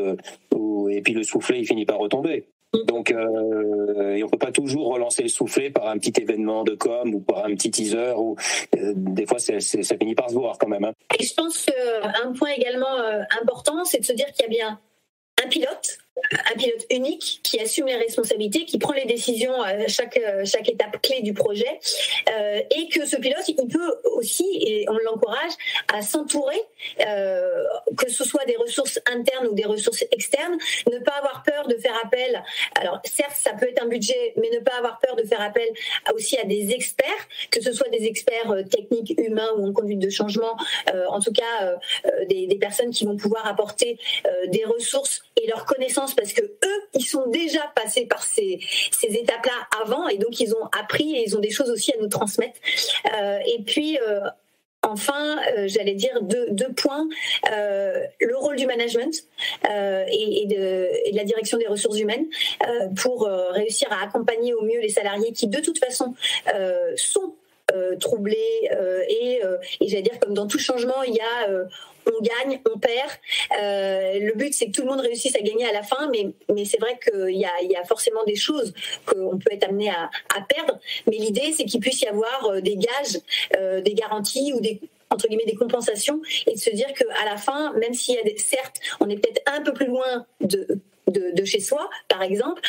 et puis le soufflet, il finit par retomber. Donc, et on peut pas toujours relancer le soufflet par un petit événement de com ou par un petit teaser. Ou des fois, ça finit par se voir quand même. Hein. Et je pense qu'un point également important, c'est de se dire qu'il y a bien un pilote unique qui assume les responsabilités, qui prend les décisions à chaque étape clé du projet, et que ce pilote, il peut aussi, et on l'encourage, à s'entourer, que ce soit des ressources internes ou des ressources externes, ne pas avoir peur de faire appel. Alors certes, ça peut être un budget, mais ne pas avoir peur de faire appel aussi à des experts, que ce soit des experts techniques, humains ou en conduite de changement, en tout cas des personnes qui vont pouvoir apporter des ressources et leurs connaissances, parce que eux, ils sont déjà passés par ces étapes-là avant, et donc ils ont appris et ils ont des choses aussi à nous transmettre. Et puis enfin, j'allais dire deux points, le rôle du management et de la direction des ressources humaines pour réussir à accompagner au mieux les salariés qui de toute façon sont troublés, et j'allais dire, comme dans tout changement, il y a on gagne, on perd. Le but, c'est que tout le monde réussisse à gagner à la fin, mais c'est vrai qu'il y a forcément des choses qu'on peut être amené à perdre. Mais l'idée, c'est qu'il puisse y avoir des gages, des garanties ou entre guillemets des compensations, et de se dire qu'à la fin, même s'il y a certes, on est peut-être un peu plus loin de chez soi, par exemple,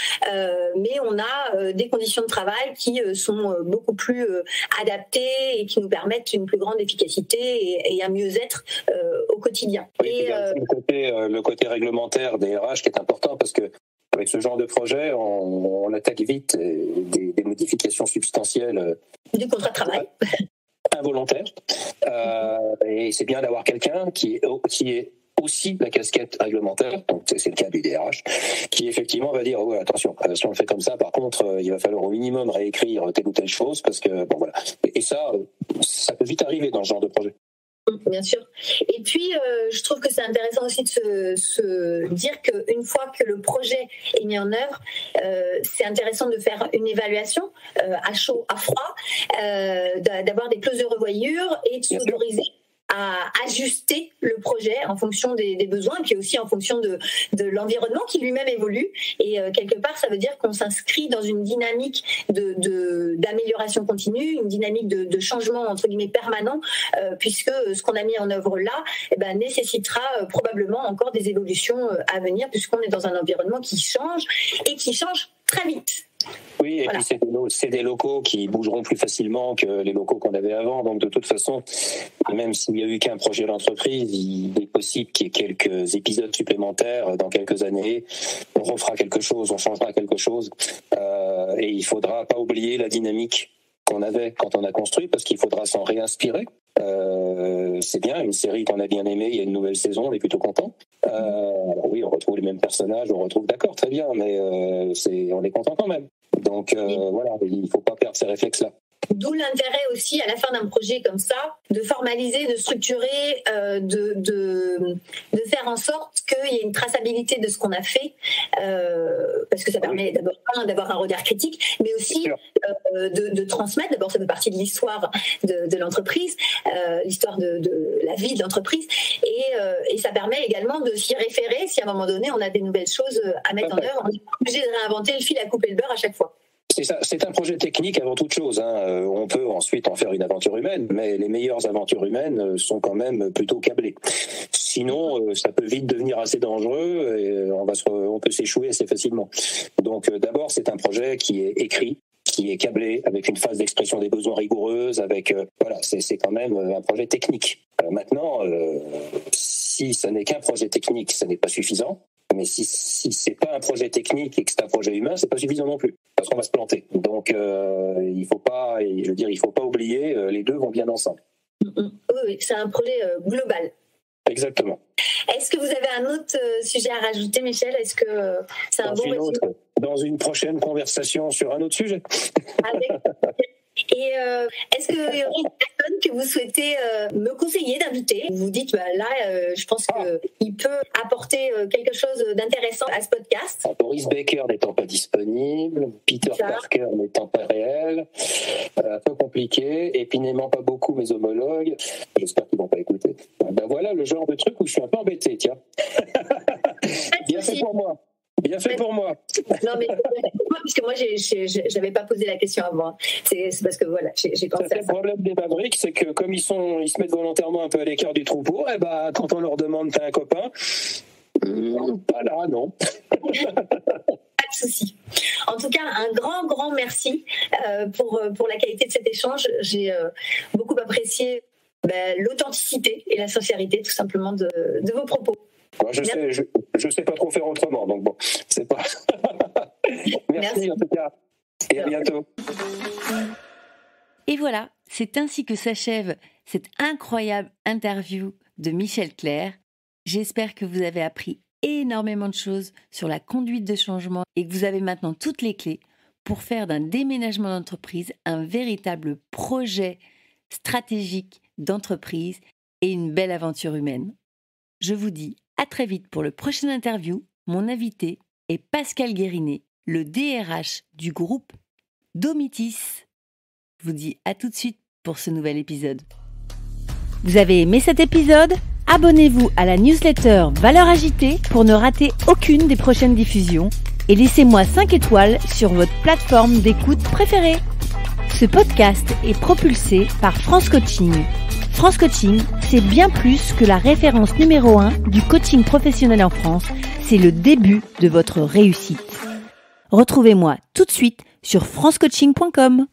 mais on a des conditions de travail qui sont beaucoup plus adaptées et qui nous permettent une plus grande efficacité et un mieux-être au quotidien. Oui, et le côté réglementaire des RH qui est important, parce que avec ce genre de projet, on attaque vite des modifications substantielles du contrat de travail. Involontaire, et c'est bien d'avoir quelqu'un qui est aussi la casquette réglementaire, donc c'est le cas du DRH, qui effectivement va dire attention, si on le fait comme ça, par contre, il va falloir au minimum réécrire telle ou telle chose, parce que bon voilà. Et ça peut vite arriver dans ce genre de projet. Bien sûr. Et puis, je trouve que c'est intéressant aussi de se dire qu'une fois que le projet est mis en œuvre, c'est intéressant de faire une évaluation à chaud, à froid, d'avoir des clauses de revoyure et de s'autoriser à ajuster le projet en fonction des besoins, et puis aussi en fonction de l'environnement qui lui-même évolue. Et quelque part, ça veut dire qu'on s'inscrit dans une dynamique d'amélioration continue, une dynamique de changement entre guillemets permanent, puisque ce qu'on a mis en œuvre là nécessitera probablement encore des évolutions à venir, puisqu'on est dans un environnement qui change et qui change très vite. Oui, et voilà. Puis c'est des locaux qui bougeront plus facilement que les locaux qu'on avait avant. Donc de toute façon, même s'il n'y a eu qu'un projet d'entreprise, il est possible qu'il y ait quelques épisodes supplémentaires dans quelques années. On refera quelque chose, on changera quelque chose. Et il ne faudra pas oublier la dynamique qu'on avait quand on a construit, parce qu'il faudra s'en réinspirer. C'est bien, une série qu'on a bien aimée, il y a une nouvelle saison, on est plutôt content. Alors oui, on retrouve les mêmes personnages, on retrouve, d'accord, très bien, mais on est content quand même. Donc voilà, il ne faut pas perdre ces réflexes-là. D'où l'intérêt aussi, à la fin d'un projet comme ça, de formaliser, de structurer, de faire en sorte qu'il y ait une traçabilité de ce qu'on a fait, parce que ça permet d'abord d'avoir un regard critique, mais aussi de transmettre. D'abord, ça fait partie de l'histoire de l'entreprise, l'histoire de la vie de l'entreprise, et ça permet également de s'y référer si à un moment donné on a des nouvelles choses à mettre en œuvre. On n'est pas obligé de réinventer le fil à couper le beurre à chaque fois. C'est ça, c'est un projet technique avant toute chose. On peut ensuite en faire une aventure humaine, mais les meilleures aventures humaines sont quand même plutôt câblées. Sinon, ça peut vite devenir assez dangereux et on peut s'échouer assez facilement. Donc d'abord, c'est un projet qui est écrit, qui est câblé, avec une phase d'expression des besoins rigoureuse, avec voilà, c'est quand même un projet technique. Maintenant, si ce n'est qu'un projet technique, ça n'est pas suffisant. Mais si c'est pas un projet technique et que c'est un projet humain, c'est pas suffisant non plus, parce qu'on va se planter. Donc il faut pas oublier, les deux vont bien ensemble. Oui, c'est un projet global. Exactement. Est-ce que vous avez un autre sujet à rajouter, Michel? Est-ce que c'est un bon résumé? Dans une prochaine conversation sur un autre sujet. Et est-ce qu'il y aurait une personne que vous souhaitez me conseiller d'inviter? Vous vous dites, là, je pense qu'il peut apporter quelque chose d'intéressant à ce podcast. Boris Becker n'étant pas disponible, Peter Parker n'étant pas réel, un peu compliqué, et puis n'aimant pas beaucoup mes homologues, j'espère qu'ils ne vont pas écouter. Voilà le genre de truc où je suis un peu embêté, tiens. Bien fait pour moi. Bien fait pour moi. Non, mais parce que moi, j'avais pas posé la question avant. C'est parce que voilà, j'ai pensé à ça. Le problème des Mavericks, c'est que comme ils se mettent volontairement un peu à l'écart du troupeau, quand on leur demande t'as un copain, pas là, non. Pas de souci. En tout cas, un grand merci pour la qualité de cet échange. J'ai beaucoup apprécié l'authenticité et la sincérité, tout simplement, de vos propos. Moi, je sais pas trop faire autrement, donc bon, c'est pas. Merci en tout cas, et à bientôt. Et voilà, c'est ainsi que s'achève cette incroyable interview de Michel Clerc. J'espère que vous avez appris énormément de choses sur la conduite de changement et que vous avez maintenant toutes les clés pour faire d'un déménagement d'entreprise un véritable projet stratégique d'entreprise et une belle aventure humaine. Je vous dis à très vite pour le prochain interview. Mon invité est Pascal Guérinet, le DRH du groupe Domitis. Je vous dis à tout de suite pour ce nouvel épisode. Vous avez aimé cet épisode? Abonnez-vous à la newsletter Valeurs Agitées pour ne rater aucune des prochaines diffusions et laissez-moi 5 étoiles sur votre plateforme d'écoute préférée. Ce podcast est propulsé par France Coaching. France Coaching, c'est bien plus que la référence numéro 1 du coaching professionnel en France. C'est le début de votre réussite. Retrouvez-moi tout de suite sur francecoaching.com.